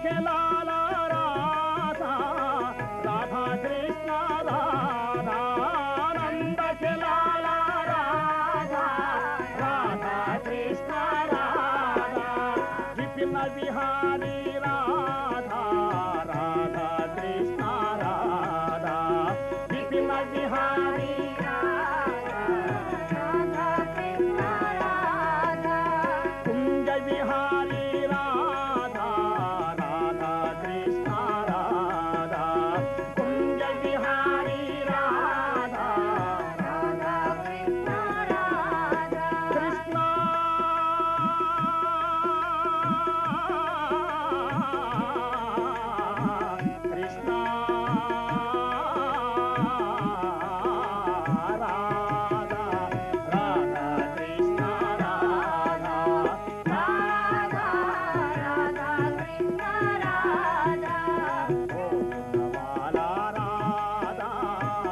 ఖిలాల రాధా రాధా కృష్ణ రాధా నంద ఖిలాల రాధా రాధా కృష్ణ రాధా విపిన విహారీ రాధా రాధా కృష్ణ రాధా విపిన విహారీ కుంజ విహారీ రాధా రాధా కృష్ణ రాధా కుంజ విహారీ రాధా రాధా కృష్ణ రాధా కృష్ణ కృష్ణ రాధా రాధా కృష్ణ రాధా రాధా రాధా కృష్ణ రాధా గోకులమాల రాధా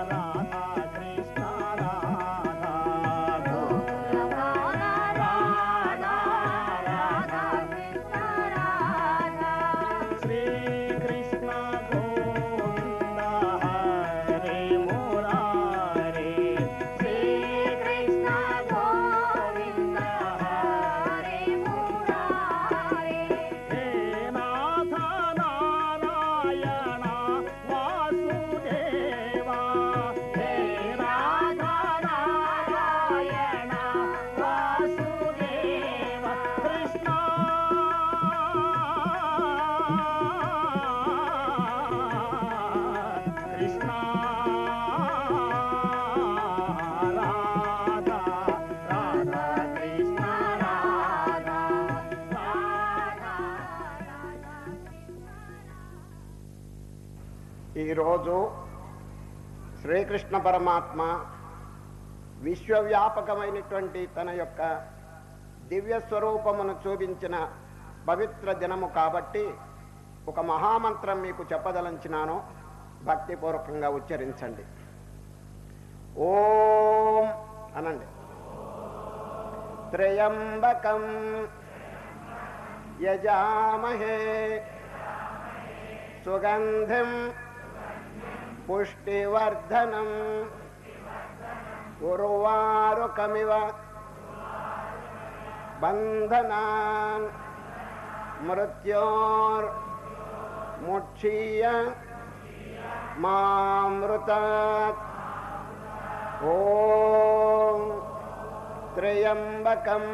రాధా కృష్ణ రాధా గోకులమాల రాధా రాధా కృష్ణ రాధా శ్రీకృష్ణ గోవింద హరే మురారే శ్రీకృష్ణ గోవింద హరే మురారే హే నాథ నారాయణ వాసుదేవా హే నాథ నారాయణ వాసుదేవ కృష్ణ కృష్ణ రాధా రాధా కృష్ణ రాధా రాధా ఈరోజు శ్రీకృష్ణ పరమాత్మ విశ్వవ్యాపకమైనటువంటి తన యొక్క దివ్య స్వరూపమును చూపించిన పవిత్ర దినము కాబట్టి ఒక మహామంత్రం మీకు చెప్పదలంచినాను. భక్తిపూర్వకంగా ఉచ్చరించండి. ఓం అనండి. త్రయంబకం యజామహే సుగంధిం పుష్టివర్ధనం ఉర్వారుకమివ బంధనాన్ మృత్యోర్ముక్షీయ మామృతాత్. ఓం త్రయంబకం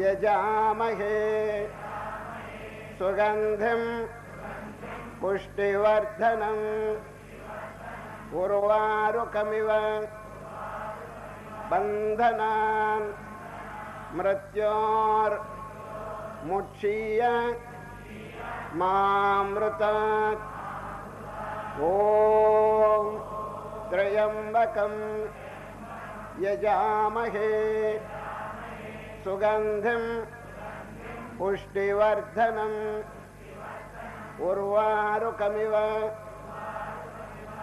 యజామహే సుగంధిం పుష్టివర్ధనం ఉర్వారుకమివ బంధనాన్ మృత్యోర్ముక్షీయ మామృతాత్. ఓం త్రయంబకం యజామహే సుగంధిం పుష్టివర్ధనం ఉర్వారుకమివ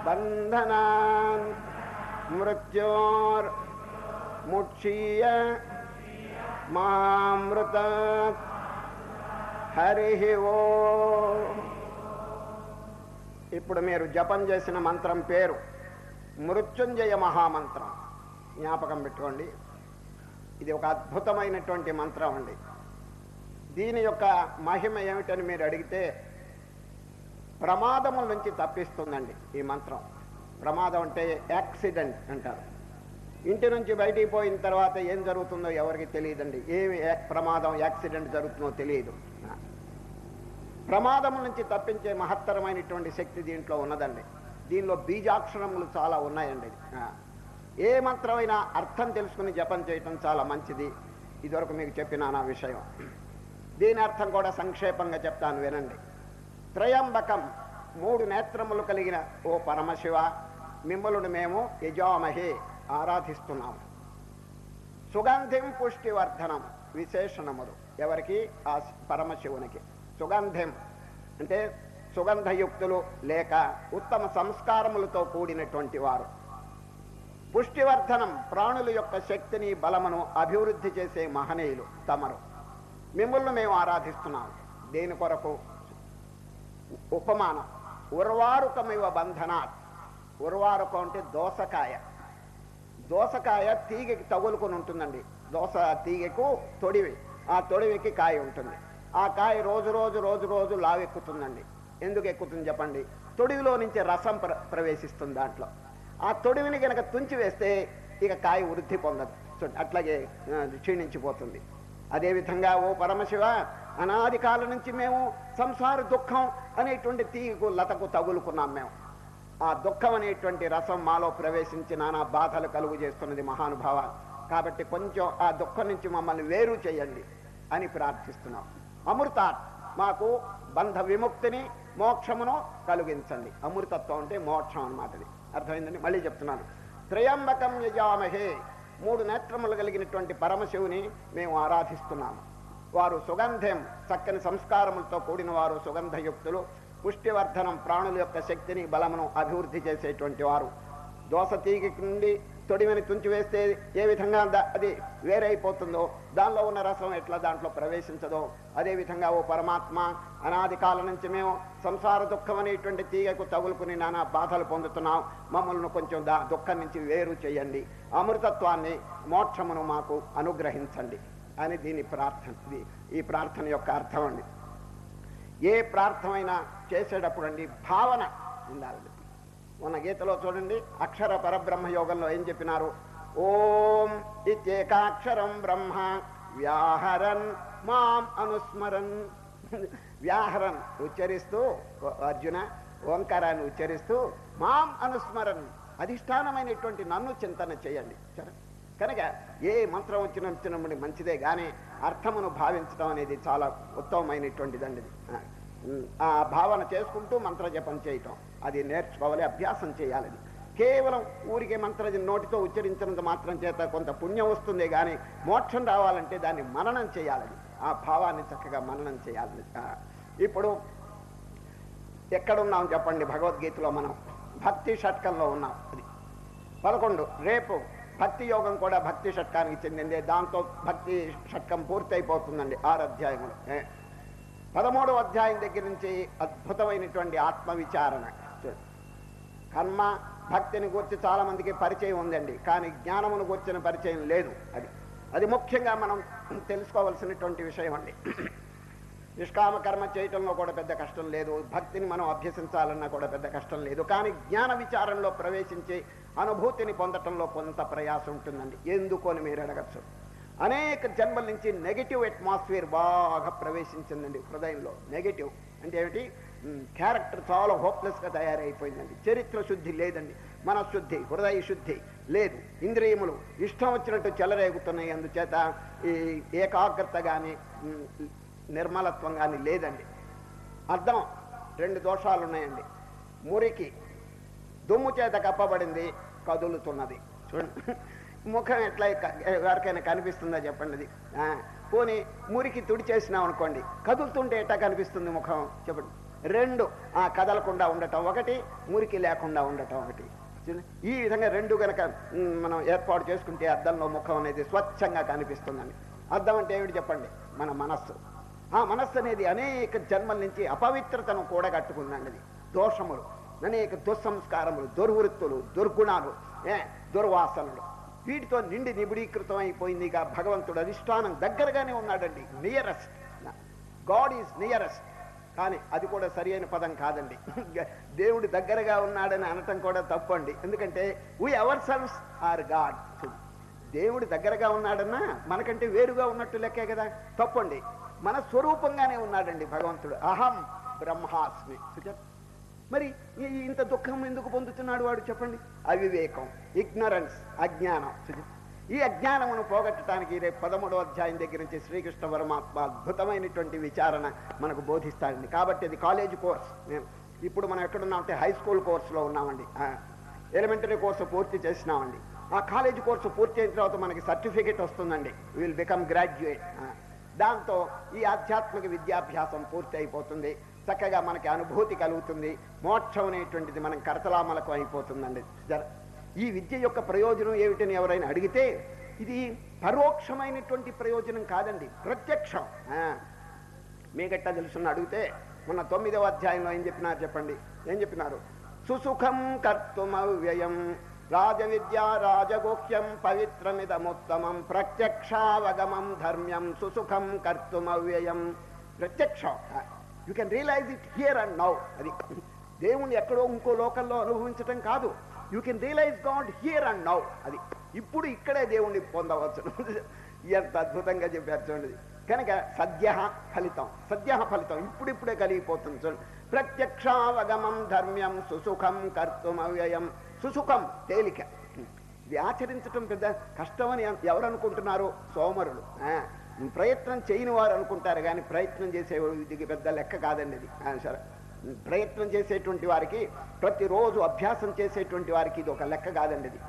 బంధనాన్ మృత్యోర్ముక్షీయ మామృతాత్. హరి ఓం. ఇప్పుడు మీరు జపం చేసిన మంత్రం పేరు మృత్యుంజయ మహామంత్రం. జ్ఞాపకం పెట్టుకోండి, ఇది ఒక అద్భుతమైనటువంటి మంత్రం అండి. దీని యొక్క మహిమ ఏమిటని మీరు అడిగితే ప్రమాదముల నుంచి తప్పిస్తుందండి ఈ మంత్రం. ప్రమాదం అంటే యాక్సిడెంట్ అంటారు. ఇంటి నుంచి బయటికి పోయిన తర్వాత ఏం జరుగుతుందో ఎవరికి తెలియదండి. ఏమి ప్రమాదం యాక్సిడెంట్ జరుగుతుందో తెలియదు. ప్రమాదముల నుంచి తప్పించే మహత్తరమైనటువంటి శక్తి దీంట్లో ఉన్నదండి. దీనిలో బీజాక్షరములు చాలా ఉన్నాయండి. ఏ మంత్రమైనా అర్థం తెలుసుకుని జపం చేయటం చాలా మంచిది. ఇదివరకు మీకు చెప్పిన నా విషయం. దీని అర్థం కూడా సంక్షేపంగా చెప్తాను, వినండి. త్రయంబకం, 3 నేత్రములు కలిగిన ఓ పరమశివ, మిమ్మల్ని మేము యజామహే ఆరాధిస్తున్నాము. సుగంధిం పుష్టివర్ధనం, విశేషణములు ఎవరికి? ఆ పరమశివునికి. సుగంధిం అంటే సుగంధయుక్తులు లేక ఉత్తమ సంస్కారములతో కూడినటువంటి వారు. పుష్టివర్ధనం, ప్రాణుల యొక్క శక్తిని బలమును అభివృద్ధి చేసే మహనీయులు తమరు. మిమ్మల్ని మేము ఆరాధిస్తున్నాము. దేని కొరకు? ఉపమానం. ఉర్వారుకమివ బంధనాత్. ఉర్వారుకం అంటే దోసకాయ. దోసకాయ తీగకి తగులుకొని ఉంటుందండి. దోస తీగకు తొడివి, ఆ తొడివికి కాయ ఉంటుంది. ఆ కాయ రోజు రోజు రోజు రోజు లావెక్కుతుందండి. ఎందుకు ఎక్కుతుంది చెప్పండి? తొడివిలో నుంచి రసం ప్రవేశిస్తుంది దాంట్లో. ఆ తొడివిని కనుక తుంచి వేస్తే ఇక కాయ వృద్ధి పొందదు, అట్లాగే క్షీణించిపోతుంది. అదేవిధంగా ఓ పరమశివ, అనాది కాలం నుంచి మేము సంసార దుఃఖం అనేటువంటి తీగకు లతకు తగులుకున్నాం. మేము ఆ దుఃఖం అనేటువంటి రసం మాలో ప్రవేశించి నానా బాధలు కలుగు చేస్తున్నది మహానుభావ. కాబట్టి కొంచెం ఆ దుఃఖం నుంచి మమ్మల్ని వేరు చేయండి అని ప్రార్థిస్తున్నాం. అమృతాత్, మాకు బంధ విముక్తిని మోక్షమును కలిగించండి. అమృతత్వం అంటే మోక్షం అన్నమాట. అది అర్థమైందండి. మళ్ళీ చెప్తున్నాను. త్రయంబకం యజామహే, 3 నేత్రములు కలిగినటువంటి పరమశివుని మేము ఆరాధిస్తున్నాము. వారు సుగంధం, చక్కని సంస్కారములతో కూడిన వారు, సుగంధయుక్తులు, పుష్టివర్ధనం, ప్రాణుల యొక్క శక్తిని బలమును అభివృద్ధి చేసేటువంటి వారు. దోస తీగి నుండి తొడిమని తుంచివేస్తే ఏ విధంగా అది వేరైపోతుందో, దానిలో ఉన్న రసం ఎట్లా దాంట్లో ప్రవేశించదో, అదేవిధంగా ఓ పరమాత్మ, అనాది కాలం నుంచి మేము సంసార దుఃఖం అనేటువంటి తీగకు తగులుకుని నానా బాధలు పొందుతున్నాం. మమ్మల్ని కొంచెం దుఃఖం నుంచి వేరు చేయండి, అమృతత్వాన్ని, మోక్షమును మాకు అనుగ్రహించండి అని దీని ప్రార్థన. ఈ ప్రార్థన యొక్క అర్థం అండి. ఏ ప్రార్థమైనా చేసేటప్పుడు అండి భావన ఉండాలి. మన గీతలో చూడండి, అక్షర పరబ్రహ్మ యోగంలో ఏం చెప్పినారు? ఓం ఇత్యేకాక్షరం బ్రహ్మ వ్యాహరన్ మాం అనుస్మరన్. వ్యాహరన్ ఉచ్చరిస్తూ, అర్జున ఓంకారాన్ని ఉచ్చరిస్తూ, మాం అనుస్మరన్, అధిష్టానమైనటువంటి నన్ను చింతన చేయండి. కనుక ఏ మంత్రం వచ్చినప్పుడు మంచిదే, కానీ అర్థమును భావించడం అనేది చాలా ఉత్తమమైనటువంటిదండి. ఆ భావన చేసుకుంటూ మంత్ర జపం చేయటం అది నేర్చుకోవాలి, అభ్యాసం చేయాలి. కేవలం ఊరికే మంత్ర నోటితో ఉచ్చరించినంత మాత్రం చేత కొంత పుణ్యం వస్తుంది, కానీ మోక్షం రావాలంటే దాన్ని మననం చేయాలి. ఆ భావాన్ని చక్కగా మననం చేయాలి. ఇప్పుడు ఎక్కడున్నాం చెప్పండి? భగవద్గీతలో మనం భక్తి షట్కంలో ఉన్నాం. అది 11. రేపు భక్తి యోగం కూడా భక్తి షట్కానికి చెందిందే. దాంతో భక్తి షట్కం పూర్తయిపోతుందండి 6 అధ్యాయములు. 13వ అధ్యాయం దగ్గర నుంచి అద్భుతమైనటువంటి ఆత్మవిచారణ. కర్మ భక్తిని గురించి చాలా మందికి పరిచయం ఉందండి, కానీ జ్ఞానమును గురించిన పరిచయం లేదు. అది ముఖ్యంగా మనం తెలుసుకోవలసినటువంటి విషయం అండి. నిష్కామ కర్మ చేయటంలో కూడా పెద్ద కష్టం లేదు, భక్తిని మనం అభ్యసించాలన్నా కూడా పెద్ద కష్టం లేదు, కానీ జ్ఞాన విచారంలో ప్రవేశించి అనుభూతిని పొందటంలో కొంత ప్రయాసం ఉంటుందండి. ఎందుకు అని మీరు అడగచ్చు. అనేక జన్మల నుంచి నెగిటివ్ అట్మాస్ఫియర్ బాగా ప్రవేశించిందండి హృదయంలో. నెగిటివ్ అంటే ఏమిటి? క్యారెక్టర్ చాలా హోప్లెస్గా తయారైపోయిందండి. చరిత్ర శుద్ధి లేదండి, మనశుద్ధి, హృదయ శుద్ధి లేదు, ఇంద్రియములు ఇష్టం వచ్చినట్టు చెలరేగుతున్నాయి. అందుచేత ఈ ఏకాగ్రత కానీ నిర్మలత్వం కానీ లేదండి. అర్థం 2 దోషాలు ఉన్నాయండి. మురికి, దుమ్ము చేత కప్పబడింది, కదులుతున్నది. చూడండి, ముఖం ఎట్లా ఎవరికైనా కనిపిస్తుందా చెప్పండి? అది పోనీ మురికి తుడిచేసినాం అనుకోండి, కదులుతుంటే ఎట్లా కనిపిస్తుంది ముఖం చెప్పండి? 2 కదలకుండా ఉండటం ఒకటి, మురికి లేకుండా ఉండటం ఒకటి. ఈ విధంగా 2 గనక మనం ఏర్పాటు చేసుకుంటే అద్దంలో ముఖం అనేది స్వచ్ఛంగా కనిపిస్తుందండి. అద్దం అంటే ఏమిటి చెప్పండి? మన మనస్సు. ఆ మనస్సు అనేది అనేక జన్మల నుంచి అపవిత్రతను కూడగట్టుకుందండి. అది దోషములు, అనేక దుస్సంస్కారములు, దుర్వృత్తులు, దుర్గుణాలు, దుర్వాసనలు, వీటితో నిండి నిబిడీకృతం అయిపోయింది. ఇక భగవంతుడు అధిష్టానం దగ్గరగానే ఉన్నాడండి. Nearest, God is nearest. కానీ అది కూడా సరి అయిన పదం కాదండి. దేవుడు దగ్గరగా ఉన్నాడని అనటం కూడా తప్పండి. ఎందుకంటే we ourselves are God. దేవుడు దగ్గరగా ఉన్నాడన్నా మనకంటే వేరుగా ఉన్నట్టు లెక్కే కదా. తప్పండి. మన స్వరూపంగానే ఉన్నాడండి భగవంతుడు. అహం బ్రహ్మాస్మి. మరి ఇంత దుఃఖం ఎందుకు పొందుతున్నాడు వాడు చెప్పండి? అవివేకం, ఇగ్నరెన్స్, అజ్ఞానం. ఈ అజ్ఞానమును పోగొట్టడానికి రేపు 13వ అధ్యాయం దగ్గర నుంచి శ్రీకృష్ణ పరమాత్మ అద్భుతమైనటువంటి విచారణ మనకు బోధిస్తాడండి. కాబట్టి అది కాలేజ్ కోర్స్. ఇప్పుడు మనం ఎక్కడున్నామంటే హై స్కూల్ కోర్సులో ఉన్నామండి. ఎలిమెంటరీ కోర్సు పూర్తి చేసినామండి. ఆ కాలేజ్ కోర్సు పూర్తి అయిన తర్వాత మనకి సర్టిఫికేట్ వస్తుందండి. Will become graduate. దాంతో ఈ ఆధ్యాత్మిక విద్యాభ్యాసం పూర్తి అయిపోతుంది. చక్కగా మనకి అనుభూతి కలుగుతుంది. మోక్షం అనేటువంటిది మనం కరతలామలకు అయిపోతుందండి. ఈ విద్య యొక్క ప్రయోజనం ఏమిటని ఎవరైనా అడిగితే ఇది పరోక్షమైనటువంటి ప్రయోజనం కాదండి, ప్రత్యక్షం. మీకెట్టా తెలుసున్న అడిగితే మొన్న 9వ అధ్యాయంలో ఏం చెప్పినారు చెప్పండి? ఏం చెప్పినారు? సుసుఖం కర్తుమవ్యయం రాజవిద్యా రాజగుహ్యం పవిత్రమిదముత్తమం ప్రత్యక్షావగమం ధర్మ్యం సుసుఖం కర్తుమవ్యయం. ప్రత్యక్షం, you can realise it here and now. అది దేవుణ్ణి ఎక్కడో ఇంకో లోకంలో అనుభవించటం కాదు. You can realise God here and now. అది ఇప్పుడు ఇక్కడే దేవుణ్ణి పొందవచ్చు. ఎంత అద్భుతంగా చెప్పారు చూడండి. కనుక సద్య ఫలితం, సద్య ఫలితం ఇప్పుడిప్పుడే కలిగిపోతుంది చూడండి. ప్రత్యక్షావగమం ధర్మ్యం సుసుఖం కర్తుమవ్యయం. సుసుఖం తేలిక, ఇది ఆచరించటం పెద్ద కష్టమని ఎవరు అనుకుంటున్నారు? సోమరులు, ప్రయత్నం చేయని వారు అనుకుంటారు. కానీ ప్రయత్నం చేసేవాడు ఇది పెద్ద లెక్క కాదండి. అది సరే, ప్రయత్నం చేసేటువంటి వారికి, ప్రతిరోజు అభ్యాసం చేసేటువంటి వారికి ఇది ఒక లెక్క కాదండి. ఇది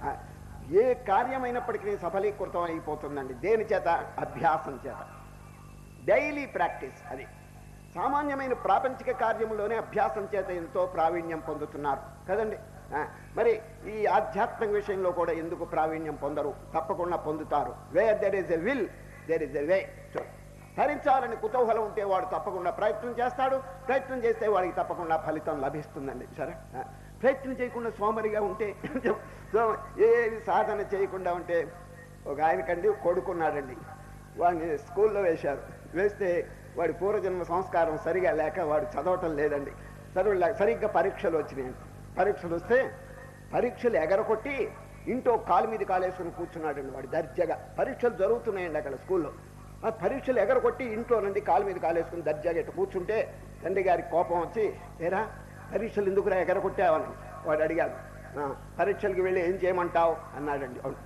ఏ కార్యమైనప్పటికీ సఫలీకృతం అయిపోతుందండి. దేని చేత? అభ్యాసం చేత, డైలీ ప్రాక్టీస్. అది సామాన్యమైన ప్రాపంచిక కార్యములోనే అభ్యాసం చేత ఎంతో ప్రావీణ్యం పొందుతున్నారు కదండి. మరి ఈ ఆధ్యాత్మిక విషయంలో కూడా ఎందుకు ప్రావీణ్యం పొందరు? తప్పకుండా పొందుతారు. Where there is a will there is a way. ధరించాలని కుతూహలం ఉంటే వాడు తప్పకుండా ప్రయత్నం చేస్తాడు. ప్రయత్నం చేస్తే వాడికి తప్పకుండా ఫలితం లభిస్తుందండి. సరే, ప్రయత్నం చేయకుండా సోమరిగా ఉంటే, ఏది సాధన చేయకుండా ఉంటే, ఒక ఆయనకండి కొడుకున్నాడండి. వాడిని స్కూల్లో వేశారు. వేస్తే వాడి పూర్వజన్మ సంస్కారం సరిగా లేక వాడు చదవటం లేదండి. చదవలేక సరిగ్గా పరీక్షలు వచ్చినాయండి. పరీక్షలు వస్తే పరీక్షలు ఎగరకొట్టి ఇంట్లో కాలు మీద కాలేసుకుని కూర్చున్నాడండి వాడు దర్జాగా. పరీక్షలు జరుగుతున్నాయండి అక్కడ స్కూల్లో. ఆ పరీక్షలు ఎగరకొట్టి ఇంట్లో నుండి కాలు మీద కాలేసుకుని దర్జాగా ఇట్లా కూర్చుంటే తండ్రి గారికి కోపం వచ్చి, ఏరా పరీక్షలు ఎందుకురా ఎగరకొట్టావని వాడు అడిగాడు. పరీక్షలకు వెళ్ళి ఏం చేయమంటావు అన్నాడండి. అవును,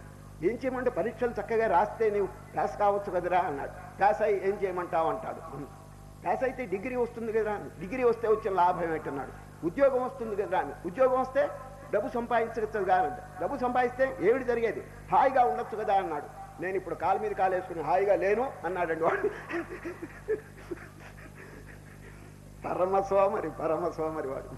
ఏం చేయమంటే పరీక్షలు చక్కగా రాస్తే నీవు పాస్ కావచ్చు కదరా అన్నాడు. పాస్ అయ్యి ఏం చేయమంటావు అంటాడు. పాస్ అయితే డిగ్రీ వస్తుంది కదరా, డిగ్రీ వస్తే వచ్చిన లాభం ఏంటన్నాడు. ఉద్యోగం వస్తుంది కదరా, ఉద్యోగం వస్తే డబ్బు సంపాదించవచ్చు కదా అన్నాడు. డబ్బు సంపాదిస్తే ఏమిటి జరిగేది? హాయిగా ఉండొచ్చు కదా అన్నాడు. నేను ఇప్పుడు కాలు మీద కాలు వేసుకుని హాయిగా లేను అన్నాడండి వాడు. పరమ సోమరి వాడు.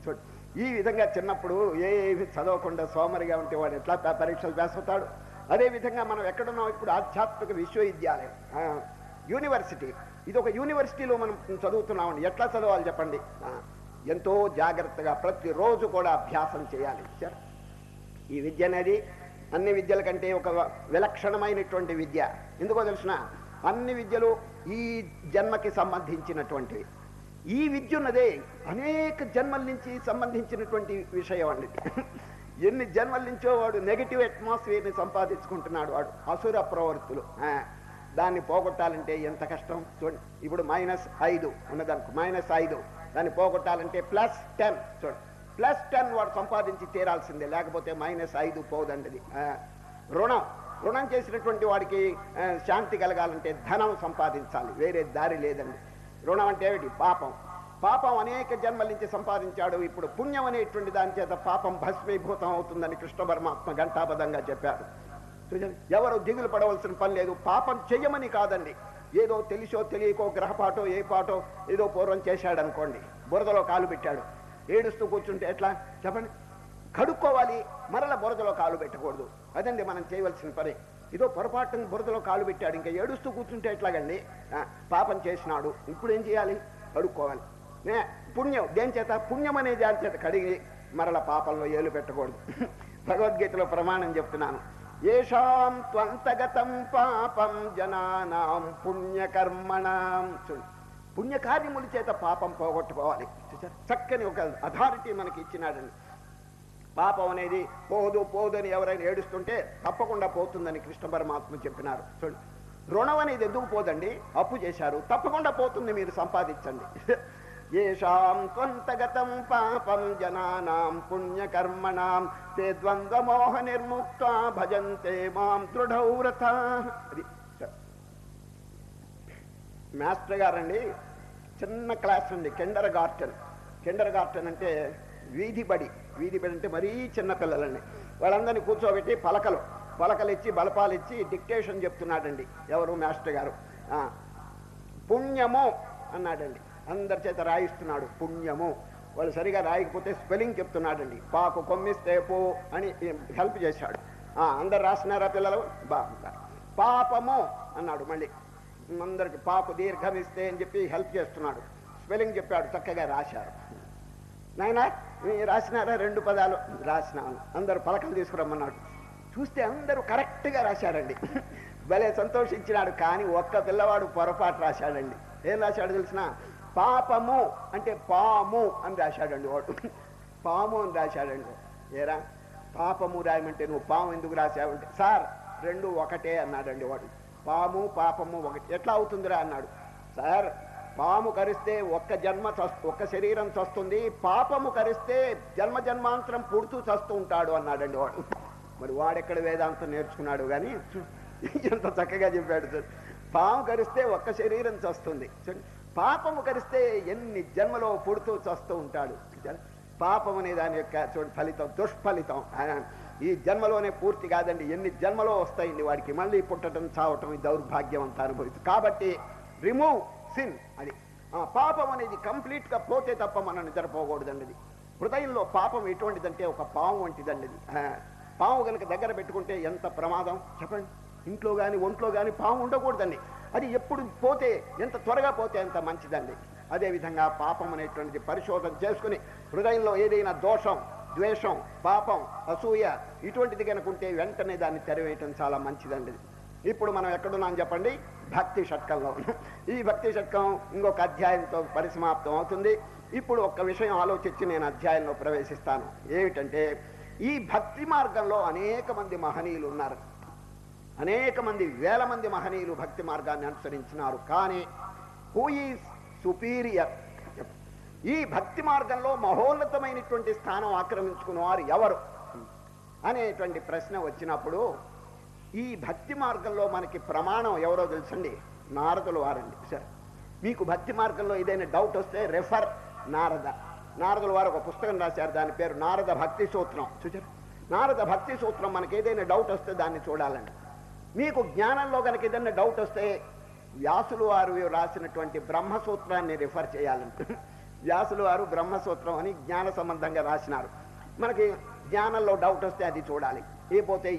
చూడు, ఈ విధంగా చిన్నప్పుడు ఏమి చదవకుండా సోమరిగా ఉంటే వాడు ఎట్లా పరీక్షలు వేసుతాడు? అదేవిధంగా మనం ఎక్కడున్నాం ఇప్పుడు? ఆధ్యాత్మిక విశ్వవిద్యాలయం, యూనివర్సిటీ. ఇది ఒక యూనివర్సిటీలో మనం చదువుతున్నామండి. ఎట్లా చదవాలి చెప్పండి? ఎంతో జాగ్రత్తగా ప్రతిరోజు కూడా అభ్యాసం చేయాలి. ఈ విద్య అనేది అన్ని విద్యల కంటే ఒక విలక్షణమైనటువంటి విద్య. ఎందుకో తెలిసిన, అన్ని విద్యలు ఈ జన్మకి సంబంధించినటువంటివి. ఈ విద్య ఉన్నదే అనేక జన్మల నుంచి సంబంధించినటువంటి విషయం అండి. ఎన్ని జన్మల నుంచో వాడు నెగిటివ్ అట్మాస్ఫియర్ని సంపాదించుకుంటున్నాడు. వాడు అసుర ప్రవృత్తులు. దాన్ని పోగొట్టాలంటే ఎంత కష్టం చూడండి. ఇప్పుడు -5 ఉన్నదనుకో, -5 దాన్ని పోగొట్టాలంటే +10. చూడండి, +10 వాడు సంపాదించి తీరాల్సిందే, లేకపోతే -5 పోదండి. రుణం చేసినటువంటి వాడికి శాంతి కలగాలంటే ధనం సంపాదించాలి, వేరే దారి లేదండి. రుణం అంటే ఏమిటి? పాపం అనేక జన్మల నుంచి సంపాదించాడు. ఇప్పుడు పుణ్యం అనేటువంటి దాని చేత పాపం భస్మీభూతం అవుతుందని కృష్ణ పరమాత్మ ఘంటాపదంగా చెప్పారు. ఎవరు దిగులు పడవలసిన పని లేదు. పాపం చెయ్యమని కాదండి, ఏదో తెలిసో తెలియకో గ్రహపాటో ఏ పాటో ఏదో పూర్వం చేశాడు అనుకోండి, బురదలో కాలు పెట్టాడు, ఏడుస్తూ కూర్చుంటే ఎట్లా చెప్పండి? కడుక్కోవాలి, మరల బురదలో కాలు పెట్టకూడదు. అదండి మనం చేయవలసిన పని. ఏదో పొరపాటున బురదలో కాలు పెట్టాడు, ఇంకా ఏడుస్తూ కూర్చుంటే ఎట్లాగండి? పాపం చేసినాడు, ఇప్పుడు ఏం చేయాలి? కడుక్కోవాలి. పుణ్యం దేని చేత? పుణ్యం అనే దాని చేత కడిగి మరల పాపంలో ఏలు పెట్టకూడదు. భగవద్గీతలో ప్రమాణం చెప్తున్నాను, ఏషాం త్వంతగతం పాపం జనానాం పుణ్యకర్మణాం. చూడు, పుణ్యకార్యముల చేత పాపం పోగొట్టుకోవాలి. చక్కని ఒక అథారిటీ మనకి ఇచ్చినాడండి. పాపం అనేది పోదు అని ఎవరైనా ఏడుస్తుంటే తప్పకుండా పోతుందని కృష్ణ పరమాత్మ చెప్పినారు. చూడు, రుణం అనేది ఎందుకు పోదండి? అప్పు చేశారు, తప్పకుండా పోతుంది, మీరు సంపాదించండి. ఏషాం త్వంతగతం పాపం జనానాం పుణ్యకర్మణాం తే ద్వంద్వమోహ నిర్ముక్త భజంతే మాం దృఢవ్రత. అది మాస్టర్ గారండి, చిన్న క్లాస్ అండి, కిండర్ గార్టెన్ అంటే వీధి బడి అంటే మరీ చిన్న పిల్లలండి. వాళ్ళందరినీ కూర్చోబెట్టి పలకలు ఇచ్చి బలపాలు ఇచ్చి డిక్టేషన్ చెప్తున్నాడండి. ఎవరు? మాస్టర్ గారు. పుణ్యము అన్నాడండి, అందరి చేత రాయిస్తున్నాడు. పుణ్యము. వాళ్ళు సరిగా రాయకపోతే స్పెల్లింగ్ చెప్తున్నాడండి. పాకు కొమ్మిస్తే పో అని హెల్ప్ చేశాడు. అందరు రాసినారా పిల్లలు? బాగుంటారు. పాపము అన్నాడు, మళ్ళీ అందరికి పాకు దీర్ఘమిస్తే అని చెప్పి హెల్ప్ చేస్తున్నాడు. స్పెల్లింగ్ చెప్పాడు, చక్కగా రాశారు. నాయనా రాసినారా? 2 పదాలు రాసినాను. అందరూ పలకలు తీసుకురమ్మన్నాడు. చూస్తే అందరూ కరెక్ట్గా రాశాడండి. భలే సంతోషించినాడు. కానీ ఒక్క పిల్లవాడు పొరపాటు రాశాడండి. ఏం రాశాడు తెలిసిన? పాపము అంటే పాము అని రాశాడండి వాడు. పాము అని రాశాడండి. ఏరా పాపము రాయమంటే నువ్వు పాము ఎందుకు రాశావంటే, సార్ 2 ఒకటే అన్నాడండి వాడు. పాము పాపము ఒకటి ఎట్లా అవుతుందిరా అన్నాడు. సార్ పాము కరిస్తే ఒక్క శరీరం చస్తుంది, పాపము కరిస్తే జన్మాంతరం పుడుతూ చస్తూ ఉంటాడు అన్నాడండి వాడు. మరి వాడెక్కడ వేదాంతం నేర్చుకున్నాడు కానీ ఎంత చక్కగా చెప్పాడు సార్. పాము కరిస్తే ఒక్క శరీరం చస్తుంది, పాపము కరిస్తే ఎన్ని జన్మలో పుడుతూ చస్తూ ఉంటాడు. పాపం అనే దాని యొక్క ఫలితం దుష్ఫలితం. ఈ జన్మలోనే పూర్తి కాదండి, ఎన్ని జన్మలో వస్తాయండి వాడికి. మళ్ళీ పుట్టడం చావటం ఈ దౌర్భాగ్యం అంతా అనుభవిస్తుంది. కాబట్టి రిమూవ్ సిన్. అది పాపం అనేది కంప్లీట్గా పోతే తప్ప మనం నిద్రపోకూడదండి. అది హృదయంలో పాపం ఎటువంటిదంటే ఒక పాము వంటిదండి. అది పాము కనుక దగ్గర పెట్టుకుంటే ఎంత ప్రమాదం చెప్పండి. ఇంట్లో కానీ ఒంట్లో కానీ పాము ఉండకూడదండి. అది ఎప్పుడు పోతే, ఎంత త్వరగా పోతే అంత మంచిదండి. అదేవిధంగా పాపం అనేటువంటిది పరిశోధన చేసుకుని హృదయంలో ఏదైనా దోషం, ద్వేషం, పాపం, అసూయ ఇటువంటిది కనుకుంటే వెంటనే దాన్ని తెరవేయటం చాలా మంచిదండి. ఇప్పుడు మనం ఎక్కడున్నాం చెప్పండి? భక్తి షట్కంలో. ఈ భక్తి షట్కం ఇంకొక అధ్యాయంతో పరిసమాప్తం అవుతుంది. ఇప్పుడు ఒక్క విషయం ఆలోచించి నేను అధ్యాయంలో ప్రవేశిస్తాను. ఏమిటంటే, ఈ భక్తి మార్గంలో అనేక మంది మహనీయులు ఉన్నారు. అనేక మంది, వేల మంది మహనీయులు భక్తి మార్గాన్ని అనుసరించినారు. కానీ హూ ఈజ్ సుపీరియర్? ఈ భక్తి మార్గంలో మహోన్నతమైనటువంటి స్థానం ఆక్రమించుకున్నవారు ఎవరు అనేటువంటి ప్రశ్న వచ్చినప్పుడు, ఈ భక్తి మార్గంలో మనకి ప్రమాణం ఎవరో తెలుసండి? నారదులు వారండి. సరే, మీకు భక్తి మార్గంలో ఏదైనా డౌట్ వస్తే రెఫర్ నారద. నారదుల వారు ఒక పుస్తకం రాశారు, దాని పేరు నారద భక్తి సూత్రం. చూచారు? నారద భక్తి సూత్రం. మనకి ఏదైనా డౌట్ వస్తే దాన్ని చూడాలండి. మీకు జ్ఞానంలో కనుక ఏదైనా డౌట్ వస్తే వ్యాసులు వారు రాసినటువంటి బ్రహ్మసూత్రాన్ని రిఫర్ చేయాలంటే, వ్యాసులు వారు బ్రహ్మసూత్రం అని జ్ఞాన సంబంధంగా రాసినారు. మనకి జ్ఞానంలో డౌట్ వస్తే అది చూడాలి. లేకపోతే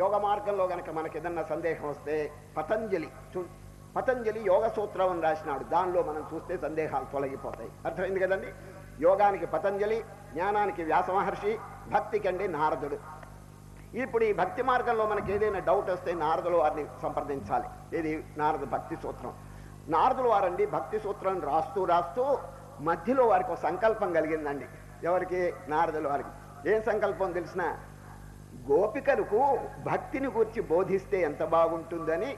యోగ మార్గంలో కనుక మనకి ఏదన్నా సందేహం వస్తే పతంజలి యోగ సూత్రం అని రాసినాడు. దానిలో మనం చూస్తే సందేహాలు తొలగిపోతాయి. అర్థమైంది కదండి? యోగానికి పతంజలి, జ్ఞానానికి వ్యాస మహర్షి, భక్తికి అండి నారదుడు. ఇప్పుడు ఈ భక్తి మార్గంలో మనకి ఏదైనా డౌట్ వస్తే నారదుల వారిని సంప్రదించాలి. ఇది నారద భక్తి సూత్రం. నారదుల వారండి భక్తి సూత్రాన్ని రాస్తూ మధ్యలో వారికి ఒక సంకల్పం కలిగిందండి. ఎవరికి? నారదుల వారికి. ఏం సంకల్పం తెలిసిన? గోపికలకు భక్తిని గురించి బోధిస్తే ఎంత బాగుంటుందని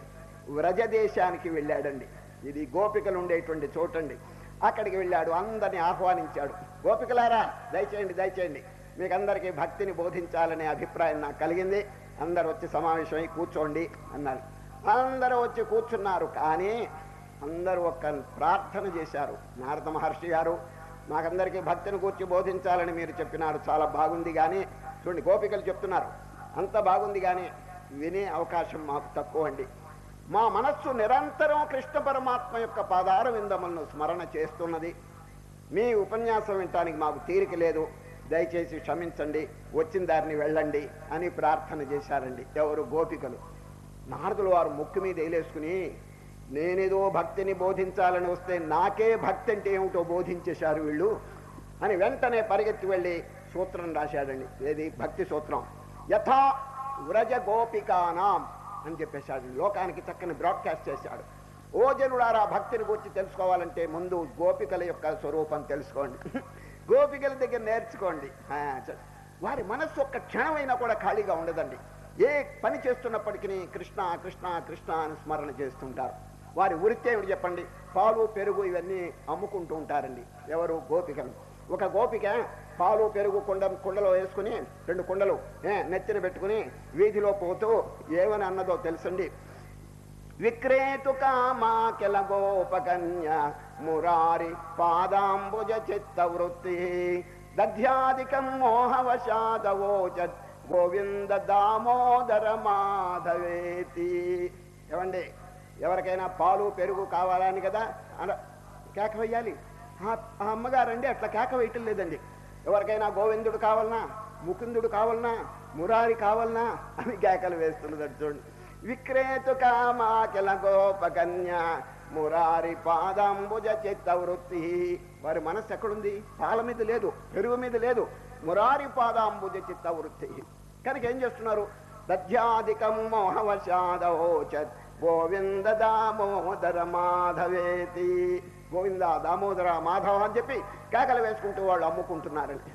వ్రజదేశానికి వెళ్ళాడండి. ఇది గోపికలు ఉండేటువంటి చోటండి. అక్కడికి వెళ్ళాడు, అందరిని ఆహ్వానించాడు. గోపికలారా దయచేయండి, మీకు అందరికీ భక్తిని బోధించాలనే అభిప్రాయం నాకు కలిగింది. అందరూ వచ్చి సమావేశమై కూర్చోండి అన్నారు. అందరూ వచ్చి కూర్చున్నారు. కానీ అందరూ ఒక్క ప్రార్థన చేశారు. నారద మహర్షి గారు, మాకందరికీ భక్తిని కూర్చి బోధించాలని మీరు చెప్పినారు, చాలా బాగుంది. కానీ చూడండి, గోపికలు చెప్తున్నారు, అంత బాగుంది కానీ వినే అవకాశం మాకు తక్కువ అండి. మా మనస్సు నిరంతరం కృష్ణ పరమాత్మ యొక్క పాదార విందములను స్మరణ చేస్తున్నది. మీ ఉపన్యాసం వినటానికి మాకు తీరిక లేదు, దయచేసి క్షమించండి, వచ్చిన దారిని వెళ్ళండి అని ప్రార్థన చేశారండి. ఎవరు? గోపికలు. నారదుల వారు ముక్కు మీద వేలేసుకుని, నేనేదో భక్తిని బోధించాలని వస్తే నాకే భక్తి అంటే ఏమిటో బోధించేశారు వీళ్ళు అని వెంటనే పరిగెత్తి వెళ్ళి సూత్రం రాశాడండి. ఏది? భక్తి సూత్రం. యథా వ్రజ గోపికానాం అని చెప్పేశాడు. లోకానికి చక్కని బ్రాడ్కాస్ట్ చేశాడు. ఓ జనులారా, భక్తిని గురించి తెలుసుకోవాలంటే ముందు గోపికల యొక్క స్వరూపం తెలుసుకోండి, గోపికల దగ్గర నేర్చుకోండి. వారి మనస్సు ఒక్క క్షణమైనా కూడా ఖాళీగా ఉండదండి. ఏ పని చేస్తున్నప్పటికీ కృష్ణ కృష్ణ కృష్ణ అని స్మరణ చేస్తుంటారు. వారి వృత్తి ఏమిటి చెప్పండి? పాలు పెరుగు ఇవన్నీ అమ్ముకుంటూ ఉంటారండి. ఎవరు? గోపికలు. ఒక గోపిక పాలు పెరుగు కుండలో వేసుకుని 2 కుండలు నెత్తిన పెట్టుకుని వీధిలో పోతూ ఏమని అన్నదో తెలుసండి? విక్రేతు కామాకెల గోపకన్య మురారి పాదాంబుజ చిత్త వృత్తి దధ్యాధికం మోహవశాదవోచత్ గోవింద దామోదర మాధవేతి. ఏమండి, ఎవరికైనా పాలు పెరుగు కావాలని కదా కేక వేయాలి. ఆ అమ్మగారండి అట్లా కేక వేయటం లేదండి. ఎవరికైనా గోవిందుడు కావాలన్నా, ముకుందుడు కావాలన్నా, మురారి కావాలన్నా అని కేకలు వేస్తున్నది. చూడండి, విక్రేతు కామాకిల గోపకన్య మురారి పాదాంబుజ చిత్తవృత్తి. వారి మనస్సు ఎక్కడుంది? పాల మీద లేదు, పెరుగు మీద లేదు. మురారి పాదాంబుజ చిత్తవృత్తి. కనుక ఏం చేస్తున్నారు? దధ్యాధికం మోహవశాదోచత్ గోవింద దామోదర మాధవేతి. గోవింద దామోదర మాధవ అని చెప్పి కేకలు వేసుకుంటూ వాళ్ళు అమ్ముకుంటున్నారండి.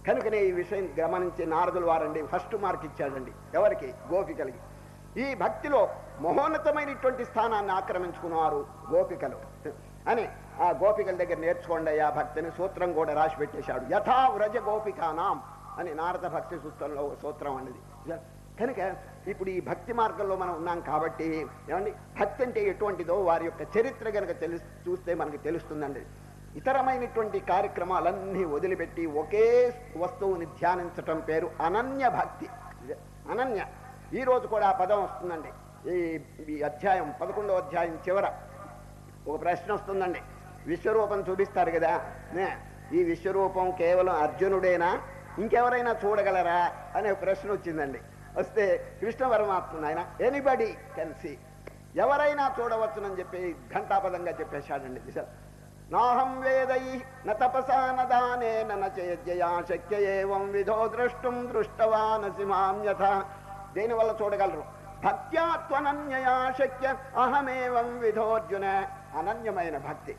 కనుకనే ఈ విషయం గమనించి నారదులు వారండి ఫస్ట్ మార్క్ ఇచ్చాడండి. ఎవరికి? గోపికలకి. ఈ భక్తిలో మహోన్నతమైనటువంటి స్థానాన్ని ఆక్రమించుకున్నారు గోపికలు అని ఆ గోపికల దగ్గర నేర్చుకోండి ఆ భక్తిని సూత్రం కూడా రాసి పెట్టేశాడు. యథా వ్రజ గోపికానాం అని నారద భక్తి సూత్రంలో సూత్రం అనేది. కనుక ఇప్పుడు ఈ భక్తి మార్గంలో మనం ఉన్నాం కాబట్టి ఏమండి భక్తి అంటే ఎటువంటిదో వారి యొక్క చరిత్ర కనుక చూస్తే మనకు తెలుస్తుందండి. ఇతరమైనటువంటి కార్యక్రమాలన్నీ వదిలిపెట్టి ఒకే వస్తువుని ధ్యానించటం పేరు అనన్య భక్తి. అనన్య. ఈ రోజు కూడా ఆ పదం వస్తుందండి. ఈ అధ్యాయం 11వ అధ్యాయం చివర ఒక ప్రశ్న వస్తుందండి. విశ్వరూపం చూపిస్తారు కదా, ఈ విశ్వరూపం కేవలం అర్జునుడేనా, ఇంకెవరైనా చూడగలరా అనే ప్రశ్న వచ్చిందండి. వస్తే కృష్ణ పరమాత్మ ఆయన ఎనీబడి కెన్ సీ, ఎవరైనా చూడవచ్చునని చెప్పి ఘంటాపదంగా చెప్పేశాడండి. నాహం వేదై న తపసా న దానేన న చేజ్యయా శక్య ఏవం విధో ద్రష్టుం దృష్టవానసి మాం యథా. దేనివల్ల చూడగలరు? భక్త్యా త్వనన్యయా శక్య అహమేవం విధోర్జున. అనన్యమైన భక్తి.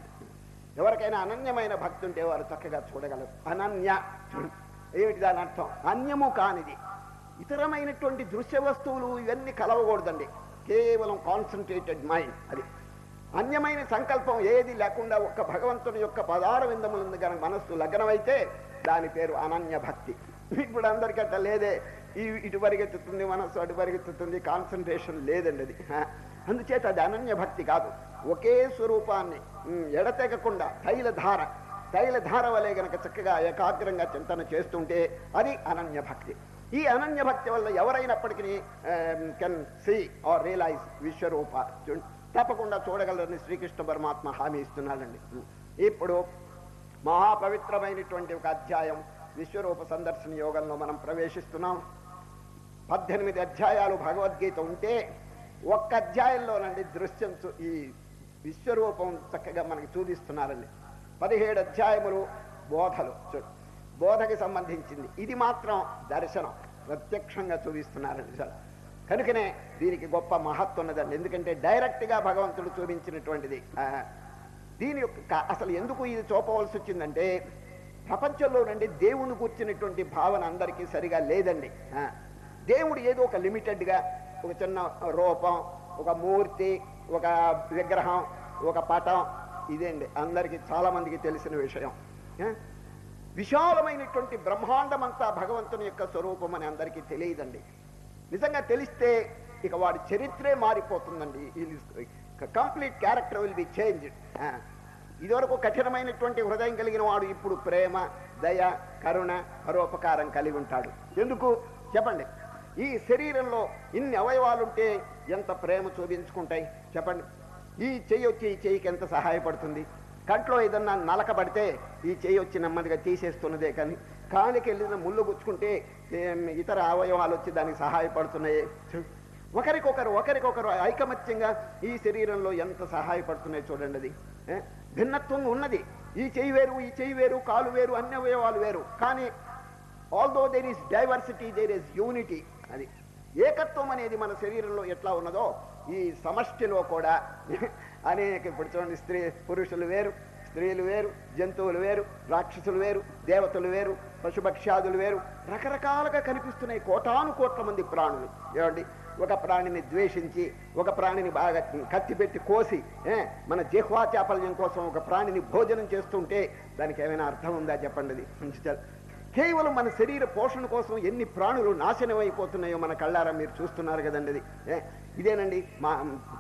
ఎవరికైనా అనన్యమైన భక్తి ఉంటే వారు చక్కగా చూడగలరు. అనన్య ఏమిటి దాని అర్థం? అన్యము కానిది. ఇతరమైనటువంటి దృశ్య వస్తువులు ఇవన్నీ కలవకూడదండి. కేవలం కాన్సన్ట్రేటెడ్ మైండ్. అది అన్యమైన సంకల్పం ఏది లేకుండా ఒక్క భగవంతుని యొక్క పదార విందములందు కనుక మనస్సు లగ్నమైతే దాని పేరు అనన్య భక్తి. ఇప్పుడు అందరికట్ట లేదే, ఇటు పరిగెత్తుతుంది మనస్సు, అటు పరిగెత్తుతుంది, కాన్సన్ట్రేషన్ లేదండి. అది అందుచేత అది అనన్య భక్తి కాదు. ఒకే స్వరూపాన్ని ఎడతెగకుండా తైలధార వలె గనక చక్కగా ఏకాగ్రంగా చింతన చేస్తుంటే అది అనన్య భక్తి. ఈ అనన్య భక్తి వల్ల ఎవరైనప్పటికీ కెన్ సీ ఆర్ రియలైజ్ విశ్వరూప, తప్పకుండా చూడగలరని శ్రీకృష్ణ పరమాత్మ హామీ ఇస్తున్నాడండి. ఇప్పుడు మహాపవిత్రమైనటువంటి ఒక అధ్యాయం విశ్వరూప సందర్శన యోగంలో మనం ప్రవేశిస్తున్నాం. 18 అధ్యాయాలు భగవద్గీత ఉంటే ఒక్క అధ్యాయంలోనండి దృశ్యం ఈ విశ్వరూపం చక్కగా మనకి చూపిస్తున్నారండి. 17 అధ్యాయములు బోధలు, బోధకి సంబంధించింది. ఇది మాత్రం దర్శనం, ప్రత్యక్షంగా చూపిస్తున్నారండి సార్. కనుకనే దీనికి గొప్ప మహత్వం ఉన్నదండి. ఎందుకంటే డైరెక్ట్గా భగవంతుడు చూపించినటువంటిది. దీని యొక్క అసలు ఎందుకు ఇది చూపవలసి వచ్చిందంటే ప్రపంచంలో నుండి దేవుని కూర్చున్నటువంటి భావన అందరికీ సరిగా లేదండి. దేవుడు ఏదో ఒక లిమిటెడ్గా ఒక చిన్న రూపం, ఒక మూర్తి, ఒక విగ్రహం, ఒక పటం, ఇదేండి అందరికీ చాలా మందికి తెలిసిన విషయం. విశాలమైనటువంటి బ్రహ్మాండమంతా భగవంతుని యొక్క స్వరూపం అని అందరికీ తెలియదండి. నిజంగా తెలిస్తే ఇక వాడి చరిత్రే మారిపోతుందండి. Complete character will be changed. ఇదివరకు కఠినమైనటువంటి హృదయం కలిగిన వాడు ఇప్పుడు ప్రేమ, దయ, కరుణ, పరోపకారం కలిగి ఉంటాడు. ఎందుకు చెప్పండి? ఈ శరీరంలో ఇన్ని అవయవాలుంటే ఎంత ప్రేమ చూపించుకుంటాయి చెప్పండి. ఈ చెయ్యి వచ్చి ఈ చెయ్యికి ఎంత సహాయపడుతుంది? కంట్లో ఏదన్నా నలకబడితే ఈ చెయ్యి వచ్చి నెమ్మదిగా తీసేస్తున్నదే, కానీ కాలికి వెళ్ళిన ముళ్ళు గుచ్చుకుంటే ఇతర అవయవాలు వచ్చి దానికి సహాయపడుతున్నాయి. ఒకరికొకరు ఐకమత్యంగా ఈ శరీరంలో ఎంత సహాయపడుతున్నాయి చూడండి. అది భిన్నత్వం ఉన్నది. ఈ చెయ్యి వేరు, ఈ చెయ్యి వేరు, కాలు వేరు, అన్ని అవయవాలు వేరు, కానీ although there is diversity there is unity. అది ఏకత్వం అనేది మన శరీరంలో ఎట్లా ఉన్నదో ఈ సమష్టిలో కూడా అనేక, ఇప్పుడు చూడండి, పురుషులు వేరు, స్త్రీలు వేరు, జంతువులు వేరు, రాక్షసులు వేరు, దేవతలు వేరు, పశుపక్ష్యాదులు వేరు, రకరకాలుగా కనిపిస్తున్నాయి. కోటాను కోట్ల మంది ప్రాణులు. ఏమండి, ఒక ప్రాణిని ద్వేషించి, ఒక ప్రాణిని బాగా కత్తిపెట్టి కోసి మన జిహ్వా చాపల్యం కోసం ఒక ప్రాణిని భోజనం చేస్తుంటే దానికి ఏమైనా అర్థం ఉందా చెప్పండి? అది కేవలం మన శరీర పోషణ కోసం ఎన్ని ప్రాణులు నాశనం అయిపోతున్నాయో మన కళ్ళారా మీరు చూస్తున్నారు కదండి. అది ఇదేనండి మా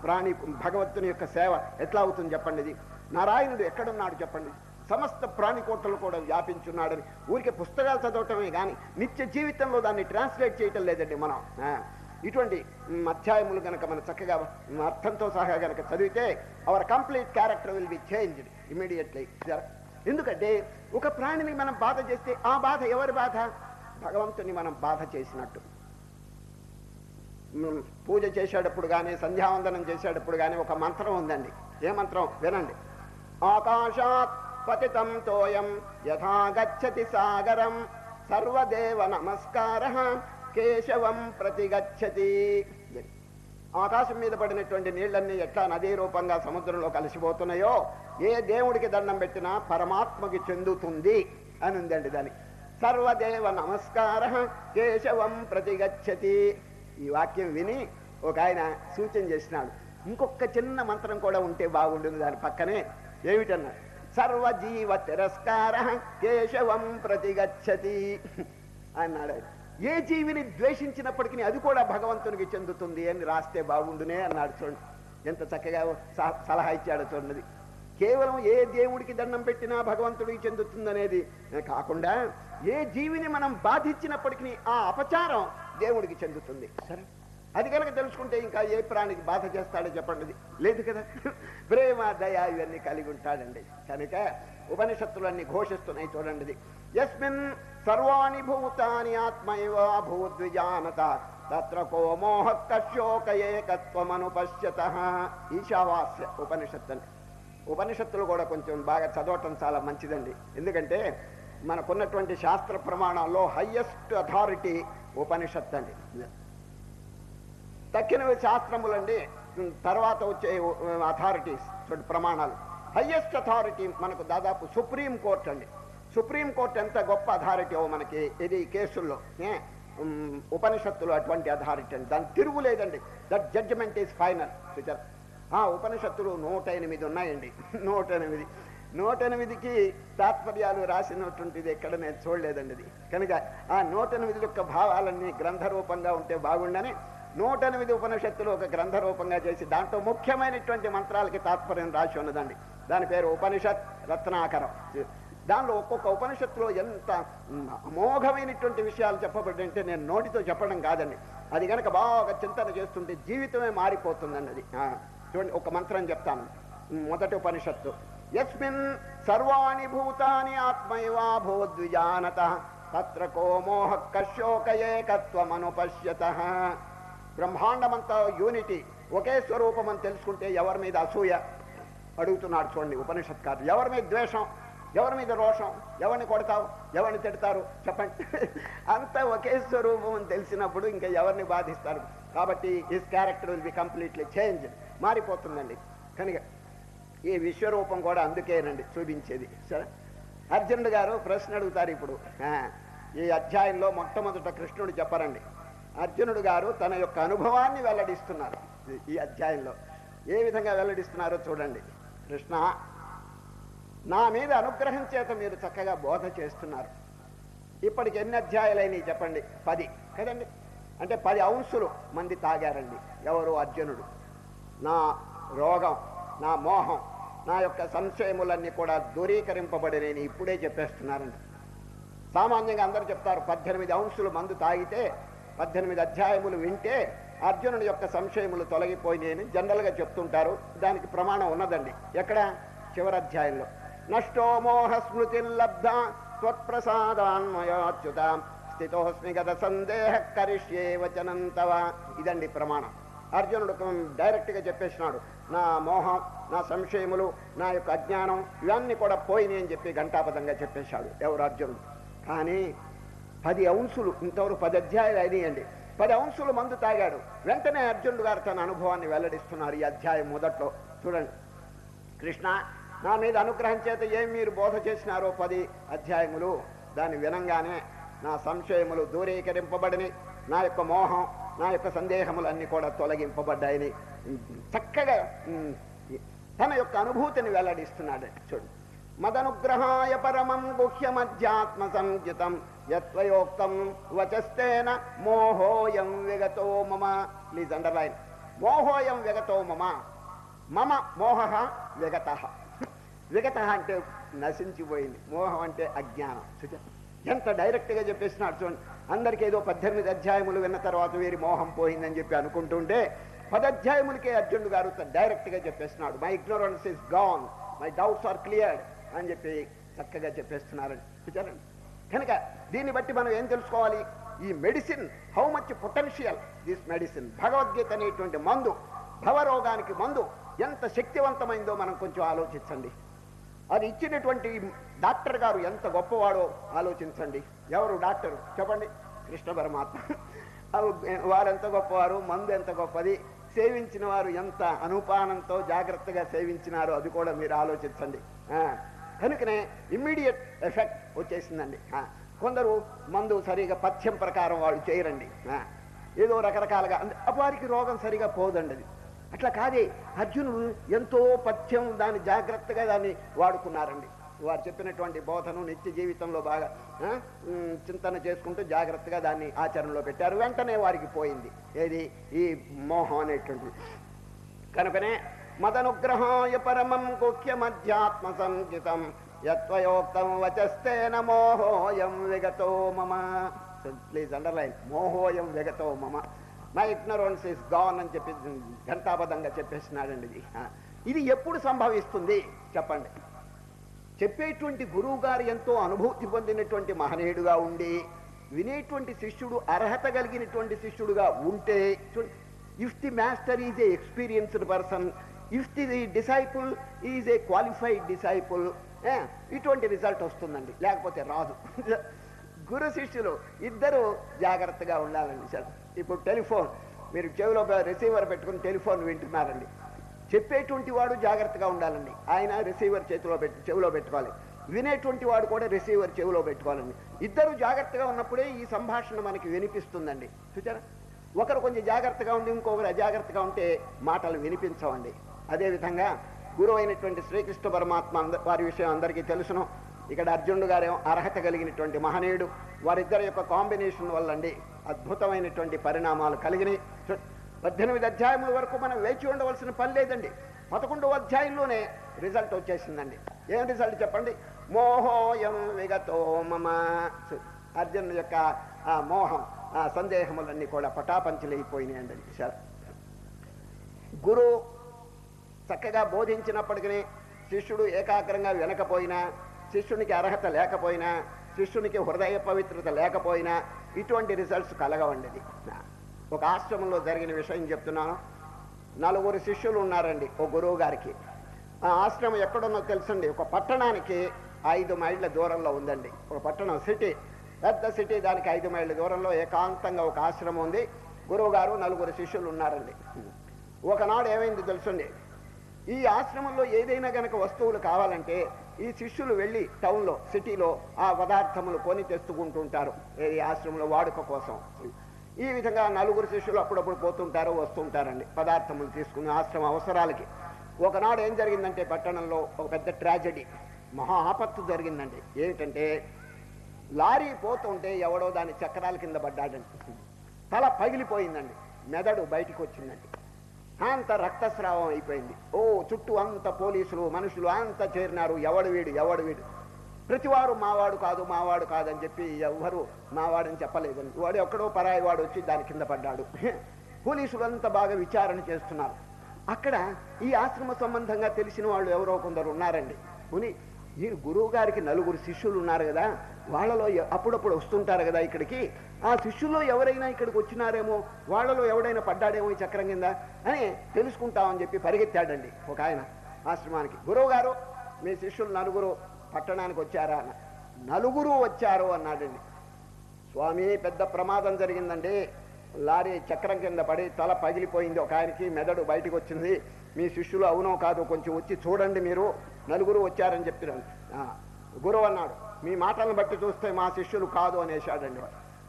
ప్రాణి భగవంతుని యొక్క సేవ ఎట్లా అవుతుంది చెప్పండి. ఇది నారాయణుడు ఎక్కడున్నాడు చెప్పండి? సమస్త ప్రాణికోట్లను కూడా వ్యాపించున్నాడని ఊరికే పుస్తకాలు చదవటమే కానీ నిత్య జీవితంలో దాన్ని ట్రాన్స్లేట్ చేయటం లేదండి మనం. ఇటువంటి అధ్యాయములు కనుక మనం చక్కగా అర్థంతో సహా కనుక చదివితే our complete character will be changed immediately. ఎందుకంటే ఒక ప్రాణిని మనం బాధ చేస్తే ఆ బాధ ఎవరి బాధ? భగవంతుని మనం బాధ చేసినట్టు. పూజ చేసేటప్పుడు కానీ సంధ్యావందనం చేసేటప్పుడు కానీ ఒక మంత్రం ఉందండి. ఏ మంత్రం వినండి. ఆకాశాత్ పతితం తోయం యథా గచ్చతి సాగరం సర్వదేవ నమస్కారః కేశవం ప్రతిగచ్చతి. ఆకాశం మీద పడినటువంటి నీళ్లన్నీ ఎట్లా నదీ రూపంగా సముద్రంలో కలిసిపోతున్నాయో ఏ దేవుడికి దండం పెట్టినా పరమాత్మకి చెందుతుంది అని ఉందండి. దానికి సర్వదేవ నమస్కారః కేశవం ప్రతిగచ్చతి. ఈ వాక్యం విని ఒక ఆయన సూచన చేసినాడు, ఇంకొక చిన్న మంత్రం కూడా ఉంటే బాగుంటుంది దాని పక్కనే. ఏమిటన్నా? సర్వజీవ తిరస్కారః కేశవం ప్రతిగచ్చతి అన్నాడు. ఏ జీవిని ద్వేషించినప్పటికీ అది కూడా భగవంతునికి చెందుతుంది అని రాస్తే బాగుండునే అన్నాడు. చూడండి ఎంత చక్కగా సలహా ఇచ్చాడు. చూడండి, కేవలం ఏ దేవుడికి దండం పెట్టినా భగవంతుడికి చెందుతుందనేది కాకుండా ఏ జీవిని మనం బాధించినప్పటికీ ఆ అపచారం దేవుడికి చెందుతుంది. సరే, అది కనుక తెలుసుకుంటే ఇంకా ఏ ప్రాణికి బాధ చేస్తాడో చెప్పండి, లేదు కదా. ప్రేమ దయ ఇవన్నీ కలిగి ఉంటాడండి. కనుక ఉపనిషత్తులన్నీ ఘోషిస్తున్నాయి. చూడండి, యస్మిన్ సర్వాణి భూతాని ఆత్మైవ భూద్విజానత తత్ర కో మోహ కశోక ఏకత్వమనుపశ్యతః. ఈశావాస్య ఉపనిషత్తు. ఉపనిషత్తులు కూడా కొంచెం బాగా చదవటం చాలా మంచిదండి. ఎందుకంటే మనకున్నటువంటి శాస్త్ర ప్రమాణాల్లో హయ్యెస్ట్ అథారిటీ ఉపనిషత్తు అండి. తక్కినవి శాస్త్రములండి, తర్వాత వచ్చే అథారిటీస్ చూడండి ప్రమాణాలు. హయ్యెస్ట్ అథారిటీ మనకు దాదాపు సుప్రీం కోర్ట్ అండి. సుప్రీం కోర్ట్ ఎంత గొప్ప అథారిటీ మనకి ఇది కేసుల్లో. ఉపనిషత్తులు అటువంటి అథారిటీ అండి, దాని తిరుగులేదండి. That judgment is final. ఉపనిషత్తులు 108 ఉన్నాయండి. 108కి తాత్పర్యాలు రాసినటువంటిది ఎక్కడ నేను చూడలేదండి ఇది. కనుక ఆ 108 యొక్క భావాలన్నీ గ్రంథ రూపంగా ఉంటే బాగుండని 108 ఉపనిషత్తులు ఒక గ్రంథ రూపంగా చేసి దాంట్లో ముఖ్యమైనటువంటి మంత్రాలకి తాత్పర్యం రాసి ఉన్నదండి. దాని పేరు ఉపనిషత్ రత్నాకరం. దానిలో ఒక్కొక్క ఉపనిషత్తులో ఎంత అమోఘమైనటువంటి విషయాలు చెప్పబడ్డంటే నేను నోటితో చెప్పడం కాదండి. అది కనుక బాగా చింతన చేస్తుంటే జీవితమే మారిపోతుందండి. అది చూడండి, ఒక మంత్రం చెప్తాను. మొదటి ఉపనిషత్తు, యస్మిన్ సర్వాణి భూతాని ఆత్మైవా భూద్విజానతః తత్ర కో మోహ కశోక ఏకత్వమనుపశ్యతః. బ్రహ్మాండమంతా యూనిటీ, ఒకే స్వరూపం అని తెలుసుకుంటే ఎవరి మీద అసూయ అడుగుతున్నాడు. చూడండి ఉపనిషత్కారు, ఎవరి మీద ద్వేషం, ఎవరి మీద రోషం, ఎవరిని కొడతావు, ఎవరిని తిడతారు చెప్పండి. అంతా ఒకే స్వరూపం అని తెలిసినప్పుడు ఇంకా ఎవరిని బాధిస్తారు. కాబట్టి his character will be completely change, మారిపోతుందండి. కనుక ఈ విశ్వరూపం కూడా అందుకేనండి చూపించేది. సరే, అర్జునుడు గారు ప్రశ్న అడుగుతారు. ఇప్పుడు ఈ అధ్యాయంలో మొట్టమొదట కృష్ణుడు చెప్పరండి, అర్జునుడు గారు తన యొక్క అనుభవాన్ని వెల్లడిస్తున్నారు. ఈ అధ్యాయంలో ఏ విధంగా వెల్లడిస్తున్నారో చూడండి. కృష్ణ, నా మీద అనుగ్రహం చేత మీరు చక్కగా బోధ చేస్తున్నారు. ఇప్పటికి ఎన్ని అధ్యాయాలైనవి చెప్పండి? 10 కదండి. అంటే 10 ఔన్సులు మంది తాగారండి. ఎవరు? అర్జునుడు. నా రోగం, నా మోహం, నా యొక్క సంశయములన్నీ కూడా దూరీకరింపబడినని ఇప్పుడే చెప్పేస్తున్నారండి. సామాన్యంగా అందరూ చెప్తారు 18 ఔన్సులు మందు తాగితే 18 అధ్యాయములు వింటే అర్జునుడి యొక్క సంశయములు తొలగిపోయినాయని జనరల్గా చెప్తుంటారు. దానికి ప్రమాణం ఉన్నదండి. ఎక్కడ? చివరి అధ్యాయంలో, నష్టో మోహ స్మృతిర్లబ్ధ త్వత్ప్రసాదాన్మయాచ్యుత స్థితోస్మి గత సందేహ కరిష్యే వచనం తవ. ఇదండి ప్రమాణం. అర్జునుడు డైరెక్ట్గా చెప్పేసినాడు, నా మోహం, నా సంశయములు, నా యొక్క అజ్ఞానం ఇవన్నీ కూడా పోయినాయి అని చెప్పి ఘంటాపదంగా చెప్పేశాడు. ఎవరు? అర్జునుడు. కానీ 10 ఔన్సులు, ఇంతవరకు 10 అధ్యాయాలు అయినాయండి. 10 ఔన్సులు మందు తాగాడు. వెంటనే అర్జునుడు గారు తన అనుభవాన్ని వెల్లడిస్తున్నారు ఈ అధ్యాయం మొదట్లో. చూడండి, కృష్ణ, నా మీద అనుగ్రహం చేత ఏం మీరు బోధ చేసినారో 10 అధ్యాయములు, దాన్ని వినంగానే నా సంశయములు దూరీకరింపబడిని, నా యొక్క మోహం, నా యొక్క సందేహములన్నీ కూడా తొలగింపబడ్డాయని చక్కగా తన యొక్క అనుభూతిని వెల్లడిస్తున్నాడు. చూడండి, మదనుగ్రహాయ పరమం గుహ్యమధ్యాత్మ సంజితం యత్వయోక్తం వచస్తేన మోహోయం విగతో మమ. ప్లీజ్ అండర్లైన్, మోహోయం విగతో మమ. మమ మోహ విగత. విగత అంటే నశించిపోయింది, మోహం అంటే అజ్ఞానం. ఎంత డైరెక్ట్గా చెప్పేసినాడు చూడండి. అందరికీ ఏదో 18 అధ్యాయములు విన్న తర్వాత వీరి మోహం పోయిందని చెప్పి అనుకుంటుంటే 10 అధ్యాయములకే అర్జునుడు గారు డైరెక్ట్గా చెప్పేస్తున్నాడు. My ignorance is gone, my doubts are cleared అని చెప్పి చక్కగా చెప్పేస్తున్నారని చూచారండి. కనుక దీన్ని బట్టి మనం ఏం తెలుసుకోవాలి? ఈ medicine how much potential this medicine, Bhagavad Gita అనేటువంటి మందు, భవరోగానికి మందు ఎంత శక్తివంతమైందో మనం కొంచెం ఆలోచించండి. అది ఇచ్చినటువంటి డాక్టర్ గారు ఎంత గొప్పవాడో ఆలోచించండి. ఎవరు డాక్టరు చెప్పండి? కృష్ణ పరమాత్మ. వారెంత గొప్పవారు, మందు ఎంత గొప్పది, సేవించిన వారు ఎంత అనుపానంతో జాగ్రత్తగా సేవించినారో అది కూడా మీరు ఆలోచించండి. కనుకనే ఇమ్మీడియట్ ఎఫెక్ట్ వచ్చేసిందండి. కొందరు మందు సరిగా పథ్యం ప్రకారం వాళ్ళు చేయరండి, ఏదో రకరకాలుగా, వారికి రోగం సరిగా పోదండి. అది అట్లా కాదే, అర్జునుడు ఎంతో పథ్యం దాన్ని జాగ్రత్తగా దాన్ని వాడుకున్నారండి. వారు చెప్పినటువంటి బోధను నిత్య జీవితంలో బాగా చింతన చేసుకుంటూ జాగ్రత్తగా దాన్ని ఆచరణలో పెట్టారు. వెంటనే వారికి పోయింది ఏది? ఈ మోహం అనేటువంటిది. కనుకనే మదనుగ్రహాయ పరమం గుహ్యమధ్యాత్మ సంహితం యత్వయోక్తం వచస్తేన మోహోయం విగతో మమ. ప్లీజ్ అండర్లైన్, మోహోయం విగతో మమ. మై ఇగ్నరెన్స్ ఇస్ గాన్ అని చెప్పి ఘంటాబద్ధంగా చెప్పేసినాడండి. ఇది ఎప్పుడు సంభవిస్తుంది చెప్పండి? చెప్పేటువంటి గురువు గారు ఎంతో అనుభూతి పొందినటువంటి మహనీయుడుగా ఉండి, వినేటువంటి శిష్యుడు అర్హత కలిగినటువంటి శిష్యుడుగా ఉంటే, if the master is a experienced person, if the disciple is a qualified disciple, ఇటువంటి రిజల్ట్ వస్తుందండి, లేకపోతే రాదు. గురు శిష్యులు ఇద్దరు జాగ్రత్తగా ఉండాలండి సార్. ఇప్పుడు టెలిఫోన్ మీరు చెవిలో రిసీవర్ పెట్టుకుని టెలిఫోన్ వింటున్నారండి, చెప్పేటువంటి వాడు జాగ్రత్తగా ఉండాలండి. ఆయన రిసీవర్ చెవిలో పెట్టుకోవాలి, వినేటువంటి వాడు కూడా రిసీవర్ చెవిలో పెట్టుకోవాలండి. ఇద్దరు జాగ్రత్తగా ఉన్నప్పుడే ఈ సంభాషణ మనకి వినిపిస్తుందండి. చూచారా? ఒకరు కొంచెం జాగ్రత్తగా ఉండి ఇంకొకరు అజాగ్రత్తగా ఉంటే మాటలు వినిపించవండి. అదేవిధంగా గురువు అయినటువంటి శ్రీకృష్ణ పరమాత్మ వారి విషయం అందరికీ తెలుసును. ఇక్కడ అర్జునుడు గారేమో అర్హత కలిగినటువంటి మహనీయుడు. వారిద్దరి యొక్క కాంబినేషన్ వల్ల అండి అద్భుతమైనటువంటి పరిణామాలు కలిగినాయి. 18 అధ్యాయముల వరకు మనం వేచి ఉండవలసిన పని లేదండి. 11వ అధ్యాయంలోనే రిజల్ట్ వచ్చేసిందండి. ఏం రిజల్ట్ చెప్పండి? మోహోయం విగతో మమ. అర్జునుడి యొక్క ఆ మోహం, ఆ సందేహములన్నీ కూడా పటాపంచలైపోయినాయండి. గురువు చక్కగా బోధించినప్పటికీ శిష్యుడు ఏకాగ్రంగా వినకపోయినా, శిష్యునికి అర్హత లేకపోయినా, శిష్యునికి హృదయ పవిత్రత లేకపోయినా ఇటువంటి రిజల్ట్స్ కలగవండి. ఒక ఆశ్రమంలో జరిగిన విషయం చెప్తున్నాను. 4 శిష్యులు ఉన్నారండి ఓ గురువు గారికి. ఆ ఆశ్రమం ఎక్కడున్నో తెలుసండి? ఒక పట్టణానికి 5 మైళ్ళ దూరంలో ఉందండి. ఒక పట్టణం, సిటీ, పెద్ద సిటీ, దానికి 5 మైళ్ళ దూరంలో ఏకాంతంగా ఒక ఆశ్రమం ఉంది. గురువు గారు 4 శిష్యులు ఉన్నారండి. ఒకనాడు ఏమైంది తెలుసండి? ఈ ఆశ్రమంలో ఏదైనా గనక వస్తువులు కావాలంటే ఈ శిష్యులు వెళ్ళి టౌన్లో, సిటీలో ఆ పదార్థములు కొని తెచ్చుకుంటుంటారు, ఈ ఆశ్రమంలో వాడుక కోసం. ఈ విధంగా 4 శిష్యులు అప్పుడప్పుడు పోతుంటారు, వస్తుంటారండి పదార్థములు తీసుకుని ఆశ్రమ అవసరాలకి. ఒకనాడు ఏం జరిగిందంటే పట్టణంలో ఒక పెద్ద ట్రాజడీ, మహా ఆపత్తు జరిగిందండి. ఏమిటంటే లారీ పోతుంటే ఎవడో దాని చక్రాల కింద పడ్డాడండి. తల పగిలిపోయిందండి, మెదడు బయటికి వచ్చిందండి, అంత రక్తస్రావం అయిపోయింది. ఓ చుట్టూ అంత పోలీసులు మనుషులు అంతా చేరినారు. ఎవడు వీడు ప్రతివారు మావాడు కాదని చెప్పి ఎవ్వరు మావాడని చెప్పలేదండి. వాడు ఎక్కడో పరాయి వాడు వచ్చి దాని కింద పడ్డాడు. పోలీసులు అంతా బాగా విచారణ చేస్తున్నారు. అక్కడ ఈ ఆశ్రమ సంబంధంగా తెలిసిన వాళ్ళు ఎవరో కొందరు ఉన్నారండి. ఈ గురువు గారికి 4 శిష్యులు ఉన్నారు కదా, వాళ్ళలో అప్పుడప్పుడు వస్తుంటారు కదా ఇక్కడికి, ఆ శిష్యుల్లో ఎవరైనా ఇక్కడికి వచ్చినారేమో, వాళ్ళలో ఎవడైనా పడ్డాడేమో ఈ చక్రం కింద అని తెలుసుకుంటామని చెప్పి పరిగెత్తాడండి ఒక ఆయన ఆశ్రమానికి. గురువు గారు, మీ శిష్యులు 4 పట్టణానికి వచ్చారా అన్న. 4 వచ్చారు అన్నాడండి. స్వామి, పెద్ద ప్రమాదం జరిగిందండి, లారీ చక్రం కింద పడి తల పగిలిపోయింది, ఒక ఆయనకి మెదడు బయటకు వచ్చింది. మీ శిష్యులు అవునో కాదో కొంచెం వచ్చి చూడండి, మీరు 4 వచ్చారని చెప్తున్నాను. గురువు అన్నాడు, మీ మాటలను బట్టి చూస్తే మా శిష్యులు కాదు అనేసాడండి.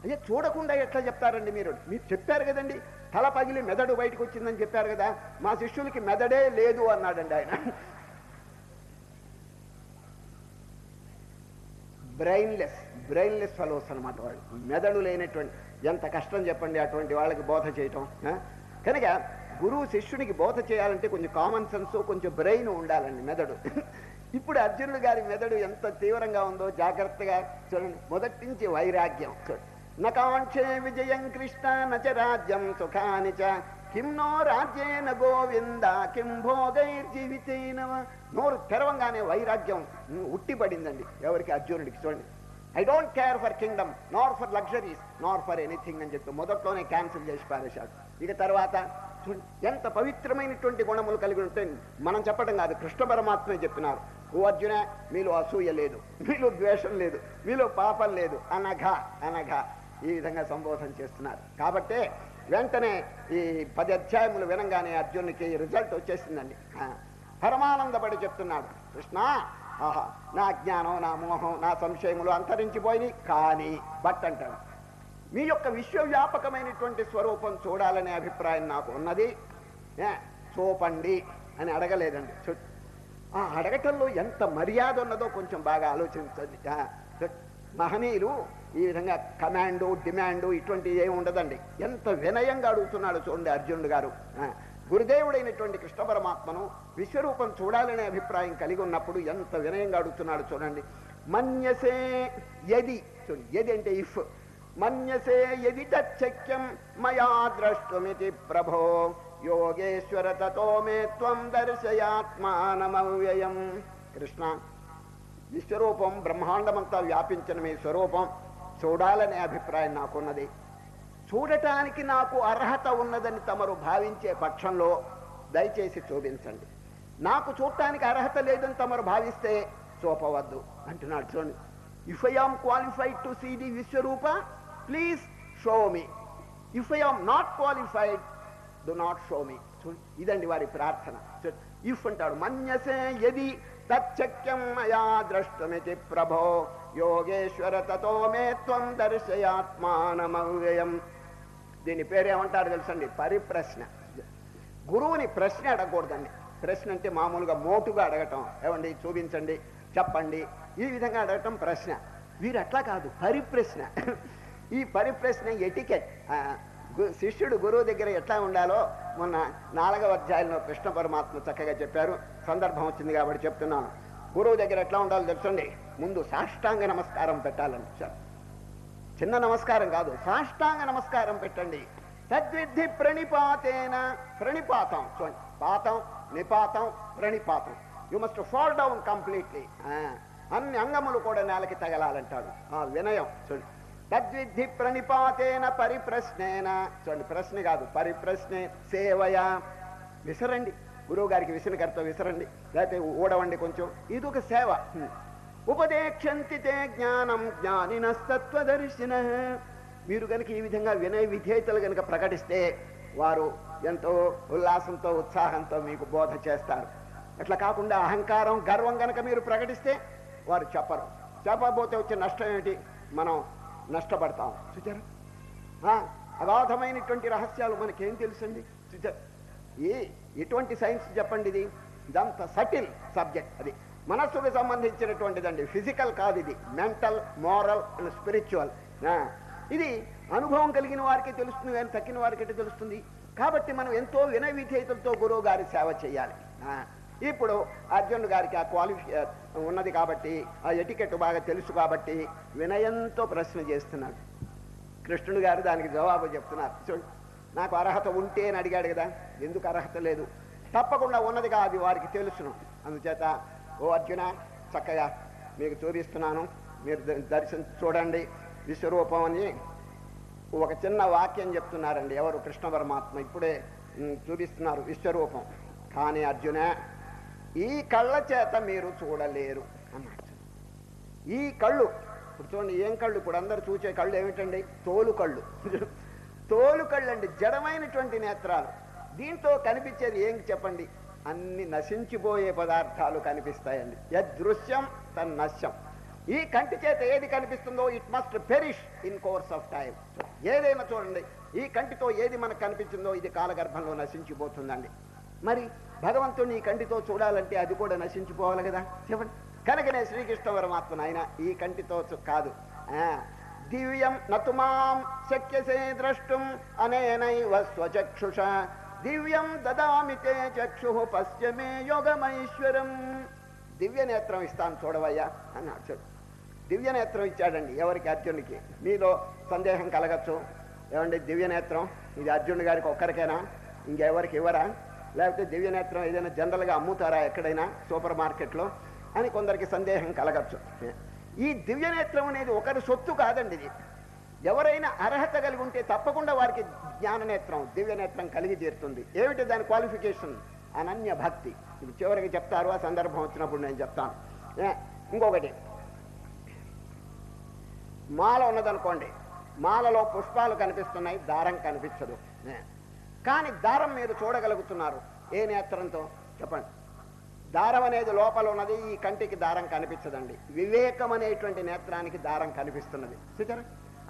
అయ్యా, చూడకుండా ఎట్లా చెప్తారండి? మీరు చెప్పారు కదండి, తల పగిలి మెదడు బయటకు వచ్చిందని చెప్పారు కదా, మా శిష్యులకి మెదడే లేదు అన్నాడండి ఆయన. బ్రెయిన్లెస్ ఫెలోస్ అనమాట వాళ్ళు, మెదడు లేనటువంటి. ఎంత కష్టం చెప్పండి అటువంటి వాళ్ళకి బోధ చేయటం. కనుక గురువు శిష్యునికి బోధ చేయాలంటే కొంచెం కామన్ సెన్స్, కొంచెం బ్రెయిన్ ఉండాలండి, మెదడు. ఇప్పుడు అర్జునుడు గారి మెదడు ఎంత తీవ్రంగా ఉందో జాగ్రత్తగా చూడండి. మొదటి నుంచి వైరాగ్యం. నకాంక్షే విజయం కృష్ణ నచ రాజ్యం సుఖాని చ కిం నో రాజ్యేన గోవింద కిం భోగైర్జీవితేన. నోరు తెరవంగానే వైరాగ్యం ఉట్టిపడిందండి ఎవరికి? అర్జునుడికి. చూడండి, I don't care for Kingdom Nar for luxuries Nar for anything అని చెప్పి మొదట్లోనే క్యాన్సిల్ చేసి పారేశాడు. ఇక తర్వాత ఎంత పవిత్రమైనటువంటి గుణములు కలిగి ఉంటే మనం చెప్పడం కాదు, కృష్ణ పరమాత్మే చెప్పినారు. ఓ అర్జున, మీలో అసూయ లేదు, మీలో ద్వేషం లేదు, మీలో పాపం లేదు, అనఘ అనఘ ఈ విధంగా సంబోధన చేస్తున్నారు. కాబట్టి వెంటనే ఈ 10 అధ్యాయములు వినంగానే అర్జునునికి రిజల్ట్ వచ్చేసిందండి. పరమానందపడి చెప్తున్నాడు, కృష్ణ ఆహా, నా జ్ఞానం, నా మోహం, నా సంశయములు అంతరించిపోయినాయి. కానీ బట్ అంటాడు, మీ యొక్క విశ్వవ్యాపకమైనటువంటి స్వరూపం చూడాలనే అభిప్రాయం నాకు ఉన్నది, చూపండి అని అడగలేదండి. ఆ అడగటంలో ఎంత మర్యాద ఉన్నదో కొంచెం బాగా ఆలోచించండి. మహనీయులు ఈ విధంగా కమాండు, డిమాండు ఇటువంటివి ఏమి ఉండదండి. ఎంత వినయంగా అడుగుతున్నాడు చూడండి అర్జునుడు గారు. గురుదేవుడైనటువంటి కృష్ణ పరమాత్మను విశ్వరూపం చూడాలనే అభిప్రాయం కలిగి ఉన్నప్పుడు ఎంత వినయంగా అడుగుతున్నాడు చూడండి. మన్యసే యది, చూడండి యది అంటే ఇఫ్, మన్యసే యది తచ్చక్యం మయా ద్రష్టుమితి ప్రభో యోగేశ్వర తతో మే త్వం దర్శయాత్మానమవ్యయం. కృష్ణ, విశ్వరూపం బ్రహ్మాండమంతా వ్యాపించిన మీ స్వరూపం చూడాలనే అభిప్రాయం నాకున్నది. చూడటానికి నాకు అర్హత ఉన్నదని తమరు భావించే పక్షంలో దయచేసి చూపించండి. నాకు చూడటానికి అర్హత లేదని తమరు భావిస్తే చూపవద్దు అంటున్నాడు. చూడండి, if I am qualified to see the Vishwarupa please show me, if I am not qualified do not show me. ఇదండి వారి ప్రార్థన. ఇఫ్ అంటాడు, మన్యసే యది తచ్చక్యం మయా ద్రష్టమితి ప్రభో యోగేశ్వర తతో మే త్వం దర్శయాత్మానమవ్యయం. దీని పేరేమంటారు తెలుసండి? పరిప్రశ్న. గురువుని ప్రశ్న అడగకూడదండి. ప్రశ్న అంటే మామూలుగా మోటుగా అడగటం, ఏమండి చూపించండి, చెప్పండి, ఈ విధంగా అడగటం ప్రశ్న. వీరు అట్లా కాదు, పరిప్రశ్న. ఈ పరిప్రశ్న ఎటికెట్. శిష్యుడు గురువు దగ్గర ఎట్లా ఉండాలో మొన్న 4వ అధ్యాయంలో కృష్ణ పరమాత్మ చక్కగా చెప్పారు. సందర్భం వచ్చింది కాబట్టి చెప్తున్నాను. గురువు దగ్గర ఎట్లా ఉండాలో తెలుసండి? ముందు సాష్టాంగ నమస్కారం పెట్టాలని సార్. చిన్న నమస్కారం కాదు, సాష్టాంగ నమస్కారం పెట్టండి. తద్విద్ధి ప్రణిపాతేన, ప్రణిపాతం చూడండి, పాతం, నిపాతం, ప్రణిపాతం. You must fall down completely. అన్ని అంగములు కూడా నేలకి తగలాలంటాడు. వినయం చూడండి. తద్విద్ధి ప్రణిపాతేన పరిప్రశ్నేన, చూడండి ప్రశ్న కాదు పరిప్రశ్నే, సేవయా, విసరండి, గురువు గారికి విసనకర్త విసరండి, లేకపోతే ఊడవండి కొంచెం, ఇది ఒక సేవ. ఉపదేక్షంతి తే జ్ఞానం జ్ఞానినస్తత్వదర్శిన. మీరు కనుక ఈ విధంగా వినయ విధేయతలు కనుక ప్రకటిస్తే వారు ఎంతో ఉల్లాసంతో ఉత్సాహంతో మీకు బోధ చేస్తారు. అట్లా కాకుండా అహంకారం గర్వం కనుక మీరు ప్రకటిస్తే వారు చెప్పరు. చెప్పకపోతే వచ్చే నష్టం ఏమిటి? మనం నష్టపడతాం. చూచారు, అగాధమైనటువంటి రహస్యాలు మనకేం తెలుసండి? చూచారు, ఎటువంటి సైన్స్ చెప్పండి, ఇది ఇదంత సటిల్ సబ్జెక్ట్. అది మనస్సుకు సంబంధించినటువంటిదండి, ఫిజికల్ కాదు. ఇది మెంటల్, మోరల్ అండ్ స్పిరిచువల్. ఇది అనుభవం కలిగిన వారికి తెలుస్తుంది, కానీ తక్కిన వారికి తెలుస్తుంది. కాబట్టి మనం ఎంతో వినయ విధేయతలతో గురువు గారి సేవ చేయాలి. ఇప్పుడు అర్జునుడు గారికి ఆ క్వాలిఫై ఉన్నది కాబట్టి, ఆ ఎటికెట్ బాగా తెలుసు కాబట్టి వినయంతో ప్రశ్న చేస్తున్నాడు. కృష్ణుడు గారు దానికి జవాబు చెప్తున్నారు. చూడండి, నాకు అర్హత ఉంటే అని అడిగాడు కదా, ఎందుకు అర్హత లేదు? తప్పకుండా ఉన్నదిగా, అది వారికి తెలుసును. అందుచేత ఓ అర్జున, చక్కగా మీకు చూపిస్తున్నాను, మీరు చూడండి విశ్వరూపం అని ఒక చిన్న వాక్యం చెప్తున్నారండి. ఎవరు? కృష్ణ పరమాత్మ ఇప్పుడే చూపిస్తున్నారు విశ్వరూపం. కానీ అర్జున, ఈ కళ్ళ చేత మీరు చూడలేరు అన్నాడు. ఈ కళ్ళు ఇప్పుడు చూడండి, ఏం కళ్ళు? ఇప్పుడు అందరు చూసే కళ్ళు ఏమిటండి? తోలు కళ్ళు. తోలు కళ్ళు అండి, జడమైనటువంటి నేత్రాలు. దీంతో కనిపించేది ఏం చెప్పండి? అన్ని నశించిపోయే పదార్థాలు కనిపిస్తాయండి. యదృశ్యం తన్నశ్యం. ఈ కంటి చేత ఏది కనిపిస్తుందో it must perish in course of time. ఏదైనా చూడండి, ఈ కంటితో ఏది మనకు కనిపించిందో ఇది కాలగర్భంలో నశించిపోతుందండి. మరి భగవంతుని ఈ కంటితో చూడాలంటే అది కూడా నశించిపోవాలి కదా, చెప్పండి. కనుకనే శ్రీకృష్ణ పరమాత్మ ఆయన ఈ కంటితో కాదు, దివ్యం నతుమాం శక్యసే ద్రష్టుం అనేనైవ స్వచక్షుష దివ్యం దదామి తే చక్షు పశ్యమే యోగమైశ్వరం. దివ్య నేత్రం ఇస్తాను చూడవయ్యా అన్నాడు. చూడు, దివ్య నేత్రం ఇచ్చాడండి ఎవరికి? అర్జునుడికి. మీలో సందేహం కలగచ్చు, ఏమండి దివ్య నేత్రం ఇది అర్జునుడి గారికి ఒక్కరికైనా, ఇంకెవరికి ఇవ్వరా? లేకపోతే దివ్య నేత్రం ఏదైనా జనరల్గా అమ్ముతారా ఎక్కడైనా సూపర్ మార్కెట్లో అని కొందరికి సందేహం కలగచ్చు. ఈ దివ్యనేత్రం అనేది ఒకరి సొత్తు కాదండి. ఇది ఎవరైనా అర్హత కలిగి ఉంటే తప్పకుండా వారికి జ్ఞాననేత్రం దివ్యనేత్రం కలిగి తీరుతుంది. ఏమిటి దాని క్వాలిఫికేషన్? అనన్య భక్తి. ఇది చివరికి చెప్తారు, ఆ సందర్భం వచ్చినప్పుడు నేను చెప్తాను. ఇంకొకటి, మాల ఉన్నదనుకోండి, మాలలో పుష్పాలు కనిపిస్తున్నాయి, దారం కనిపించదు. కానీ దారం మీరు చూడగలుగుతున్నారు ఏ నేత్రంతో చెప్పండి? దారం అనేది లోపల ఉన్నది, ఈ కంటికి దారం కనిపించదండి. వివేకం అనేటువంటి నేత్రానికి దారం కనిపిస్తున్నది. చూచారా?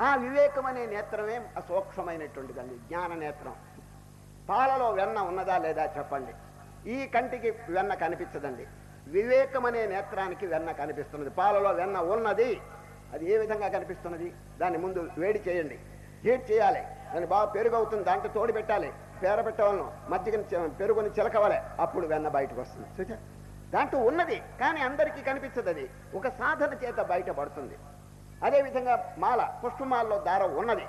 ఆ వివేకం అనే నేత్రమే సూక్ష్మమైనటువంటిదండి, జ్ఞాన నేత్రం. పాలలో వెన్న ఉన్నదా లేదా చెప్పండి? ఈ కంటికి వెన్న కనిపించదండి, వివేకం అనే నేత్రానికి వెన్న కనిపిస్తున్నది. పాలలో వెన్న ఉన్నది, అది ఏ విధంగా కనిపిస్తున్నది? దాన్ని ముందు వేడి చేయండి, హీట్ చేయాలి, దాన్ని బాగా పెరుగు అవుతుంది, దాంట్లో తోడు పెట్టాలి, పేర పెట్టవలను, మజ్జిగని పెరుగుని చిలకవాలి, అప్పుడు వెన్న బయటకు వస్తుంది. చూచా? దాంట్లో ఉన్నది కానీ అందరికీ కనిపించదు, అది ఒక సాధన చేత బయటపడుతుంది. అదేవిధంగా మాల, పుష్పమాలలో దారం ఉన్నది.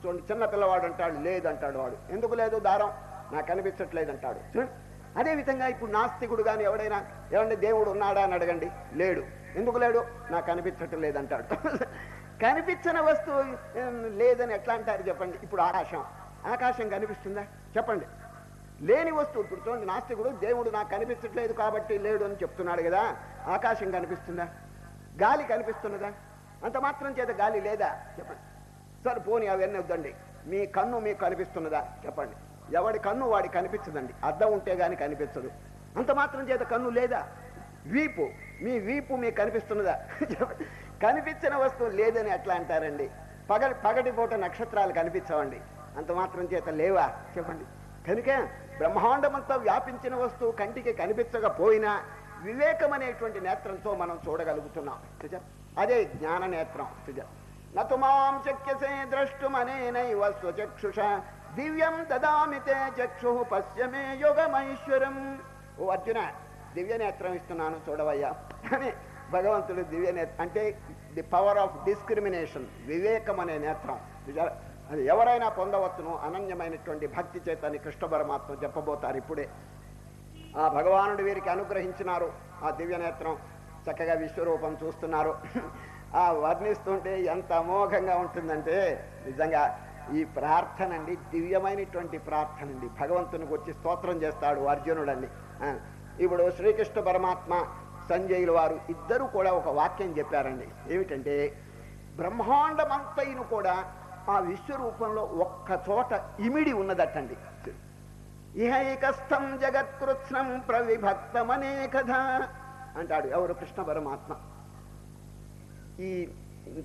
చూడండి, చిన్న పిల్లవాడు అంటాడు లేదంటాడు, వాడు ఎందుకు లేదు దారం, నాకు కనిపించట్లేదు అంటాడు. చూడండి, అదేవిధంగా ఇప్పుడు నాస్తికుడు కానీ ఎవడైనా ఏమంటే దేవుడు ఉన్నాడా అని అడగండి, లేడు. ఎందుకు లేడు? నాకు కనిపించటం లేదంటాడు. కనిపించిన వస్తువు లేదని ఎట్లా అంటారు చెప్పండి? ఇప్పుడు ఆకాశం, ఆకాశం కనిపిస్తుందా చెప్పండి? లేని వస్తువు. ఇప్పుడు చూడండి, నాస్తికుడు దేవుడు నాకు కనిపించట్లేదు కాబట్టి లేడు అని చెప్తున్నాడు కదా, ఆకాశం కనిపిస్తుందా? గాలి కనిపిస్తున్నదా? అంత మాత్రం చేత గాలి లేదా చెప్పండి? సరే పోనీ అవన్నీ వద్దండి, మీ కన్ను మీకు కనిపిస్తున్నదా చెప్పండి? ఎవడి కన్ను వాడి కనిపించదండి, అద్దం ఉంటే గాని కనిపించదు. అంత మాత్రం చేత కన్ను లేదా? వీపు, మీ వీపు మీకు కనిపిస్తున్నదా? కనిపించిన వస్తువు లేదని ఎట్లా అంటారండి? పగటిపూట నక్షత్రాలు కనిపించవండి, అంత మాత్రం చేత లేవా చెప్పండి? కనుక బ్రహ్మాండమంతా వ్యాపించిన వస్తువు కంటికి కనిపించకపోయినా వివేకం అనేటువంటి నేత్రంతో మనం చూడగలుగుతున్నాం. అదే జ్ఞాన నేత్రం. నతుమాం శక్యసే ద్రష్టుమనేనైవ స్వచక్షుష దివ్యం దదామి తే చక్షు పశ్యమే యోగమైశ్వరం. ఓ అర్జున, దివ్య నేత్రం ఇస్తున్నాను చూడవయ్యా అని భగవంతుడు దివ్య నేత్రం అంటే ది పవర్ ఆఫ్ డిస్క్రిమినేషన్, వివేకం అనే నేత్రం. అది ఎవరైనా పొందవచ్చును అనన్యమైనటువంటి భక్తి చేతని కృష్ణ పరమాత్మ చెప్పబోతారు ఇప్పుడే. ఆ భగవానుడు వీరికి అనుగ్రహించినారు ఆ దివ్య నేత్రం, చక్కగా విశ్వరూపం చూస్తున్నారు. ఆ వర్ణిస్తుంటే ఎంత అమోఘంగా ఉంటుందంటే నిజంగా ఈ ప్రార్థన అండి దివ్యమైనటువంటి ప్రార్థన అండి. భగవంతునికి వచ్చి స్తోత్రం చేస్తాడు అర్జునుడండి. ఇప్పుడు శ్రీకృష్ణ పరమాత్మ, సంజయులు వారు ఇద్దరు కూడా ఒక వాక్యం చెప్పారండి. ఏమిటంటే, బ్రహ్మాండమంతైను కూడా ఆ విశ్వరూపంలో ఒక్క చోట ఇమిడి ఉన్నదటండి. ఇహైకస్థం జగత్కృత్స్నం ప్రవిభక్తమనేకథా అంటాడు ఎవరు? కృష్ణ పరమాత్మ. ఈ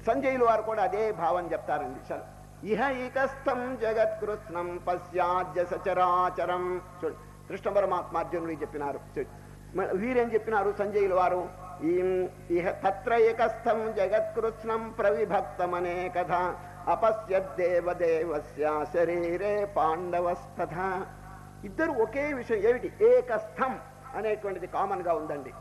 సంజయులు వారు కూడా అదే భావం చెప్తారండి. చలో, ఇహైకస్థం జగత్కృత్స్నం పశ్చాద్య సచరాచరం. చూడు, కృష్ణ పరమాత్మ అర్జునుడికి చెప్పినారు. వీరేం చెప్పినారు సంజయులు వారు? ఇహ తత్ర ఏకస్థం జగత్కృత్స్నం ప్రవిభక్తమనేకథా అపశ్యద్దేవదేవస్య శరీరే పాండవస్తథ. ఇద్దరు ఒకే విషయం. ఏమిటి? ఏకస్థం అనేటువంటిది కామన్ గా ఉందండి.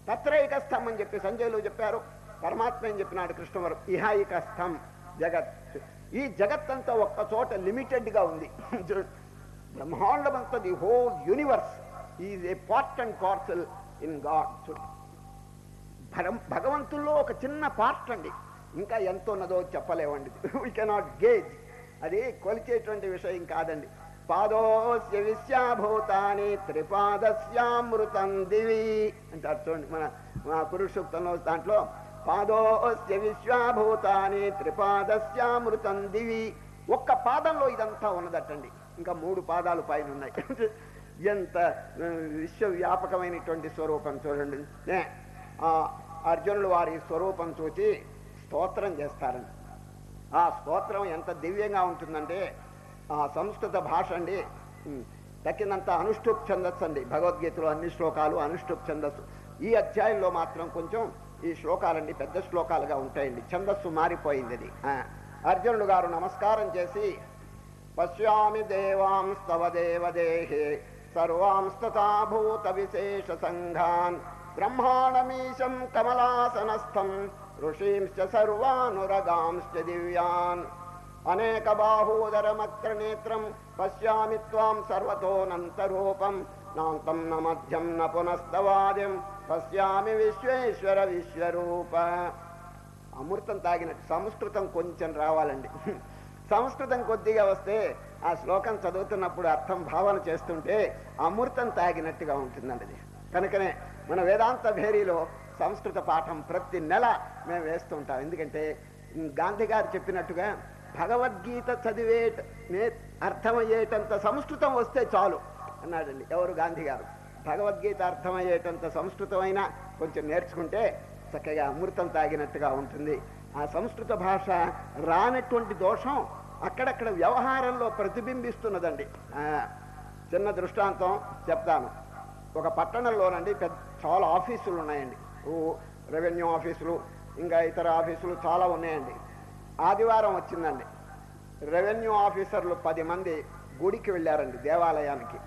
తత్ర ఏకస్థం అని చెప్పి సంజయులు చెప్పారు, పరమాత్మ ఏం చెప్పినాడు కృష్ణవరం? ఇహైకస్థం జగత్. ఈ జగత్తంతా ఒక్క చోట లిమిటెడ్ గా ఉంది. బ్రహ్మాండమంతా the whole universe is a part and parcel in God. భగవంతుల్లో ఒక చిన్న పార్ట్ అండి, ఇంకా ఎంత ఉన్నదో చెప్పలేవండి. We cannot gauge. అది కొలిచేటువంటి విషయం కాదండి. పాదోస్య విశ్యాభూతాని త్రిపాదస్యామృతం దివి అంటారు చూడండి మన పురుషోక్తంలో. దాంట్లో పాదోస్య విశ్వాభూతాని త్రిపాదస్యామృతం దివి, ఒక్క పాదంలో ఇదంతా ఉన్నదటండి. ఇంకా 3 పాదాలు పైన ఉన్నాయి. ఎంత విశ్వవ్యాపకమైనటువంటి స్వరూపం చూడండి. అర్జునుడు వారి స్వరూపం చూసి స్తోత్రం చేస్తారండి. ఆ స్తోత్రం ఎంత దివ్యంగా ఉంటుందంటే, ఆ సంస్కృత భాష అండి తక్కినంత అనుష్ఠుప్ ఛందస్సు అండి. భగవద్గీతలో అన్ని శ్లోకాలు అనుష్ఠుప్ ఛందస్సు. ఈ అధ్యాయంలో మాత్రం కొంచెం ఈ శ్లోకాలన్నీ పెద్ద శ్లోకాలుగా ఉంటాయండి, ఛందస్సు మారిపోయింది. అది అర్జునుడు గారు నమస్కారం చేసి, పశ్యామి దేవాంస్తవ దేవదేహే సర్వాంస్తథా భూత విశేష సంఘాన్ బ్రహ్మాణమీశం కమలాసనస్థం ఋషీంశ్చ సర్వానురగాంశ్చ దివ్యాన్ అనేక బాహూదరమక్ర నేత్రం పశ్యామి త్వాం సర్వతోనంతరూపం నాంతం న మధ్యం న పునస్తవాద్యం పశ్యామి విశ్వేశ్వర విశ్వరూప. అమృతం తాగినట్టు. సంస్కృతం కొంచెం రావాలండి. సంస్కృతం కొద్దిగా వస్తే ఆ శ్లోకం చదువుతున్నప్పుడు అర్థం భావన చేస్తుంటే అమృతం తాగినట్టుగా ఉంటుందండి అది. కనుకనే మన వేదాంత భేరీలో సంస్కృత పాఠం ప్రతి నెల మేము వేస్తూ ఉంటాం. ఎందుకంటే గాంధీ గారు చెప్పినట్టుగా భగవద్గీత అర్థమయ్యేటంత సంస్కృతం వస్తే చాలు అన్నాడండి. ఎవరు? గాంధీ గారు. భగవద్గీత అర్థమయ్యేటంత సంస్కృతం అయినా కొంచెం నేర్చుకుంటే చక్కగా అమృతం తాగినట్టుగా ఉంటుంది. ఆ సంస్కృత భాష రానటువంటి దోషం అక్కడక్కడ వ్యవహారంలో ప్రతిబింబిస్తున్నదండి. చిన్న దృష్టాంతం చెప్తాను. ఒక పట్టణంలోనండి చాలా ఆఫీసులు ఉన్నాయండి. రెవెన్యూ ఆఫీసులు, ఇంకా ఇతర ఆఫీసులు చాలా ఉన్నాయండి. ఆదివారం వచ్చిందండి. రెవెన్యూ ఆఫీసర్లు 10 మంది గుడికి వెళ్ళారండి, దేవాలయానికి.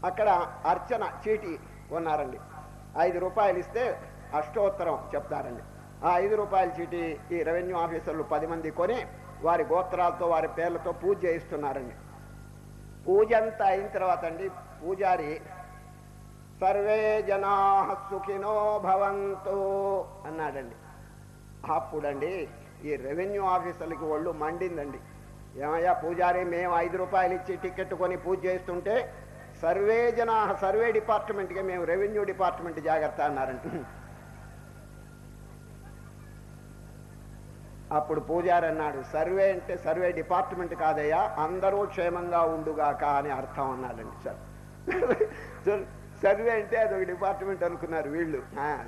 అక్కడ అర్చన చీటీ కొన్నారండి. 5 రూపాయలు ఇస్తే అష్టోత్తరం చెప్తారండి. ఆ 5 రూపాయల చీటీ ఈ రెవెన్యూ ఆఫీసర్లు 10 మంది కొని వారి గోత్రాలతో వారి పేర్లతో పూజ చేయిస్తున్నారండి. పూజ అంతా అయిన తర్వాత అండి పూజారి సర్వే జనా సుఖినో భవంతు అన్నాడండి. అప్పుడండి ఈ రెవెన్యూ ఆఫీసర్లకి ఒళ్ళు మండిందండి. ఏమయ్యా పూజారి, మేము 5 రూపాయలు ఇచ్చి టికెట్ కొని పూజ చేస్తుంటే సర్వే జనా, సర్వే డిపార్ట్మెంట్గా మేము రెవెన్యూ డిపార్ట్మెంట్ జాగ్రత్త అన్నారండి. అప్పుడు పూజారి అన్నాడు, సర్వే అంటే సర్వే డిపార్ట్మెంట్ కాదయ్యా, అందరూ క్షేమంగా ఉండుగాక అని అర్థం అన్నాడండి. సార్ సర్వే అంటే అదొక డిపార్ట్మెంట్ అనుకున్నారు వీళ్ళు.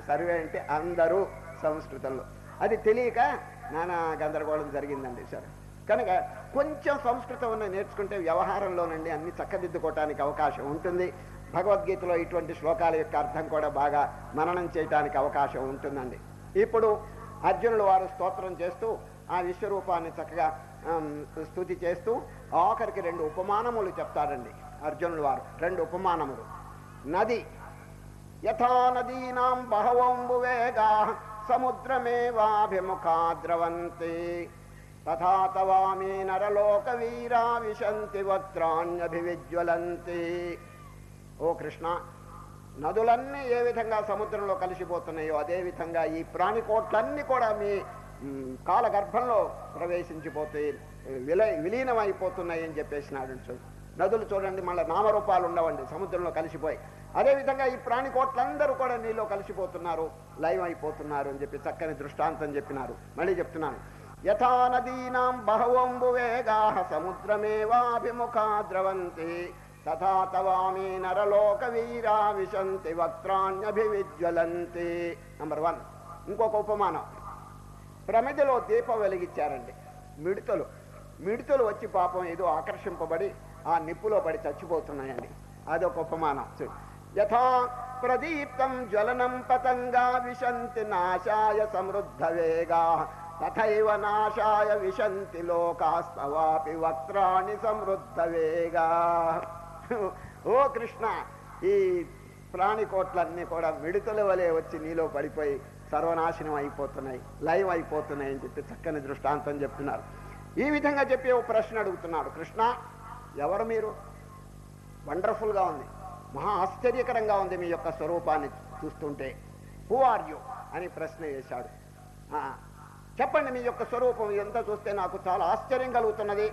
సర్వే అంటే అందరూ సంస్కృతంలో. అది తెలియక నానా గందరగోళం జరిగిందండి. సార్ కనుక కొంచెం సంస్కృతం నేర్చుకుంటే వ్యవహారంలోనండి అన్ని చక్కదిద్దుకోవటానికి అవకాశం ఉంటుంది. భగవద్గీతలో ఇటువంటి శ్లోకాల యొక్క అర్థం కూడా బాగా మననం చేయటానికి అవకాశం ఉంటుందండి. ఇప్పుడు అర్జునుడు వారు స్తోత్రం చేస్తూ ఆ విశ్వరూపాన్ని చక్కగా స్తుతి చేస్తూ ఆఖరికి 2 ఉపమానములు చెప్తారండి అర్జునుడు వారు. 2 ఉపమానములు. నది యథా నదీనాం బహవంబు వేగా సముద్రమేవాభిముఖా ద్రవంతి తథా తవామి నరలోక వీరా విశంతి వక్త్రాణ్యభివిజ్వలంతి. ఓ కృష్ణ, నదులన్నీ ఏ విధంగా సముద్రంలో కలిసిపోతున్నాయో అదేవిధంగా ఈ ప్రాణికోట్లన్నీ కూడా మీ కాలగర్భంలో ప్రవేశించిపోతాయి, విలీనమైపోతున్నాయి అని చెప్పేసినాడు. నదులు చూడండి, మళ్ళీ నామరూపాలు ఉండవండి, సముద్రంలో కలిసిపోయి. అదేవిధంగా ఈ ప్రాణికోట్లందరూ కూడా నీలో కలిసిపోతున్నారు, లయం అయిపోతున్నారు అని చెప్పి చక్కని దృష్టాంతం చెప్పినారు. మళ్ళీ చెప్తున్నాను. యథా నదీనాం బహవంబు వేగా సముద్రమేవాభిముఖా ద్రవంతి తథా తవామి నరలోక వీరా విశంతి వక్త్రాణ్యభివిజ్వలంతి. నంబర్ 1. ఇంకొక ఉపమానం. ప్రమిదలో దీపం వెలిగించారండి. మిడతలు వచ్చి పాపం ఏదో ఆకర్షింపబడి ఆ నిప్పులో పడి చచ్చిపోతున్నాయండి. అదొక ఉపమానం. యథా ప్రదీప్తం జ్వలనం పతంగా విశంతి నాశాయ సమృద్ధ వేగా తథైవ నాశాయ విశంతి లోకాస్తవాపి వక్త్రాణి సమృద్ధ వేగా. ఓ కృష్ణ, ఈ ప్రాణికోట్లన్నీ కూడా మిడతల వలె వచ్చి నీలో పడిపోయి సర్వనాశనం అయిపోతున్నాయి, లయం అయిపోతున్నాయి అని చెప్పి చక్కని దృష్టాంతం చెప్తున్నారు. ఈ విధంగా చెప్పి ఓ ప్రశ్న అడుగుతున్నాడు. కృష్ణ, ఎవరు మీరు? వండర్ఫుల్గా ఉంది, మహా ఆశ్చర్యకరంగా ఉంది మీ యొక్క స్వరూపాన్ని చూస్తుంటే. హూ ఆర్ యు అని ప్రశ్న వేశాడు. చెప్పండి మీ యొక్క స్వరూపం, ఎంత చూస్తే నాకు చాలా ఆశ్చర్యం కలుగుతున్నది,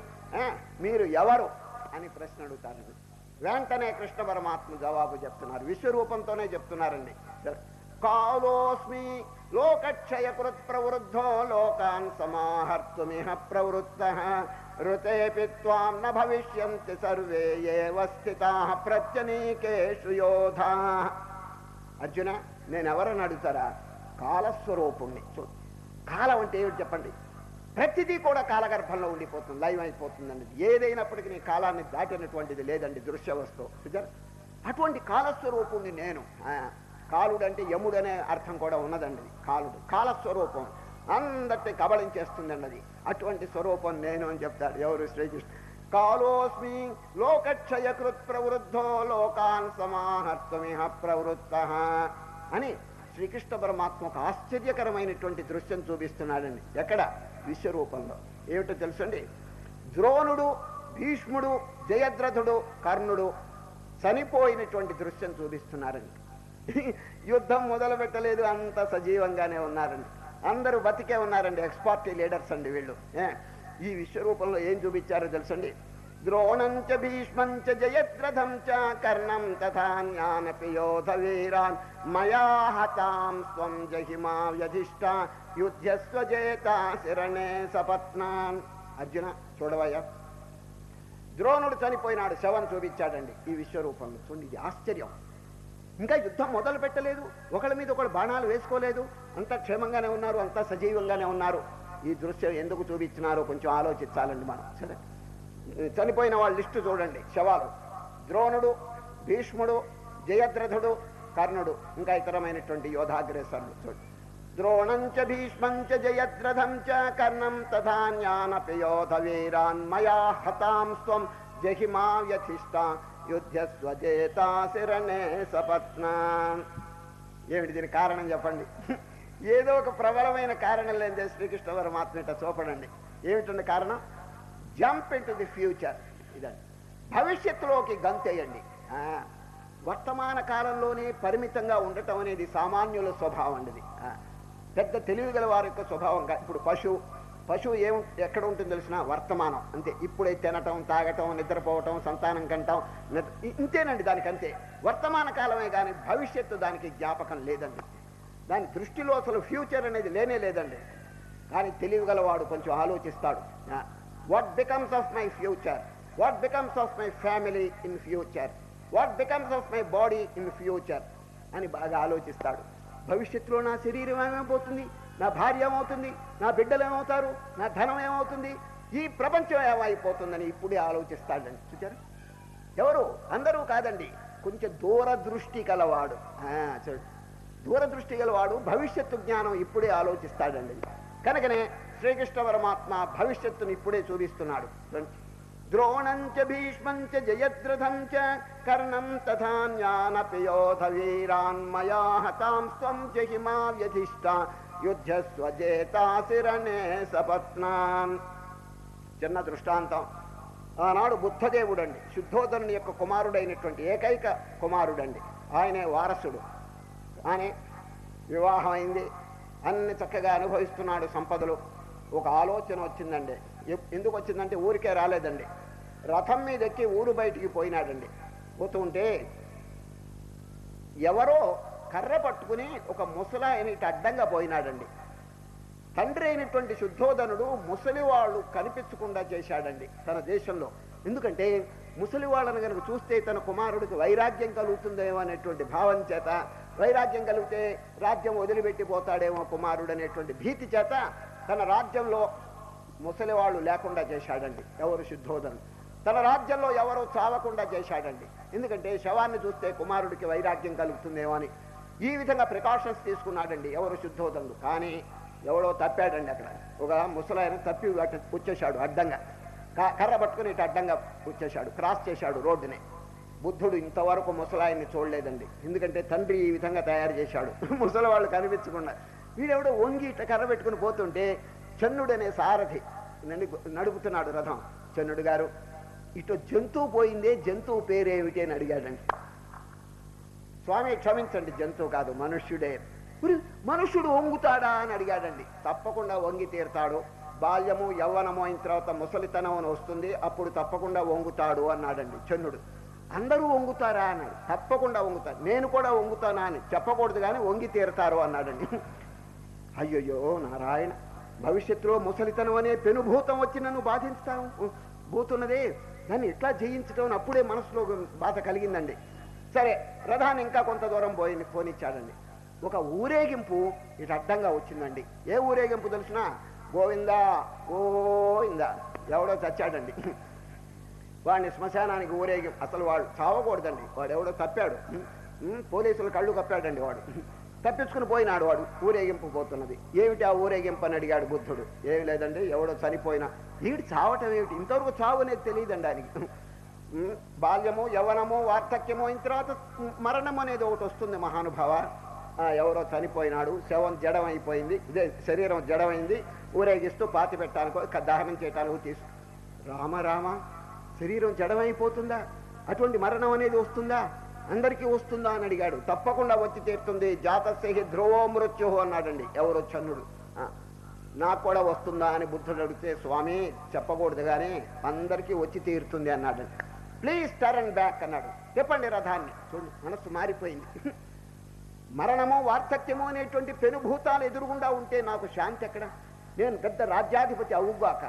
మీరు ఎవరు అని ప్రశ్న అడుగుతారండి. వెంటనే కృష్ణ పరమాత్మ జవాబు చెప్తున్నారు, విశ్వరూపంతోనే చెప్తున్నారండి. కాలోస్మి లోకక్షయకృత్ ప్రవృద్ధో లోకాన్ సమాహర్తుమిహ ప్రవృత్తః ఋతేపి త్వాం న భవిష్యంతి సర్వే ఏవ స్థితాః ప్రత్యనీకేషు యోధాః. అర్జున, నేనెవరని అడుగుతారా? కాలస్వరూపుణ్ణి. కాలం అంటే ఏమిటి చెప్పండి? ప్రతిదీ కూడా కాలగర్భంలో ఉండిపోతుంది, లైవ్ అయిపోతుందండి. ఏదైనప్పటికీ నీ కాలాన్ని దాటినటువంటిది లేదండి దృశ్య వస్తువు. అటువంటి కాలస్వరూపుణ్ణి నేను. కాలుడు అంటే యముడు అనే అర్థం కూడా ఉన్నదండి. కాలుడు కాలస్వరూపం, అందరినీ కబళించేస్తుందండి అది. అటువంటి స్వరూపం నేను అని చెప్తాడు ఎవరు? శ్రీకృష్ణ. కాలోస్మి లోకక్షయకృత్ ప్రవృద్ధో లోకాన్ సమాహర్తుమిహ ప్రవృత్తః అని శ్రీకృష్ణ పరమాత్మ ఒక ఆశ్చర్యకరమైనటువంటి దృశ్యం చూపిస్తున్నాడండి. ఎక్కడ? విశ్వరూపంలో. ఏమిటో తెలుసండి, ద్రోణుడు, భీష్ముడు, జయద్రథుడు, కర్ణుడు చనిపోయినటువంటి దృశ్యం చూపిస్తున్నారండి. యుద్ధం మొదలు పెట్టలేదు, అంత సజీవంగానే ఉన్నారండి. అందరూ బతికే ఉన్నారండి, ఎక్స్పార్టీ లీడర్స్ అండి వీళ్ళు. ఈ విశ్వరూపంలో ఏం చూపించారో తెలుసండి. ద్రోణం చ భీష్మం చ జయద్రథం చ కర్ణం తథా జ్ఞానపి యోధ వీరాన్ మయా హతాం స్వం జహిమా వ్యధిష్ట యుద్ధస్వ జేతా శరణే సపత్నాన్. అర్జున చూడవయ్యా, ద్రోణుడు చనిపోయినాడు, శవం చూపించాడండి ఈ విశ్వరూపంలో. చూడండి, ఇది ఆశ్చర్యం. ఇంకా యుద్ధం మొదలు పెట్టలేదు, ఒకళ్ళ మీద ఒకళ్ళు బాణాలు వేసుకోలేదు, అంతా క్షేమంగానే ఉన్నారు, అంతా సజీవంగానే ఉన్నారు. ఈ దృశ్యం ఎందుకు చూపించినారో కొంచెం ఆలోచించాలండి మనం. సరే, చనిపోయిన వాళ్ళ లిస్టు చూడండి, శవాలు: ద్రోణుడు, భీష్ముడు, జయద్రథుడు, కర్ణుడు, ఇంకా ఇతరమైనటువంటి యోధాగ్రేసరులు. చూడండి, ద్రోణం చ భీష్మం చ జయద్రథం చ కర్ణం తథా జ్ఞానపి యోధ వీరాన్ మయా హతాం స్వం జహిమా వ్యధిష్ట యుద్ధస్వ జేతా శరణే సపత్నాన్. ఏమిటి దీని కారణం చెప్పండి? ఏదో ఒక ప్రబలమైన కారణం లేదే శ్రీకృష్ణ పరమాత్మ ఇట్లా చూపడండి. ఏమిటండి కారణం? Jump in to the future. ఇదండి, భవిష్యత్తులోకి గంతేయండి. వర్తమాన కాలంలోనే పరిమితంగా ఉండటం అనేది సామాన్యుల స్వభావం అండి. పెద్ద తెలివి గల వారి యొక్క స్వభావంగా. ఇప్పుడు పశువు ఎక్కడ ఉంటుంది తెలిసిన? వర్తమానం అంతే. ఇప్పుడే తినటం, తాగటం, నిద్రపోవటం, సంతానం కంటాం, ఇంతేనండి దానికి, అంతే. వర్తమాన కాలమే కానీ భవిష్యత్తు దానికి జ్ఞాపకం లేదండి. దాని దృష్టిలో అసలు ఫ్యూచర్ అనేది లేనే లేదండి. కానీ తెలివి గలవాడు కొంచెం ఆలోచిస్తాడు. What becomes of my future, what becomes of my family in future, what becomes of my body in future అని బాగా ఆలోచిస్తాడు. భవిష్యత్తులో నా శరీరం ఏమైపోతుంది, నా భార్య ఏమవుతుంది, నా బిడ్డలు ఏమవుతారు, నా ధనం ఏమవుతుంది, ఈ ప్రపంచం ఏమైపోతుందని ఇప్పుడే ఆలోచిస్తాడండి. చూచారు? ఎవరు? అందరూ కాదండి, కొంచెం దూరదృష్టి గలవాడు. దూరదృష్టి గలవాడు భవిష్యత్తు జ్ఞానం ఇప్పుడే ఆలోచిస్తాడండి. కనుకనే శ్రీకృష్ణ పరమాత్మ భవిష్యత్తును ఇప్పుడే చూపిస్తున్నాడు. ద్రోణం చ భీష్మం చ జయద్రథం చ కర్ణం తథా జ్ఞానపి యోధ వీరాన్ మయా హతాం స్వం జహిమా వ్యధిష్ట యుద్ధస్వ జేతా శరణే సపత్నాన్. చిన్న దృష్టాంతం. ఆనాడు బుద్ధదేవుడండి, శుద్ధోదనుని యొక్క కుమారుడైనటువంటి ఏకైక కుమారుడండి. ఆయనే వారసుడు. ఆయన వివాహం అయింది, అన్ని చక్కగా అనుభవిస్తున్నాడు సంపదలు. ఒక ఆలోచన వచ్చిందండి. ఎందుకు వచ్చిందంటే ఊరికే రాలేదండి. రథం మీద ఎక్కి ఊరు బయటికి పోయినాడండి. పోతుంటే ఎవరో కర్ర పట్టుకుని ఒక ముసలాయని అడ్డంగా పోయినాడండి. తండ్రి అయినటువంటి శుద్ధోదనుడు ముసలి వాళ్ళు కనిపించకుండా చేశాడండి తన దేశంలో. ఎందుకంటే ముసలి వాళ్ళని కనుక చూస్తే తన కుమారుడికి వైరాగ్యం కలుగుతుందేమో అనేటువంటి భావం చేత, వైరాగ్యం కలిగితే రాజ్యం వదిలిపెట్టిపోతాడేమో కుమారుడు అనేటువంటి భీతి చేత తన రాజ్యంలో ముసలి వాళ్ళు లేకుండా చేశాడండి. ఎవరు? శుద్ధోదనుడు. తన రాజ్యంలో ఎవరో చావకుండా చేశాడండి. ఎందుకంటే శవాన్ని చూస్తే కుమారుడికి వైరాగ్యం కలుగుతుందేమో అని ఈ విధంగా ప్రికాషన్స్ తీసుకున్నాడండి ఎవరు? శుద్ధోదనుడు. కానీ ఎవడో తప్పాడండి. అక్కడ ఒక ముసలాయన తప్పి వచ్చేశాడు అడ్డంగా, కర్ర పట్టుకుని ఇటు అడ్డంగా వచ్చేశాడు, క్రాస్ చేశాడు రోడ్డుని. బుద్ధుడు ఇంతవరకు ముసలాయన్ని చూడలేదండి. ఎందుకంటే తండ్రి ఈ విధంగా తయారు చేశాడు, ముసలి వాళ్ళు కనిపించకుండా. వీడెవడో వంగి ఇట్ట కర్ర పెట్టుకుని పోతుంటే చన్నుడనే సారథి నడుపుతున్నాడు రథం. చన్నుడు గారు, ఇటు జంతువు పోయిందే, జంతువు పేరేమిటి అని అడిగాడండి. స్వామి క్షమించండి, జంతువు కాదు మనుష్యుడే. మనుష్యుడు వంగుతాడా అని అడిగాడండి. తప్పకుండా వంగి తీరుతాడు. బాల్యము యవ్వనము అయిన తర్వాత ముసలితనం అని వస్తుంది, అప్పుడు తప్పకుండా వంగుతాడు అన్నాడండి చన్నుడు. అందరూ వంగుతారా అన్నాడు. తప్పకుండా వంగుతారు. నేను కూడా వంగుతానా అని చెప్పకూడదు కానీ వంగి తీరుతారు అన్నాడండి. అయ్యయ్యో నారాయణ, భవిష్యత్తులో ముసలితనం అనే పెనుభూతం వచ్చి నన్ను బాధించుతాను పోతున్నదే, దాన్ని ఎట్లా జయించడం అని అప్పుడే మనసులో బాధ కలిగిందండి. సరే, రథాన్ని ఇంకా కొంత దూరం పోనిచ్చాడండి. ఒక ఊరేగింపు ఇటు అడ్డంగా వచ్చిందండి. ఏ ఊరేగింపు తెలిసినా? గోవిందా గోవిందా. ఎవడో చచ్చాడండి. వాడిని శ్మశానానికి ఊరేగింపు. అసలు వాడు చావకూడదండి, వాడు ఎవడో తప్పాడు. పోలీసులు కళ్ళు కప్పాడండి. వాడు తప్పించుకుని పోయినాడు. వాడు ఊరేగింపు పోతున్నది. ఏమిటి ఆ ఊరేగింపు అని అడిగాడు బుద్ధుడు. ఏమి లేదండి, ఎవడో చనిపోయినా. ఏమిటి చావటం ఏమిటి? ఇంతవరకు చావు అనేది తెలియదండి ఆయనకి. బాల్యము యవ్వనము వార్ధక్యము అయిన తర్వాత మరణం అనేది ఒకటి వస్తుంది మహానుభావ. ఎవరో చనిపోయినాడు, శవం జడం అయిపోయింది, ఇదే శరీరం జడమైంది, ఊరేగిస్తూ పాతి పెట్టానికో దహనం చేయటానికో తీసుకు. రామ రామ, శరీరం జడమైపోతుందా? అటువంటి మరణం అనేది వస్తుందా? అందరికీ వస్తుందా అని అడిగాడు. తప్పకుండా వచ్చి తీరుతుంది. జాతస్య ధ్రువో మృత్యు అన్నాడండి ఎవరో చన్నుడు. నాకు కూడా వస్తుందా అని బుద్ధుడు అడిగితే, స్వామి చెప్పకూడదు కానీ అందరికీ వచ్చి తీరుతుంది అన్నాడు. ప్లీజ్ టర్న్ బ్యాక్ అన్నాడు. చెప్పండి రథాన్ని. చూడు, మనస్సు మారిపోయింది. మరణము వార్ధక్యము అనేటువంటి పెనుభూతాలు ఎదురుగుండా ఉంటే నాకు శాంతి ఎక్కడ? నేను పెద్ద రాజ్యాధిపతి అవుగాక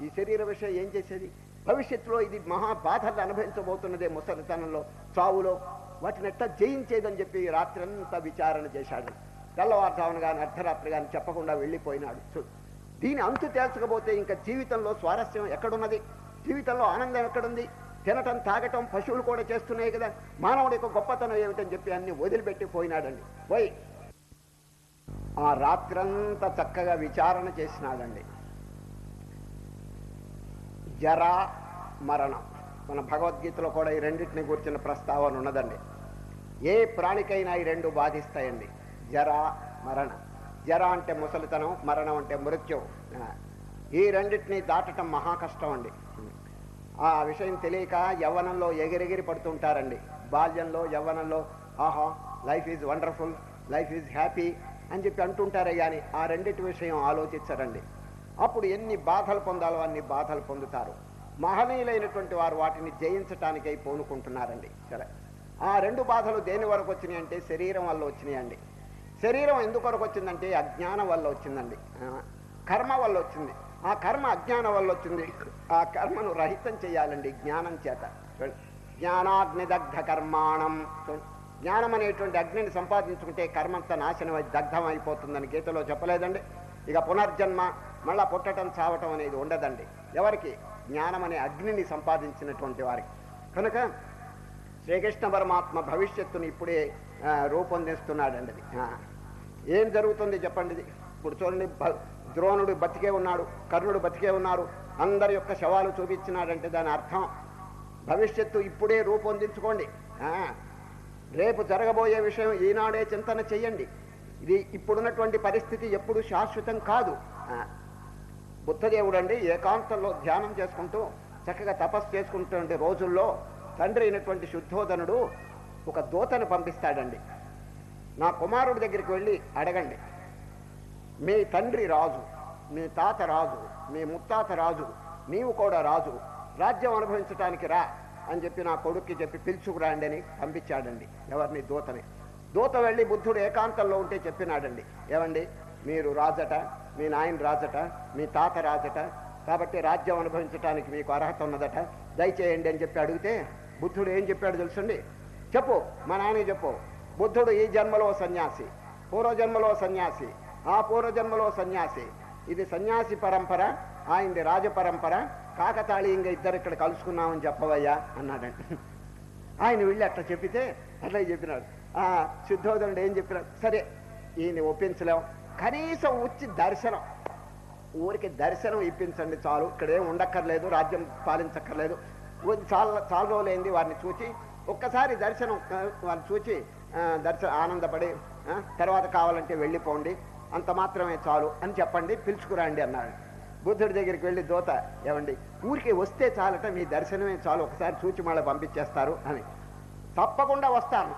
ఈ శరీర విషయం ఏం చేసేది? భవిష్యత్తులో ఇది మహా బాధలు అనుభవించబోతున్నదే ముసలితనంలో, చావులో. వాటిని ఎట్లా జయించేదని చెప్పి రాత్రంతా విచారణ చేశాడు. తెల్లవారుజామున కానీ అర్ధరాత్రి కానీ చెప్పకుండా వెళ్ళిపోయినాడు. దీని అంతు తేల్చకపోతే ఇంకా జీవితంలో స్వారస్యం ఎక్కడున్నది? జీవితంలో ఆనందం ఎక్కడుంది? తినటం తాగటం పశువులు కూడా చేస్తున్నాయి కదా. మానవుడి యొక్క గొప్పతనం ఏమిటని చెప్పి అన్ని వదిలిపెట్టి పోయినాడండి. పోయి ఆ రాత్రంతా చక్కగా విచారణ చేసినాడండి. జర మరణం, మన భగవద్గీతలో కూడా ఈ రెండింటిని గురించిన ప్రస్తావన ఉన్నదండి. ఏ ప్రాణికైనా ఈ రెండు బాధిస్తాయండి, జర మరణ. జర అంటే ముసలితనం, మరణం అంటే మృత్యువు. ఈ రెండింటినీ దాటటం మహా కష్టం అండి. ఆ విషయం తెలియక యవ్వనంలో ఎగిరెగిరి పడుతుంటారండి. బాల్యంలో యవ్వనంలో ఆహా life is wonderful, life is happy అని చెప్పి అంటుంటారే కానీ ఆ రెండింటి విషయం ఆలోచించరండి. అప్పుడు ఎన్ని బాధలు పొందాలో అన్ని బాధలు పొందుతారు. మహనీయులైనటువంటి వారు వాటిని జయించటానికై పూనుకుంటున్నారండి. సరే, ఆ రెండు బాధలు దేని వరకు వచ్చినాయి అంటే శరీరం వల్ల వచ్చినాయండి. శరీరం ఎందుకొరకు వచ్చిందంటే అజ్ఞానం వల్ల వచ్చిందండి, కర్మ వల్ల వచ్చింది. ఆ కర్మ అజ్ఞానం వల్ల వచ్చింది. ఆ కర్మను రహితం చేయాలండి జ్ఞానం చేత. జ్ఞానాగ్నిదగ్ధ కర్మాణం. జ్ఞానం అనేటువంటి అగ్నిని సంపాదించుకుంటే కర్మంతా నాశనం దగ్ధం అయిపోతుందని గీతలో చెప్పలేదండి. ఇక పునర్జన్మ, మళ్ళా పుట్టడం చావటం అనేది ఉండదండి ఎవరికి? జ్ఞానం అనే అగ్నిని సంపాదించినటువంటి వారికి. కనుక శ్రీకృష్ణ పరమాత్మ భవిష్యత్తుని ఇప్పుడే రూపొందిస్తున్నాడండి. అది ఏం జరుగుతుంది చెప్పండి. ఇప్పుడు చూడండి, ద్రోణుడు బతికే ఉన్నాడు, కర్ణుడు బతికే ఉన్నారు, అందరి యొక్క శవాలు చూపించినాడంటే దాని అర్థం భవిష్యత్తు ఇప్పుడే రూపొందించుకోండి. రేపు జరగబోయే విషయం ఈనాడే చింతన చెయ్యండి. ఇది ఇప్పుడున్నటువంటి పరిస్థితి ఎప్పుడు శాశ్వతం కాదు. బుద్ధదేవుడు అండి ఏకాంతంలో ధ్యానం చేసుకుంటూ చక్కగా తపస్సు చేసుకుంటున్న రోజుల్లో తండ్రి అయినటువంటి శుద్ధోదనుడు ఒక దూతను పంపిస్తాడండి. నా కుమారుడి దగ్గరికి వెళ్ళి అడగండి, మీ తండ్రి రాజు, మీ తాత రాజు, మీ ముత్తాత రాజు, నీవు కూడా రాజు, రాజ్యం అనుభవించటానికి రా అని చెప్పి నా కొడుక్కి చెప్పి పిలుచుకురాండి అని పంపించాడండి. ఎవరిని? దూతని. దూత వెళ్ళి బుద్ధుడు ఏకాంతంలో ఉంటే చెప్పినాడండి, ఏమండి మీరు రాజట, మీ నాయన రాజట, మీ తాత రాజట, కాబట్టి రాజ్యం అనుభవించడానికి మీకు అర్హత ఉన్నదట, దయచేయండి అని చెప్పి అడిగితే బుద్ధుడు ఏం చెప్పాడు తెలుసండి? చెప్పు, మా నాయన చెప్పు. బుద్ధుడు ఈ జన్మలో సన్యాసి, పూర్వజన్మలో సన్యాసి, ఆ పూర్వజన్మలో సన్యాసి. ఇది సన్యాసి పరంపర, ఆయనది రాజ పరంపర. కాకతాళీయంగా ఇద్దరు ఇక్కడ కలుసుకున్నామని చెప్పవయ్యా అన్నాడండి. ఆయన వెళ్ళి అట్లా చెప్పితే అట్లా చెప్పినాడు. శుద్ధోదనుడు ఏం చెప్పినాడు? సరే ఈయన ఒప్పించలేం, కనీసం వచ్చి దర్శనం, ఊరికి దర్శనం ఇప్పించండి చాలు, ఇక్కడేం ఉండక్కర్లేదు, రాజ్యం పాలించక్కర్లేదు. చాలా రోజులైంది వారిని చూచి, ఒక్కసారి దర్శనం వారిని చూచి ఆనందపడి తర్వాత కావాలంటే వెళ్ళిపోండి, అంత మాత్రమే చాలు అని చెప్పండి, పిలుచుకురండి అన్నాడు. బుద్ధుడి దగ్గరికి వెళ్ళి దూత, ఏమండి ఊరికి వస్తే చాలట, మీ దర్శనమే చాలు, ఒకసారి చూచి మళ్ళీ పంపించేస్తారు అని. తప్పకుండా వస్తాను,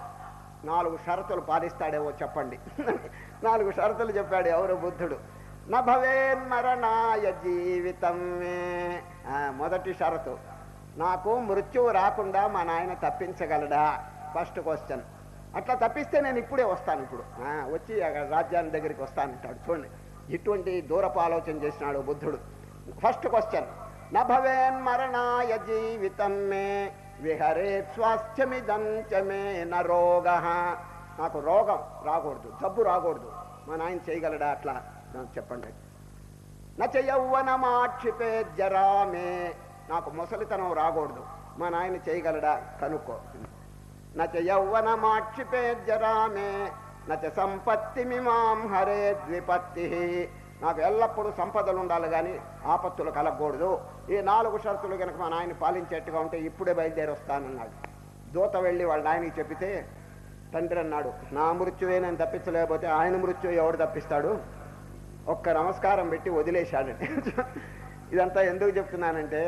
4 షరతులు పాలిస్తాడేవో చెప్పండి. 4 షరతులు చెప్పాడు ఎవరు? బుద్ధుడు. నభవేన్మరణాయ జీవితమే. మొదటి షరతు, నాకు మృత్యువు రాకుండా మా నాయన తప్పించగలడా? First question. అట్లా తప్పిస్తే నేను ఇప్పుడే వస్తాను, ఇప్పుడు వచ్చి రాజ్యాన్ని దగ్గరికి వస్తానంటాడు. చూడండి, ఇటువంటి దూరపు ఆలోచన చేసినాడు బుద్ధుడు. ఫస్ట్ క్వశ్చన్, నభవేన్మరణాయ జీవితమే విహరేత్ స్వాస్థ్యమిదంచమే నరోగ. నాకు రోగం రాకూడదు, జబ్బు రాకూడదు, మా నాయన చేయగలడా? అట్లా చెప్పండి. నచ యౌవనమాక్షిపే జరామే. నాకు ముసలితనం రాకూడదు, మా నాయన చేయగలడా? కనుక్కో. నచ యౌవనమాక్షిపే జరామే నచ సంపత్తిమిమాం హరే ద్విపత్తి. నాకు ఎల్లప్పుడూ సంపదలు ఉండాలి కానీ ఆపత్తులు కలగకూడదు. ఈ 4 షరతులు కనుక మా నాయన పాలించేట్టుగా ఉంటే ఇప్పుడే బయలుదేరి వస్తానన్నాడు. దూత వెళ్ళి వాళ్ళ నాయనకి చెప్పితే తండ్రి అన్నాడు, నా మృత్యువే నేను తప్పించలేకపోతే ఆయన మృత్యువు ఎవడు తప్పిస్తాడు? ఒక్క నమస్కారం పెట్టి వదిలేశాడండి. ఇదంతా ఎందుకు చెప్తున్నానంటే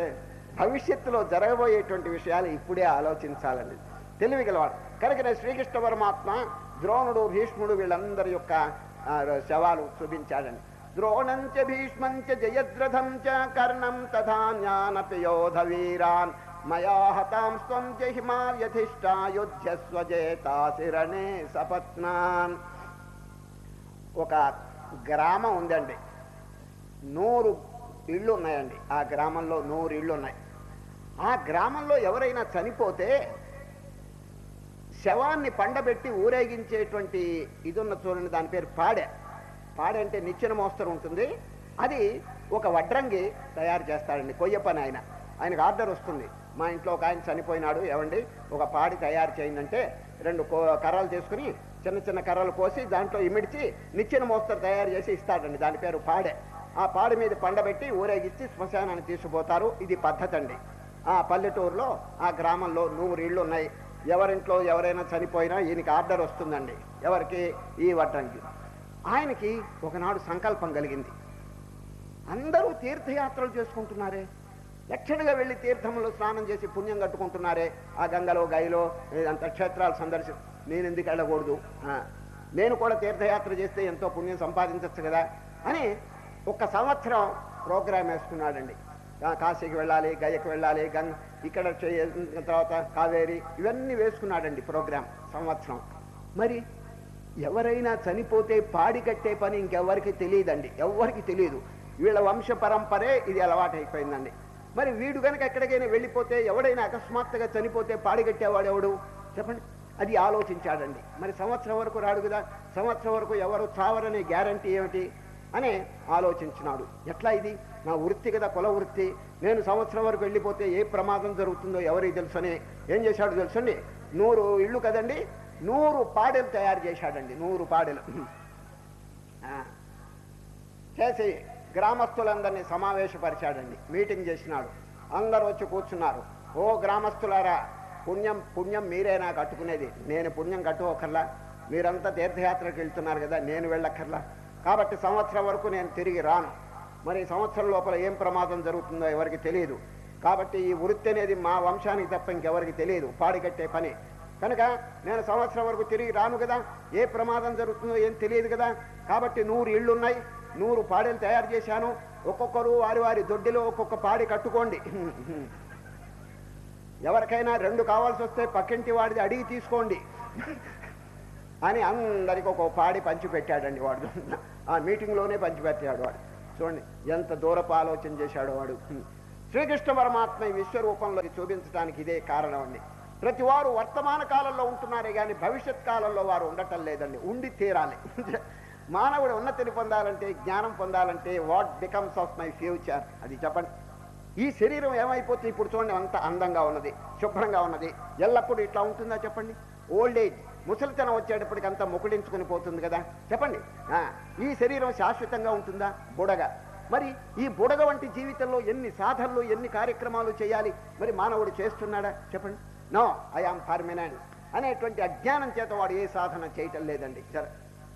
భవిష్యత్తులో జరగబోయేటువంటి విషయాలు ఇప్పుడే ఆలోచించాలండి, తెలివిగలవాడు. కనుక శ్రీకృష్ణ పరమాత్మ ద్రోణుడు, భీష్ముడు వీళ్ళందరి యొక్క శవాలు చూపించాడండి. ద్రోణం చ భీష్మం చ జయద్రథం చ కర్ణం తథా జ్ఞానపి యోధవీరాన్ మయా హతాం స్వం జహిమావ్యధిష్ఠా యుధ్యస్వ జేతాసి రణే సపత్నాన్. ఒక గ్రామం ఉందండి, 100 ఇళ్ళు ఉన్నాయండి. ఆ గ్రామంలో 100 ఇళ్ళు ఉన్నాయి. ఆ గ్రామంలో ఎవరైనా చనిపోతే శవాన్ని పండబెట్టి ఊరేగించేటువంటి ఇది ఉన్న చూడండి, దాని పేరు పాడె. పాడె అంటే నిచ్చెన మోస్తరు ఉంటుంది. అది ఒక వడ్రంగి తయారు చేస్తాడండి, కొయ్య పని ఆయన. ఆయనకు ఆర్డర్ వస్తుంది, మా ఇంట్లో ఒక ఆయన చనిపోయినాడు, ఏమండి ఒక పాడి తయారు చేయందంటే 2 కర్రలు తీసుకుని చిన్న చిన్న కర్రలు కోసి దాంట్లో ఇమిడ్చి నిచ్చెన మోస్తరు తయారు చేసి ఇస్తాడండి. దాని పేరు పాడె. ఆ పాడి మీద పండబెట్టి ఊరేగించి శ్మశానాన్ని తీసుకుపోతారు. ఇది పద్ధతి అండి. ఆ పల్లెటూరులో ఆ గ్రామంలో 100 ఇళ్ళు ఉన్నాయి. ఎవరింట్లో ఎవరైనా చనిపోయినా ఈయనకి ఆర్డర్ వస్తుందండి. ఎవరికి? ఈ వడ్రంగి. ఆయనకి ఒకనాడు సంకల్పం కలిగింది, అందరూ తీర్థయాత్రలు చేసుకుంటున్నారే, లక్షణంగా వెళ్ళి తీర్థంలో స్నానం చేసి పుణ్యం కట్టుకుంటున్నారే, ఆ గంగలో గైలో అంత క్షేత్రాలు సందర్శి, నేను ఎందుకు వెళ్ళకూడదు, నేను కూడా తీర్థయాత్ర చేస్తే ఎంతో పుణ్యం సంపాదించవచ్చు కదా అని 1 సంవత్సరం ప్రోగ్రాం వేసుకున్నాడండి. కాశీకి వెళ్ళాలి, గయకి వెళ్ళాలి, ఇక్కడ తర్వాత కావేరి, ఇవన్నీ వేసుకున్నాడండి ప్రోగ్రాం సంవత్సరం. మరి ఎవరైనా చనిపోతే పాడి కట్టే పని ఇంకెవరికి తెలియదండి, ఎవరికి తెలియదు. వీళ్ళ వంశ పరంపరే ఇది అలవాటు అయిపోయిందండి. మరి వీడు కనుక ఎక్కడికైనా వెళ్ళిపోతే, ఎవడైనా అకస్మాత్తుగా చనిపోతే పాడి కట్టేవాడు ఎవడు చెప్పండి? అది ఆలోచించాడండి. మరి సంవత్సరం వరకు రాడు కదా, సంవత్సరం వరకు ఎవరు చావరనే గ్యారంటీ ఏమిటి అని ఆలోచించినాడు. ఎట్లా ఇది నా వృత్తి కదా, కుల వృత్తి, నేను సంవత్సరం వరకు వెళ్ళిపోతే ఏ ప్రమాదం జరుగుతుందో ఎవరికి తెలుసని ఏం చేశాడు తెలుసండి? 100 ఇళ్ళు కదండి, 100 పాడెలు తయారు చేశాడండి. 100 పాడెలు చేసి గ్రామస్తులందరినీ సమావేశపరిచాడండి. మీటింగ్ చేసినాడు. అందరూ వచ్చి కూర్చున్నారు. ఓ గ్రామస్తులారా, పుణ్యం మీరే నాకు కట్టుకునేది, నేను పుణ్యం కట్టుకోకర్లా, మీరంతా తీర్థయాత్రకు వెళ్తున్నారు కదా, నేను వెళ్ళక్కర్లా, కాబట్టి సంవత్సరం వరకు నేను తిరిగి రాను. మరి సంవత్సరం లోపల ఏం ప్రమాదం జరుగుతుందో ఎవరికి తెలియదు. కాబట్టి ఈ వృత్తి అనేది మా వంశానికి తప్ప ఇంకెవరికి తెలియదు, పాడి కట్టే పని కనుక నేను సంవత్సరం వరకు తిరిగి రాను కదా, ఏ ప్రమాదం జరుగుతుందో ఏం తెలియదు కదా. కాబట్టి 100 ఇళ్ళు ఉన్నాయి, 100 పాడెలు తయారు చేశాను, ఒక్కొక్కరు వారి వారి దొడ్డిలో ఒక్కొక్క పాడి కట్టుకోండి. ఎవరికైనా 2 కావాల్సి వస్తే పక్కింటి వాడిది అడిగి తీసుకోండి అని అందరికి ఒక పాడి పంచిపెట్టాడండి వాడు. ఆ మీటింగ్లోనే పంచిపెట్టాడు వాడు. చూడండి ఎంత దూరపు ఆలోచన చేశాడు వాడు. శ్రీకృష్ణ పరమాత్మ ఈ విశ్వరూపంలో చూపించడానికి ఇదే కారణం అండి. ప్రతి వారు వర్తమాన కాలంలో ఉంటున్నారే కానీ భవిష్యత్ కాలంలో వారు ఉండటం లేదండి, ఉండి తీరాలి. మానవుడు ఉన్నతిని పొందాలంటే, జ్ఞానం పొందాలంటే what becomes of my future అది చెప్పండి. ఈ శరీరం ఏమైపోతుంది ఇప్పుడు చూడండి, అంత అందంగా ఉన్నది, శుభ్రంగా ఉన్నది, ఎల్లప్పుడూ ఇట్లా ఉంటుందా చెప్పండి? ఓల్డ్ ఏజ్, ముసలితనం వచ్చేటప్పటికి అంతా ముకుడించుకుని పోతుంది కదా చెప్పండి. ఈ శరీరం శాశ్వతంగా ఉంటుందా? బుడగ. మరి ఈ బుడగ వంటి జీవితంలో ఎన్ని సాధనలు, ఎన్ని కార్యక్రమాలు చేయాలి, మరి మానవుడు చేస్తున్నాడా చెప్పండి? నో, ఐ ఆమ్ పర్మనెంట్ అనేటువంటి అజ్ఞానం చేత వాడు ఏ సాధన చేయటం లేదండి. సరే,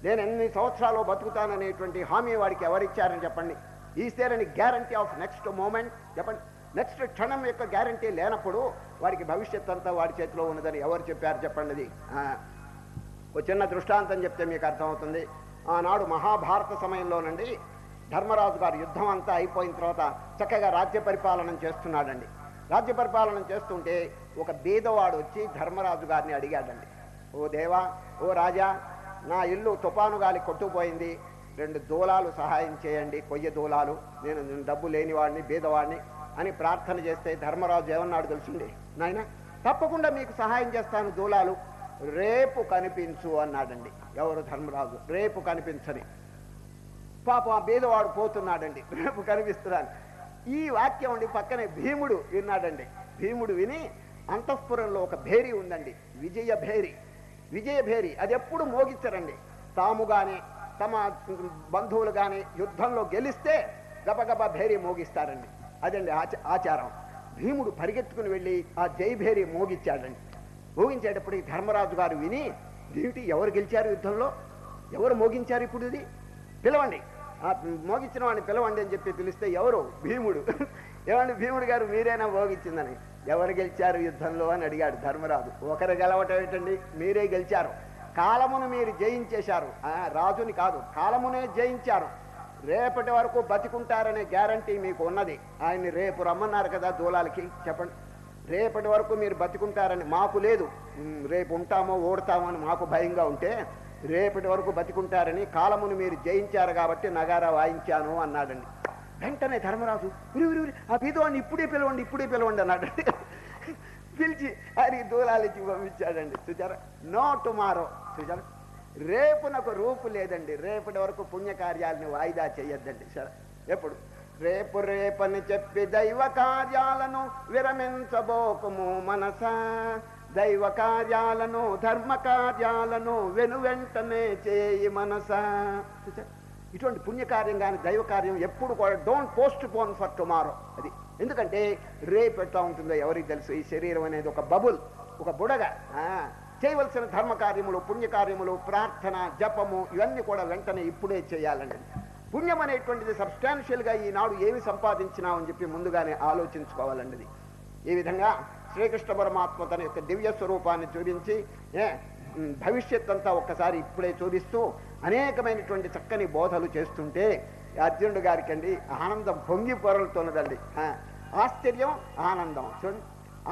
నేను ఎన్ని సంవత్సరాలు బతుకుతాననేటువంటి హామీ వాడికి ఎవరిచ్చారని చెప్పండి? Is there any guarantee of next moment చెప్పండి? నెక్స్ట్ క్షణం యొక్క గ్యారంటీ లేనప్పుడు వాడికి భవిష్యత్ అంతా వాడి చేతిలో ఉన్నదని ఎవరు చెప్పారు చెప్పండి? అది ఒక చిన్న దృష్టాంతం చెప్తే మీకు అర్థమవుతుంది. ఆనాడు మహాభారత సమయంలోనండి ధర్మరాజు గారు యుద్ధం అంతా అయిపోయిన తర్వాత చక్కగా రాజ్య పరిపాలన చేస్తున్నాడండి. రాజ్య పరిపాలన చేస్తుంటే ఒక బీదవాడు వచ్చి ధర్మరాజు గారిని అడిగాడండి, ఓ దేవా, ఓ రాజా, నా ఇల్లు తుఫాను గాలి కొట్టుకుపోయింది, 2 దూలాలు సహాయం చేయండి, కొయ్య దూలాలు, నేను డబ్బు లేనివాడిని, బీదవాడిని అని ప్రార్థన చేస్తే ధర్మరాజు ఏమన్నాడు తెలుసుండి? నాయన తప్పకుండా మీకు సహాయం చేస్తాను, దూలాలు రేపు కనిపించు అన్నాడండి. ఎవరు? ధర్మరాజు. రేపు కనిపించని. పాపం ఆ బీదవాడు పోతున్నాడండి, రేపు కనిపిస్తున్నాను. ఈ వాక్యం అండి పక్కనే భీముడు విన్నాడండి. భీముడు విని అంతఃపురంలో ఒక భేరి ఉందండి, విజయ భేరి. విజయ భేరి అది ఎప్పుడు మోగించరండి. తాము కానీ తమ బంధువులు కానీ యుద్ధంలో గెలిస్తే గబగబా భేరి మోగిస్తారండి, అదండి ఆచారం. భీముడు పరిగెత్తుకుని వెళ్ళి ఆ జై భేరి మోగించాడండి. మోగించేటప్పటికి ధర్మరాజు గారు విని, దీనికి ఎవరు గెలిచారు యుద్ధంలో, ఎవరు మోగించారు ఇప్పుడు, ఇది పిలవండి, ఆ మోగించిన వాడిని పిలవండి అని చెప్పి పిలిస్తే ఎవరు? భీముడు. ఏమండి భీముడు గారు మీరేనా మోగించిందని? ఎవరు గెలిచారు యుద్ధంలో అని అడిగాడు ధర్మరాజు. ఒకరు గెలవటం ఏంటండి, మీరే గెలిచారు, కాలమును మీరు జయించేశారు, రాజుని కాదు, కాలమునే జయించారు. రేపటి వరకు బతికుంటారనే గ్యారంటీ మీకు ఉన్నది. ఆయన్ని రేపు రమ్మన్నారు కదా దూలాలకి, చెప్పండి. రేపటి వరకు మీరు బతికుంటారని మాకు లేదు. రేపు ఉంటామో ఓడతామో అని మాకు భయంగా ఉంటే, రేపటి వరకు బతికుంటారని కాలమును మీరు జయించారు కాబట్టి నగారా వాయించాను అన్నాడండి. వెంటనే ధర్మరాజు ఉరి ఆ బీదవాడిని ఇప్పుడే పిలవండి అన్నాడండి. పిలిచి ఆయన దూలాలిచ్చి పంపించాడండి. చూచారా, నో టుమారో. చూచారా, రేపునకు రూపు లేదండి. రేపటి వరకు పుణ్యకార్యాలని వాయిదా చేయొద్దండి. సరే, ఎప్పుడు రేపని చెప్పి దైవ కార్యాలను విరమించబోకము మనస, దైవ కార్యాలను ధర్మ కార్యాలను వెంటనే చేయి మనస. ఇటువంటి పుణ్యకార్యం కానీ దైవ కార్యం ఎప్పుడు కూడా don't post phone for tomorrow. అది ఎందుకంటే రేపు ఎట్లా ఉంటుందో ఎవరికి తెలుసు. ఈ శరీరం అనేది ఒక బబుల్, ఒక బుడగ. చేయవలసిన ధర్మకార్యములు, పుణ్యకార్యములు, ప్రార్థన, జపము ఇవన్నీ కూడా వెంటనే ఇప్పుడే చేయాలండి. పుణ్యం అనేటువంటిది సబ్స్టాన్షియల్గా ఈనాడు ఏమి సంపాదించినామని చెప్పి ముందుగానే ఆలోచించుకోవాలండి. ఈ విధంగా శ్రీకృష్ణ పరమాత్మ తన యొక్క దివ్య స్వరూపాన్ని చూపించి భవిష్యత్ అంతా ఒక్కసారి ఇప్పుడే చూపిస్తూ అనేకమైనటువంటి చక్కని బోధలు చేస్తుంటే అర్జునుడు గారికి అండి ఆనందం పొంగి పొరలుతున్నదండి. ఆశ్చర్యం, ఆనందం. చూడండి,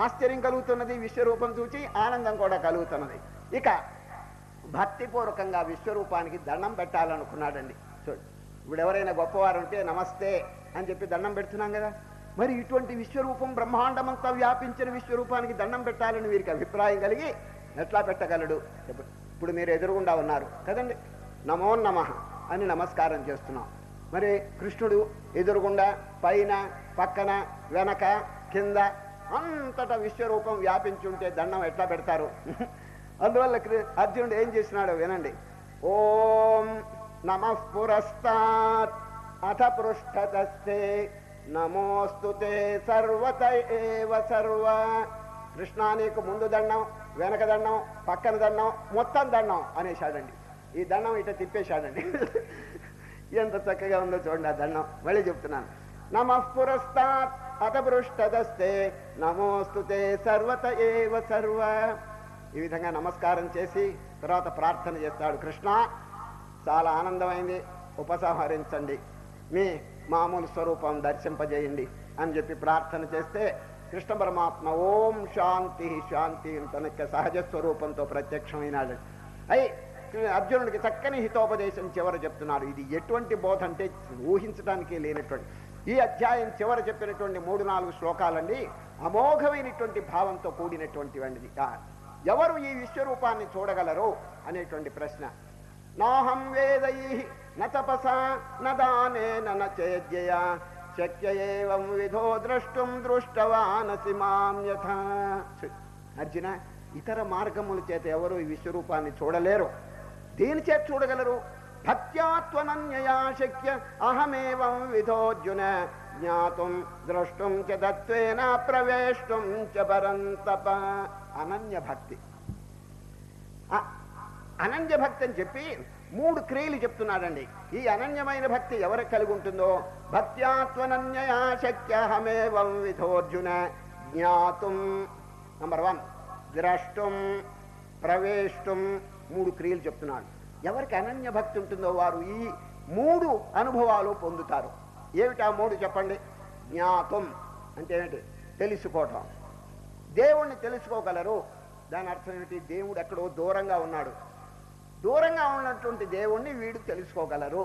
ఆశ్చర్యం కలుగుతున్నది విశ్వరూపం చూచి, ఆనందం కూడా కలుగుతున్నది. ఇక భక్తిపూర్వకంగా విశ్వరూపానికి దండం పెట్టాలనుకున్నాడండి. చూడండి, ఇప్పుడు ఎవరైనా గొప్పవారు ఉంటే నమస్తే అని చెప్పి దండం పెడుతున్నాం కదా. మరి ఇటువంటి విశ్వరూపం బ్రహ్మాండమంతా వ్యాపించిన విశ్వరూపానికి దండం పెట్టాలని వీరికి అభిప్రాయం కలిగి ఎట్లా పెట్టగలడు? ఇప్పుడు మీరు ఎదురుగుండా ఉన్నారు కదండి, నమో నమః అని నమస్కారం చేస్తున్నాం. మరి కృష్ణుడు ఎదురుగుండా, పైన, పక్కన, వెనక, కింద అంతటా విశ్వరూపం వ్యాపించుంటే దండం ఎట్లా పెడతారు? అందువల్ల అర్జునుడు ఏం చేసినాడో వినండి. ఓం నమః పురస్తాత్ అథ పృష్ఠతస్థే నమోస్తుతే సర్వత ఏవ సర్వ. కృష్ణ నీకు ముందు దండం, వెనక దండం, పక్కన దండం, మొత్తం దండం అనేశాడండి. ఈ దండం ఇట తిప్పేశాడండి. ఎంత చక్కగా ఉందో చూడండి ఆ దండం. మళ్ళీ చెప్తున్నాను. నమః పురస్తాత్ అథ పృష్ఠతస్థే నమోస్తుతే సర్వత ఏవ సర్వ. ఈ విధంగా నమస్కారం చేసి తర్వాత ప్రార్థన చేస్తాడు. కృష్ణ, చాలా ఆనందమైంది, ఉపసంహరించండి, మీ మామూలు స్వరూపం దర్శింపజేయండి అని చెప్పి ప్రార్థన చేస్తే కృష్ణ పరమాత్మ ఓం శాంతి శాంతి తన యొక్క సహజ స్వరూపంతో ప్రత్యక్షమైనాడు. అర్జునుడికి చక్కని హితోపదేశం చివర చెప్తున్నాడు. ఇది ఎటువంటి బోధ అంటే ఊహించడానికి లేనటువంటి. ఈ అధ్యాయం చివర చెప్పినటువంటి 3-4 శ్లోకాలండి అమోఘమైనటువంటి భావంతో కూడినటువంటివండి. ఎవరు ఈ విశ్వరూపాన్ని చూడగలరు అనేటువంటి ప్రశ్న. నాహం వేదైః న తపసా న దానేన న చేజ్యయా శక్య ఏవం విధో ద్రష్టుం దృష్టవానసి మాం యథా. అర్జున, ఇతర మార్గముల చేత ఎవరు ఈ విశ్వరూపాన్ని చూడలేరు. దేని చేత చూడగలరు? భక్త్యా త్వనన్యయా శక్య అహమేవం విధోర్జున జ్ఞాతుం ద్రష్టుం చ తత్వేన ప్రవేష్టుం చ పరంతప. అనన్య భక్తి. అనన్య భక్తి అని చెప్పి 3 క్రియలు చెప్తున్నాడండి. ఈ అనన్యమైన భక్తి ఎవరికి కలిగి ఉంటుందో, భక్త్యా త్వనన్యయా శక్య అహమేవం విధోర్జున జ్ఞాతుం నంబర్ 1, ద్రష్టుం ప్రవేష్టుం. 3 క్రియలు చెప్తున్నాడు. ఎవరికి అనన్య భక్తి ఉంటుందో వారు ఈ 3 అనుభవాలు పొందుతారు. ఏమిటా 3 చెప్పండి? జ్ఞాతం అంటే ఏమిటి? తెలుసుకోవటం. దేవుణ్ణి తెలుసుకోగలరు. దాని అర్థం ఏమిటి? దేవుడు ఎక్కడో దూరంగా ఉన్నాడు. దూరంగా ఉన్నటువంటి దేవుణ్ణి వీడు తెలుసుకోగలరు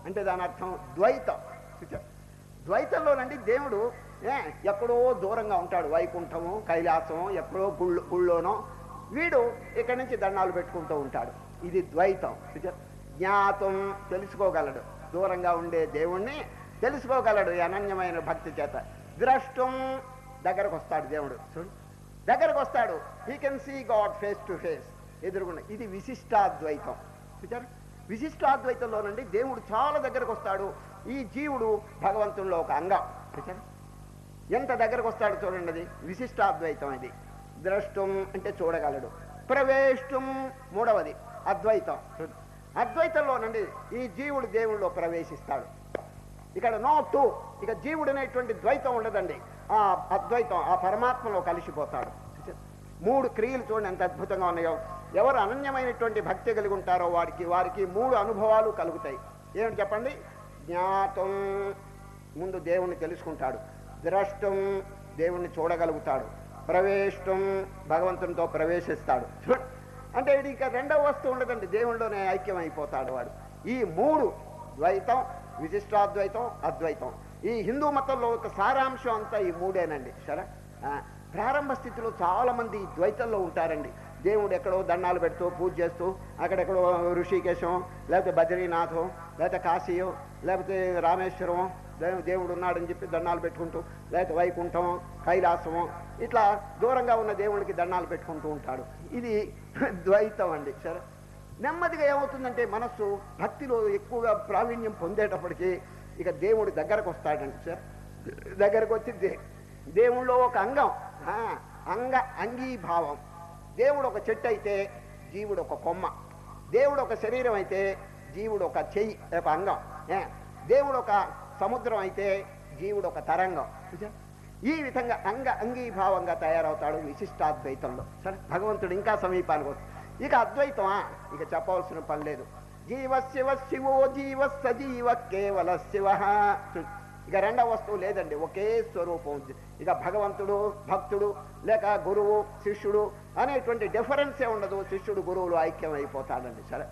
అంటే దాని అర్థం ద్వైతం. ద్వైతంలోనండి దేవుడు ఎక్కడో దూరంగా ఉంటాడు. వైకుంఠము, కైలాసము, ఎక్కడో గుళ్ళోనో. వీడు ఇక్కడి నుంచి దండాలు పెట్టుకుంటూ ఉంటాడు. ఇది ద్వైతం. జ్ఞాతం తెలుసుకోగలడు. దూరంగా ఉండే దేవుణ్ణి తెలుసుకోగలడు ఈ అనన్యమైన భక్తి చేత. ద్రష్టం దగ్గరకు వస్తాడు. దేవుడు చూడు దగ్గరకు వస్తాడు. He can see God face to face, ఎదురుగుండా. ఇది విశిష్టాద్వైతం. చూచారు? విశిష్టాద్వైతంలోనండి దేవుడు చాలా దగ్గరకు వస్తాడు. ఈ జీవుడు భగవంతుల్లో ఒక అంగం. చూచారు? ఎంత దగ్గరకు వస్తాడు చూడండి. అది విశిష్టాద్వైతం. ఇది ద్రష్టం అంటే చూడగలడు. ప్రవేశం 3వది అద్వైతం. అద్వైతంలోనండి ఈ జీవుడు దేవుడిలో ప్రవేశిస్తాడు. ఇక్కడ నో టూ, ఇక జీవుడు అనేటువంటి ద్వైతం ఉండదండి. ఆ అద్వైతం ఆ పరమాత్మలో కలిసిపోతాడు. 3 క్రియలు చూడండి ఎంత అద్భుతంగా ఉన్నాయో. ఎవరు అనన్యమైనటువంటి భక్తి కలిగి ఉంటారో వారికి 3 అనుభవాలు కలుగుతాయి. ఏమిటి చెప్పండి? జ్ఞాతం ముందు దేవుణ్ణి తెలుసుకుంటాడు, ద్రష్టం దేవుణ్ణి చూడగలుగుతాడు, ప్రవేశం భగవంతునితో ప్రవేశిస్తాడు. అంటే ఇది ఇక రెండవ వస్తువు ఉండదండి, దేవుళ్ళలోనే ఐక్యం అయిపోతాడు వాడు. ఈ మూడు ద్వైతం, విశిష్టాద్వైతం, అద్వైతం, ఈ హిందూ మతంలో ఒక సారాంశం అంతా ఈ మూడేనండి. సరే, ప్రారంభ స్థితిలో చాలా మంది ద్వైతంలో ఉంటారండి. దేవుడు ఎక్కడో దండాలు పెడుతూ పూజ చేస్తూ, అక్కడెక్కడో ఋషికేశం, లేకపోతే బద్రీనాథం, లేకపోతే కాశీయో, లేకపోతే రామేశ్వరం దేవుడు ఉన్నాడని చెప్పి దండాలు పెట్టుకుంటూ, లేకపోతే వైకుంఠం, కైలాసము, ఇట్లా దూరంగా ఉన్న దేవుడికి దండాలు పెట్టుకుంటూ ఉంటాడు. ఇది ద్వైతం అండి. సరే, నెమ్మదిగా ఏమవుతుందంటే మనస్సు భక్తిలో ఎక్కువగా ప్రావీణ్యం పొందేటప్పటికీ ఇక దేవుడి దగ్గరకు వస్తాడండి. సార్, దగ్గరకు వచ్చి దేవుళ్ళో ఒక అంగం, అంగీభావం. దేవుడు ఒక చెట్టు అయితే జీవుడు ఒక కొమ్మ, దేవుడు ఒక శరీరం అయితే జీవుడు ఒక చెయ్యి, ఒక అంగం, దేవుడు ఒక సముద్రం అయితే జీవుడు ఒక తరంగం. ఈ విధంగా అంగీభావంగా తయారవుతాడు విశిష్టాద్వైతంలో. సరే, భగవంతుడు ఇంకా సమీపానికి వస్తుంది. ఇక అద్వైతమా, ఇక చెప్పవలసిన పని లేదు. జీవ శివ శివో జీవ సజీవ కేవల శివ. ఇక రెండవ వస్తువు లేదండి, ఒకే స్వరూపం. ఇక భగవంతుడు, భక్తుడు, లేక గురువు, శిష్యుడు అనేటువంటి డిఫరెన్సే ఉండదు. శిష్యుడు గురువులు ఐక్యం అయిపోతాడండి. సరే,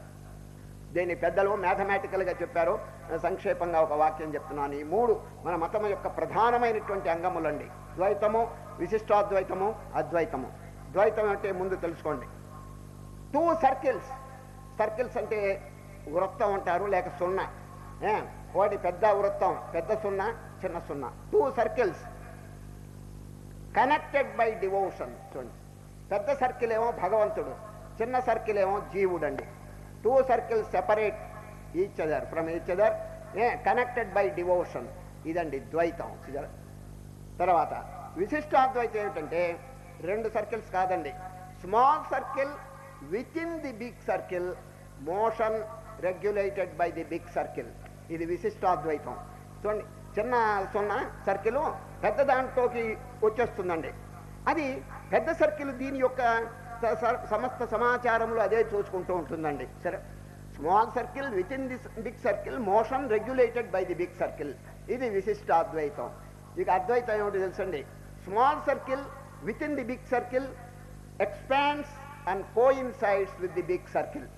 దీన్ని పెద్దలు మ్యాథమెటికల్గా చెప్పారు. సంక్షేపంగా ఒక వాక్యం చెప్తున్నాను. ఈ మూడు మన మతం యొక్క ప్రధానమైనటువంటి అంగములండి. ద్వైతము, విశిష్టాద్వైతము, అద్వైతము. ద్వైతం అంటే ముందు తెలుసుకోండి. 2 సర్కిల్స్, సర్కిల్స్ అంటే వృత్తం అంటారు, లేక సున్నా. ఒకటి పెద్ద వృత్తం, పెద్ద సున్నా, చిన్న సున్నా. 2 సర్కిల్స్ కనెక్టెడ్ బై డివోషన్. చూడండి, పెద్ద సర్కిల్ ఏమో భగవంతుడు, చిన్న సర్కిల్ ఏమో జీవుడు అండి. 2 circles separate each other from each other, connected by devotion. ఇదండి ద్వైతం. తర్వాత విశిష్టాద్వైతం ఏమిటంటే 2 సర్కిల్స్ కాదండి, small circle within the big circle, motion regulated by the big circle. ఇది విశిష్టాద్వైతం. చూడండి, చిన్న సున్నా సర్కిల్ పెద్ద దాంట్లోకి వచ్చేస్తుందండి. అది పెద్ద సర్కిల్ దీని యొక్క సమస్త సమాచారంలో అదే చూసుకుంటూ ఉంటుందండి. సరే, small circle within the big circle, motion regulated by the big circle. ఇది విశిష్టాద్వైతం. ఇక అద్వైతం ఏమిటి తెలుసండి, small circle within the big circle expands and coincides with the big circle.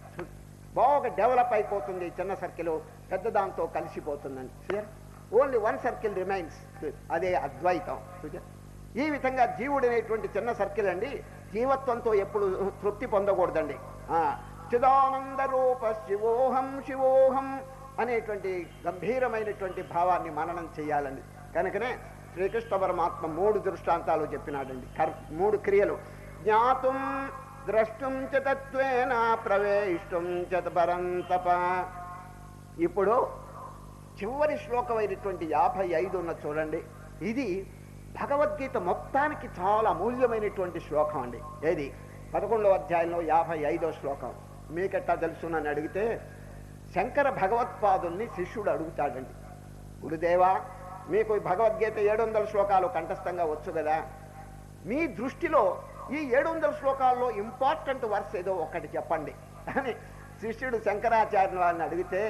బాగా డెవలప్ అయిపోతుంది చిన్న సర్కిల్, పెద్ద దాంతో కలిసిపోతుందండి. ఓన్లీ 1 సర్కిల్ రిమైన్స్, అదే అద్వైతం. ఈ విధంగా జీవుడు అనేటువంటి చిన్న సర్కిల్ అండి జీవత్వంతో ఎప్పుడు తృప్తి పొందకూడదండి. చిదానంద రూప శివోహం శివోహం అనేటువంటి గంభీరమైనటువంటి భావాన్ని మననం చేయాలండి. కనుకనే శ్రీకృష్ణ పరమాత్మ 3 దృష్టాంతాలు చెప్పినాడండి, 3 క్రియలు. జ్ఞాతుం ద్రష్టం చ తత్వేన ప్రవేశం చ పరంతప. ఇప్పుడు చివరి శ్లోకమైనటువంటి 55 ఉన్న చూడండి, ఇది భగవద్గీత మొత్తానికి చాలా అమూల్యమైనటువంటి శ్లోకం అండి. ఏది 11వ అధ్యాయంలో 55వ శ్లోకం. మీకెట్టా తెలుసునని అడిగితే శంకర భగవత్పాదుల్ని శిష్యుడు అడుగుతాడండి, గురుదేవా మీకు భగవద్గీత 700 శ్లోకాలు కంఠస్థంగా వచ్చు కదా, మీ దృష్టిలో ఈ 700 శ్లోకాల్లో ఇంపార్టెంట్ వర్స్ ఏదో ఒకటి చెప్పండి అని శిష్యుడు శంకరాచార్యుల వారిని అడిగితే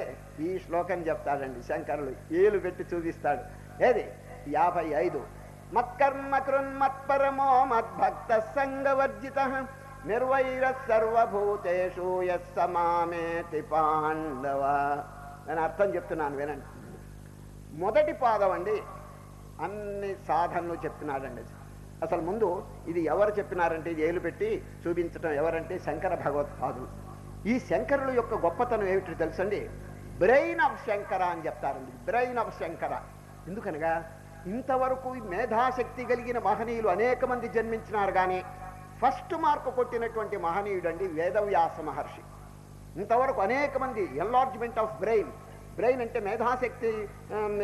ఈ శ్లోకం చెప్తాడండి. శంకరులు ఏలు పెట్టి చూపిస్తాడు. ఏది 55. మత్కర్మ కృన్మత్పరమో మద్భక్త సంగవర్జిత నిర్వైర సర్వభూతేషు యస్సమామేతి పాండవ. నేను అర్థం చెప్తున్నాను వినండి. మొదటి పాదం అండి అన్ని సాధనలు చెప్తున్నాడండి. అసలు ముందు ఇది ఎవరు చెప్పినారంటే ఇది ఏలు పెట్టి చూపించడం ఎవరంటే శంకర భగవత్పాదులు. ఈ శంకరుల యొక్క గొప్పతనం ఏమిటి తెలుసండి, బ్రెయిన్ ఆఫ్ శంకర అని చెప్తారండి. బ్రెయిన్ ఆఫ్ శంకర ఎందుకనగా ఇంతవరకు మేధాశక్తి కలిగిన మహనీయులు అనేక మంది జన్మించినారు, కానీ ఫస్ట్ మార్కు కొట్టినటువంటి మహనీయుడండి వేదవ్యాస మహర్షి. ఇంతవరకు అనేక మంది ఎన్లార్జ్మెంట్ ఆఫ్ బ్రెయిన్, బ్రెయిన్ అంటే మేధాశక్తి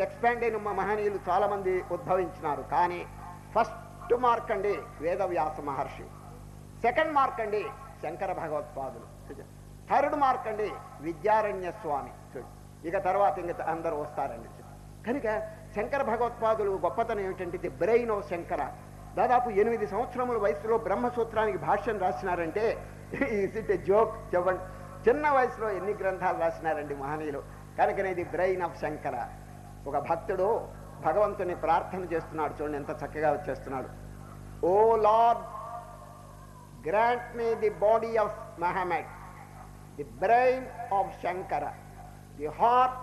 ఎక్స్పాండ్ అయిన మహనీయులు చాలామంది ఉద్భవించినారు, కానీ ఫస్ట్ మార్క్ అండి వేదవ్యాస మహర్షి. సెకండ్ మార్క్ అండి శంకర భగవత్పాదులు. థర్డ్ మార్క్ అండి విద్యారణ్య స్వామి. ఇక తర్వాత ఇంకా అందరూ వస్తారండి. కనుక శంకర భగవత్పాదులు గొప్పతనం ఏమిటంటే ది బ్రెయిన్ ఆఫ్ శంకర. దాదాపు 8 సంవత్సరముల వయసులో బ్రహ్మసూత్రానికి భాష్యం రాసినారంటే ఇస్ ఇట్ ఏ జోక్? చెప్పండి, చిన్న వయసులో ఎన్ని గ్రంథాలు రాసినారండి మహనీయులు. కనుకనే ఇది బ్రెయిన్ ఆఫ్ శంకర. ఒక భక్తుడు భగవంతుని ప్రార్థన చేస్తున్నాడు, చూడండి ఎంత చక్కగా వచ్చేస్తున్నాడు. O Lord, grant me the body of Muhammad, the brain of Shankara, the heart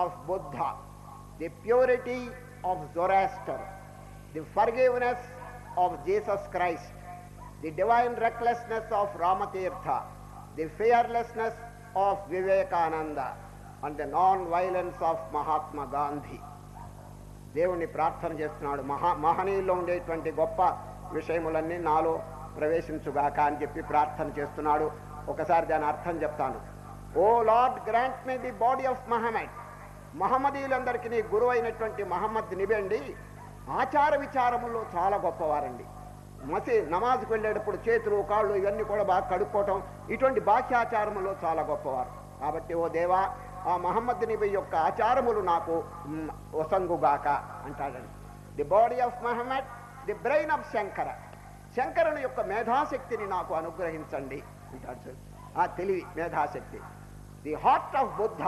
of Buddha, the purity of Zoroaster, the forgiveness of Jesus Christ, the divine recklessness of Ramatirtha, the fearlessness of Vivekananda and the non violence of Mahatma Gandhi. దేవుణ్ణి ప్రార్థన చేస్తున్నాడు. మహనీయుల్లో ఉండేటువంటి గొప్ప విషయములన్నీ నాలో ప్రవేశించుగాక అని చెప్పి ప్రార్థన చేస్తున్నాడు. ఒకసారి దాని అర్థం చెప్తాను. O Lord, grant me the body of Muhammad. మహమ్మదీయులందరికీ నీ గురువు అయినటువంటి మహమ్మద్ నిబండి ఆచార విచారముల్లో చాలా గొప్పవారండి. నమాజ్కి వెళ్ళేటప్పుడు చేతులు కాళ్ళు ఇవన్నీ కూడా బాగా కడుక్కోవటం, ఇటువంటి బాహ్యాచారములో చాలా గొప్పవారు. కాబట్టి ఓ దేవా, ఆ మహమ్మద్ నబీ యొక్క ఆచారములు నాకు వసంగుగాక అంటాడండి. The body of Muhammad, the brain of Shankara. శంకరుని యొక్క మేధాశక్తిని నాకు అనుగ్రహించండి అంటాడు. ఆ తెలివి, మేధాశక్తి. ది హార్ట్ ఆఫ్ బుద్ధ,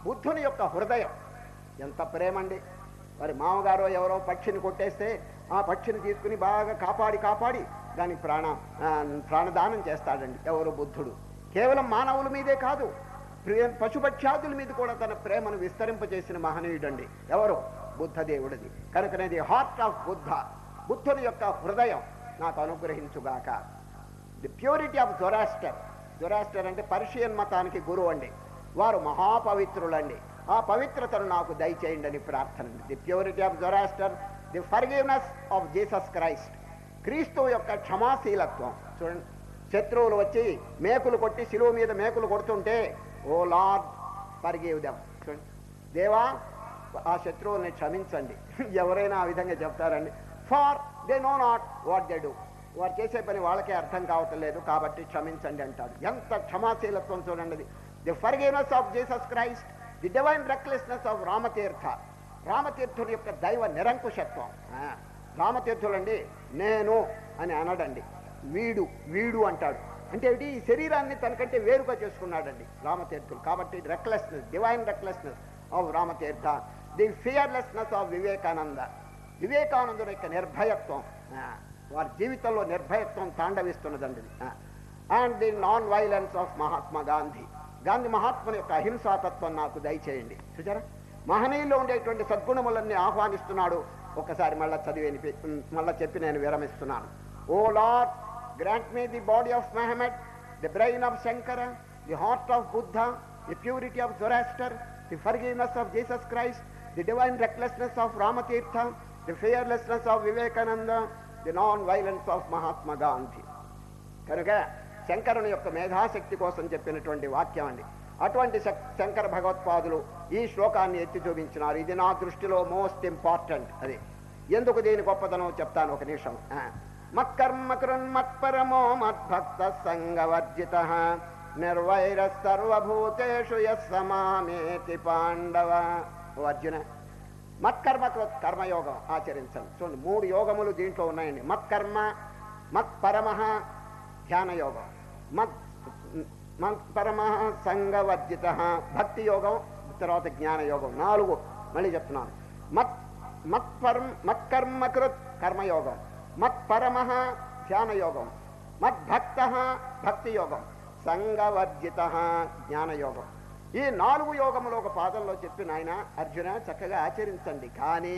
బుద్ధుని యొక్క హృదయం. ఎంత ప్రేమండి. మరి మామగారు ఎవరో పక్షిని కొట్టేస్తే ఆ పక్షిని తీసుకుని బాగా కాపాడి దాని ప్రాణదానం చేస్తాడండి ఎవరు? బుద్ధుడు. కేవలం మానవుల మీదే కాదు, పశుపక్షాదుల మీద కూడా తన ప్రేమను విస్తరింపజేసిన మహనీయుడండి ఎవరు? బుద్ధదేవుడిది. కనుకనేది హార్ట్ ఆఫ్ బుద్ధ, బుద్ధుని యొక్క హృదయం నాకు అనుగ్రహించుగాక. The purity of Zoroaster. Zoroaster అంటే పర్షియన్ మతానికి గురువు అండి. వారు మహాపవిత్రులండి. ఆ పవిత్రతను నాకు దయచేయండి అని ప్రార్థన. The purity of Zoroaster, the forgiveness of Jesus Christ. క్రీస్తు యొక్క క్షమాశీలత్వం. చూడండి, శత్రువులు వచ్చి మేకులు కొట్టి శిలువ మీద మేకులు కొడుతుంటే, ఓ లార్డ్ ఫర్గివ్ దెమ్. చూడండి, దేవా ఆ శత్రువుల్ని క్షమించండి. ఎవరైనా ఆ విధంగా చెప్తారండి. For they know not what they do. వారు చేసే పని వాళ్ళకే అర్థం కావటం లేదు కాబట్టి క్షమించండి అంటాడు. ఎంత క్షమాశీలత్వం చూడండి. The forgiveness of Jesus Christ, the divine recklessness of Ramatirtha. రామతీర్థుని యొక్క దైవ నిరంకుశత్వం. రామతీర్థులండి నేను అని అనడండి, వీడు అంటాడు. అంటే ఈ శరీరాన్ని తనకంటే వేరుగా చేసుకున్నాడండి రామతీర్థులు. కాబట్టి recklessness, divine recklessness of Ramatirtha. The fearlessness of Vivekananda. వివేకానందుని యొక్క నిర్భయత్వం, వారి జీవితంలో నిర్భయత్వం తాండవిస్తున్నదండి. And the non violence of Mahatma Gandhi. Gandhi మహాత్ముని యొక్క అహింసాతత్వం నాకు దయచేయండి. చూచారా, మహనీయుల్లో ఉండేటువంటి సద్గుణములన్నీ ఆహ్వానిస్తున్నాడు. ఒకసారి మళ్ళా చెప్పి నేను విరమిస్తున్నాను. O Lord, grant me the body of Muhammad, the brain of Shankara, the heart of Buddha, the purity of Zoroaster, the forgiveness of Jesus Christ, the divine recklessness of Ramatirtha, the fearlessness of Vivekananda, the non violence of Mahatma Gandhi. కనుక శంకరుని యొక్క మేధాశక్తి కోసం చెప్పినటువంటి వాక్యం అండి. అటువంటి శంకర భగవత్పాదులు ఈ శ్లోకాన్ని ఎత్తి చూపించినారు. ఇది నా దృష్టిలో మోస్ట్ ఇంపార్టెంట్. అది ఎందుకు దీని గొప్పదనో చెప్తాను ఒక నిమిషం. మత్కర్మ కృన్మత్పరమో మద్భక్త సంగవర్జిత నిర్వైర సర్వభూతేషు యస్సమామేతి పాండవ. ఓ అర్జున, మత్కర్మ కర్మయోగం ఆచరించండి. చూడండి, 3 యోగములు దీంట్లో ఉన్నాయండి. మత్కర్మ, మత్పరమ ధ్యానయోగం, మత్పరమ సంగవర్జిత భక్తి యోగం, తర్వాత జ్ఞానయోగం. 4 మళ్ళీ చెప్తున్నాను. మత్కర్మకృత్ కర్మయోగం, మత్పరమ ధ్యానయోగం, మద్భక్త భక్తి యోగం, సంగవర్జిత జ్ఞానయోగం. ఈ 4 యోగములు ఒక పాదంలో చెప్పిన ఆయన అర్జున చక్కగా ఆచరించండి. కానీ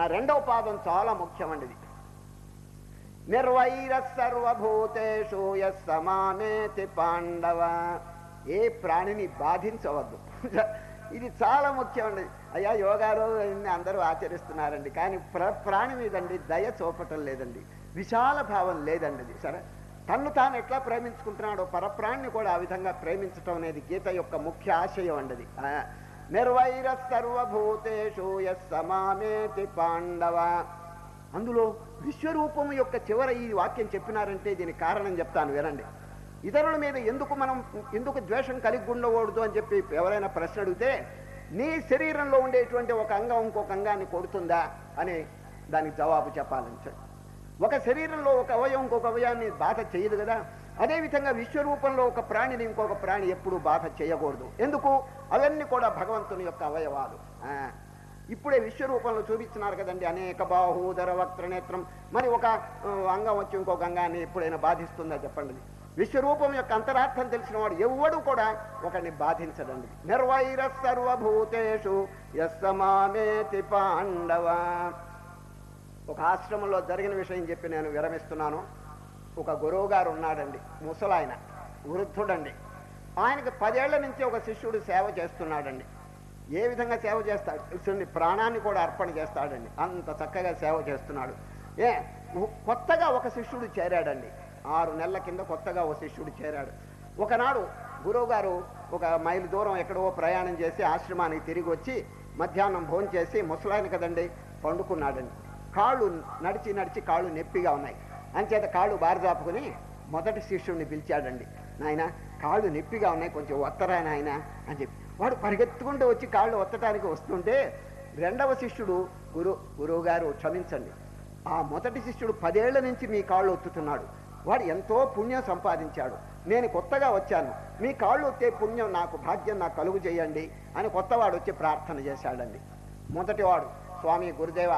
ఆ 2వ పాదం చాలా ముఖ్యమండి. నిర్వైర సర్వభూతేషు యస్సమామేతి పాండవ. ఏ ప్రాణిని బాధించవద్దు. ఇది చాలా ముఖ్యమండి. అయ్యా యోగాలు అందరూ ఆచరిస్తున్నారండి, కానీ ప్రాణి మీదండి దయ చూపటం లేదండి, విశాల భావం లేదండి. సరే, తన్ను తాను ఎట్లా ప్రేమించుకుంటున్నాడో పరప్రాణిని కూడా ఆ విధంగా ప్రేమించటం అనేది గీత యొక్క ముఖ్య ఆశయం అండి. నిర్వైర సర్వభూతేషు యస్సమామేతి పాండవ. అందులో విశ్వరూపము యొక్క చివర ఈ వాక్యం చెప్పినారంటే దీనికి కారణం చెప్తాను వినండి. ఇతరుల మీద ఎందుకు ద్వేషం కలిగి ఉండకూడదు అని చెప్పి ఎవరైనా ప్రశ్న అడిగితే, నీ శరీరంలో ఉండేటువంటి ఒక అంగం ఇంకొక అంగాన్ని కొడుతుందా అని దానికి జవాబు చెప్పాలని. ఒక శరీరంలో ఒక అవయవం ఇంకొక అవయాన్ని బాధ చేయదు కదా. అదేవిధంగా విశ్వరూపంలో ఒక ప్రాణిని ఇంకొక ప్రాణి ఎప్పుడూ బాధ చేయకూడదు. ఎందుకు? అవన్నీ కూడా భగవంతుని యొక్క అవయవాలు. ఇప్పుడే విశ్వరూపంలో చూపించినారు కదండి, అనేక బాహూదర వక్త్రనేత్రం. మరి ఒక అంగం వచ్చి ఇంకొక అంగాన్ని ఎప్పుడైనా బాధిస్తుందా చెప్పండి? విశ్వరూపం యొక్క అంతరార్థం తెలిసిన వాడు ఎవ్వడు కూడా ఒకరిని బాధించడండి. నిర్వైర సర్వభూతేషు యస్సమామేతి పాండవ. ఒక ఆశ్రమంలో జరిగిన విషయం చెప్పి నేను విరమిస్తున్నాను. ఒక గురువు గారు ఉన్నాడండి, ముసలాయన, వృద్ధుడండి. ఆయనకి 10 ఏళ్ల నుంచి ఒక శిష్యుడు సేవ చేస్తున్నాడండి. ఏ విధంగా సేవ చేస్తాడు? శిష్యుడిని ప్రాణాన్ని కూడా అర్పణ చేస్తాడండి. అంత చక్కగా సేవ చేస్తున్నాడు. కొత్తగా ఒక శిష్యుడు చేరాడండి. 6 నెలల కింద కొత్తగా ఒక శిష్యుడు చేరాడు. ఒకనాడు గురువు గారు ఒక మైలు దూరం ఎక్కడో ప్రయాణం చేసి ఆశ్రమానికి తిరిగి వచ్చి మధ్యాహ్నం భోజనం చేసి, ముసలాయన కదండి, పండుకున్నాడండి. కాళ్ళు నడిచి నడిచి కాళ్ళు నొప్పిగా ఉన్నాయి. అంచేత కాళ్ళు బారజాపుకుని మొదటి శిష్యుడిని పిలిచాడండి. నాయన, కాళ్ళు నొప్పిగా ఉన్నాయి, కొంచెం ఒత్తరా నాయన అని చెప్పి. వాడు పరిగెత్తుకుంటూ వచ్చి కాళ్ళు ఒత్తడానికి వస్తుంటే రెండవ శిష్యుడు, గురువు గారు క్షమించండి, ఆ మొదటి శిష్యుడు 10 ఏళ్ల నుంచి మీ కాళ్ళు ఒత్తుతున్నాడు. వాడు ఎంతో పుణ్యం సంపాదించాడు. నేను కొత్తగా వచ్చాను, మీ కాళ్ళు ఒత్తే పుణ్యం నాకు, భాగ్యం నాకు కలుగు చేయండి అని కొత్తవాడు వచ్చి ప్రార్థన చేశాడండి. మొదటివాడు, స్వామి గురుదేవ,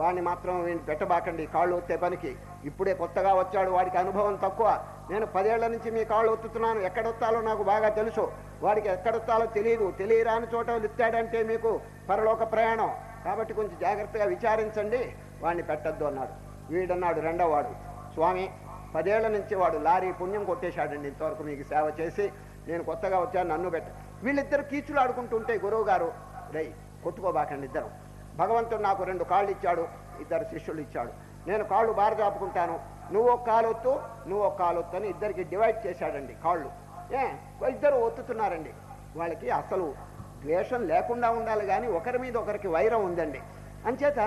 వాడిని మాత్రం వీడిని పెట్టబాకండి కాళ్ళు ఒత్తే పనికి, ఇప్పుడే కొత్తగా వచ్చాడు, వాడికి అనుభవం తక్కువ. నేను 10 ఏళ్ల నుంచి మీ కాళ్ళు ఒత్తుతున్నాను, ఎక్కడొత్తాలో నాకు బాగా తెలుసు, వాడికి ఎక్కడొత్తాలో తెలియదు, తెలియరాని చోట ఎత్తాడంటే మీకు పరలోక ప్రయాణం, కాబట్టి కొంచెం జాగ్రత్తగా విచారించండి, వాడిని పెట్టద్దు అన్నాడు. వీడన్నాడు రెండోవాడు, స్వామి 10 ఏళ్ల నుంచి వాడు లారీ పుణ్యం కొట్టేశాడండి, ఇంతవరకు మీకు సేవ చేసి, నేను కొత్తగా వచ్చాను, నన్ను పెట్ట. వీళ్ళిద్దరు కీచులు ఆడుకుంటుంటే గురువు గారు, రై కొట్టుకోబాకండి ఇద్దరు, భగవంతుడు నాకు 2 కాళ్ళు ఇచ్చాడు, 2 శిష్యులు ఇచ్చాడు, నేను కాళ్ళు బారజాపుకుంటాను, నువ్వు ఒక కాలు ఒత్తు, నువ్వు ఒక కాలు ఒత్తు అని ఇద్దరికి డివైడ్ చేశాడండి కాళ్ళు. ఇద్దరు ఒత్తుతున్నారండి. వాళ్ళకి అసలు ద్వేషం లేకుండా ఉండాలి, కానీ ఒకరి మీద ఒకరికి వైరం ఉందండి. అంచేత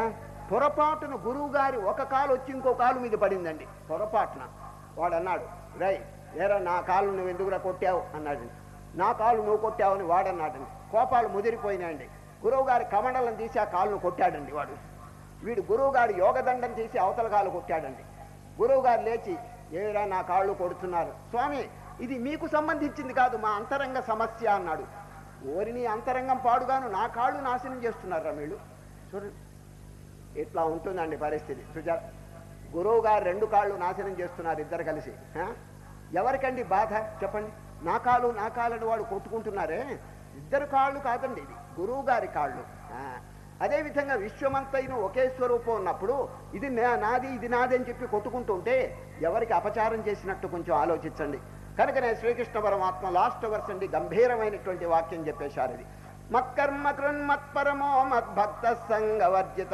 పొరపాటున గురువు గారి ఒక కాలు వచ్చి ఇంకో కాలు మీద పడిందండి పొరపాటున. వాడు అన్నాడు, రై ఏరా నా కాలు నువ్వు ఎందుకురా కొట్టావు అన్నాడండి. నా కాలు నువ్వు కొట్టావని వాడన్నాడండి. కోపాలు ముదిరిపోయినాయండి. గురువు గారి కమండలం తీసి ఆ కాలును కొట్టాడండి వాడు. వీడు గురువు గారి యోగదండం తీసి అవతల కాలు కొట్టాడండి. గురువు గారు లేచి, ఏరా నా కాళ్ళు కొడుతున్నారు? స్వామి, ఇది మీకు సంబంధించింది కాదు, మా అంతరంగ సమస్య అన్నాడు. ఓరిని అంతరంగం పాడుగాను నా కాళ్ళు నాశనం చేస్తున్నారా వీళ్ళు? చూడండి, ఇట్లా ఉంటుందండి పరిస్థితి. చూచారు, గురువు గారు 2 కాళ్ళు నాశనం చేస్తున్నారు ఇద్దరు కలిసి. ఎవరికండి బాధ చెప్పండి? నా కాలు నా కాళ్ళని వాడు కొట్టుకుంటున్నారే, 2 కాళ్ళు కాదండి, ఇది గురువు గారి కాళ్ళు. అదేవిధంగా విశ్వమంతైన ఒకే స్వరూపం ఉన్నప్పుడు ఇది నాది ఇది నాది అని చెప్పి కొట్టుకుంటుంటే ఎవరికి అపచారం చేసినట్టు కొంచెం ఆలోచించండి. కనుకనే శ్రీకృష్ణ పరమాత్మ లాస్ట్ వర్స్ అండి గంభీరమైనటువంటి వాక్యం చెప్పేశారు. ఇది మత్కర్మ కృన్మత్పరమో మద్భక్త సంగవర్జిత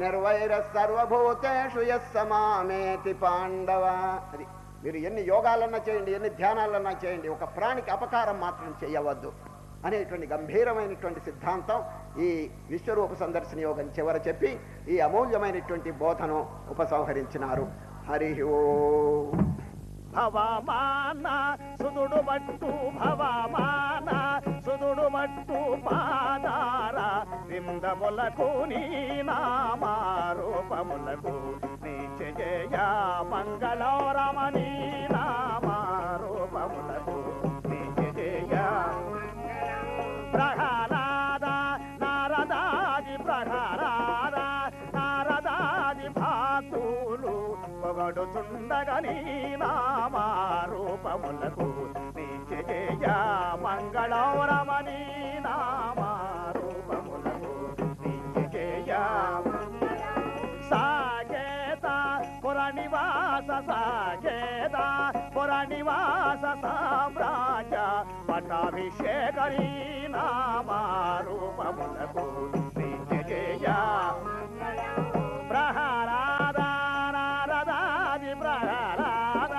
నిర్వైర సర్వభూతేషు యస్సమామేతి పాండవ. అది మీరు ఎన్ని యోగాలన్నా చేయండి, ఎన్ని ధ్యానాలన్నా చేయండి, ఒక ప్రాణికి అపకారం మాత్రం చేయవద్దు అనేటువంటి గంభీరమైనటువంటి సిద్ధాంతం ఈ విశ్వరూప సందర్శన యోగం చివర చెప్పి ఈ అమూల్యమైనటువంటి బోధను ఉపసంహరించినారు. హరి ఓం. భవమాన సుదుడు మట్టు భవమాన సుదుడు మట్టు పాదార విందములకు నీ నామారూపములకు నీచయ మంగళరమణీ నామారూపములకు నీచయ ప్రహ్లాద నారదాది ప్రహ్లాద నారదాది భాతులు పొగడుచుండగని నామారూపములకు నీచయ మంగళరమణీ నామారూపములకు నీచయ సాకేత పురనివాస సాకేత పురనివాస సామ్రాజ్య పట్టాభిషేకరీ నామారూపములకు నీచయ ప్రహ్లాద నారదాది ప్రహ్లాద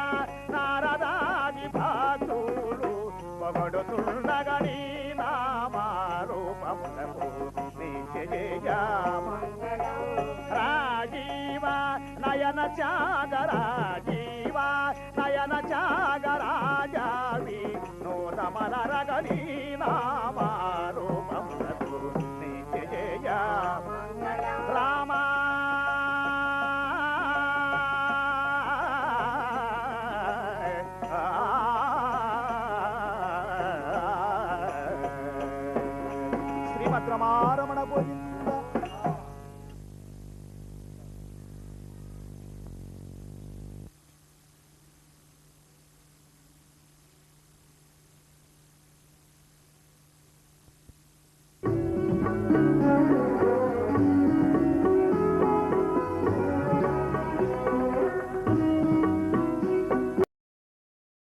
నారదాది భక్తులు పొగడుతుండగని నామారూపములకు నీచయ రాజీవ నయన చాగరాజీవ నయన చాగరాజావి నోదమలరగని నామారూపములకు నీచయ రామ రమారమణ గోవింద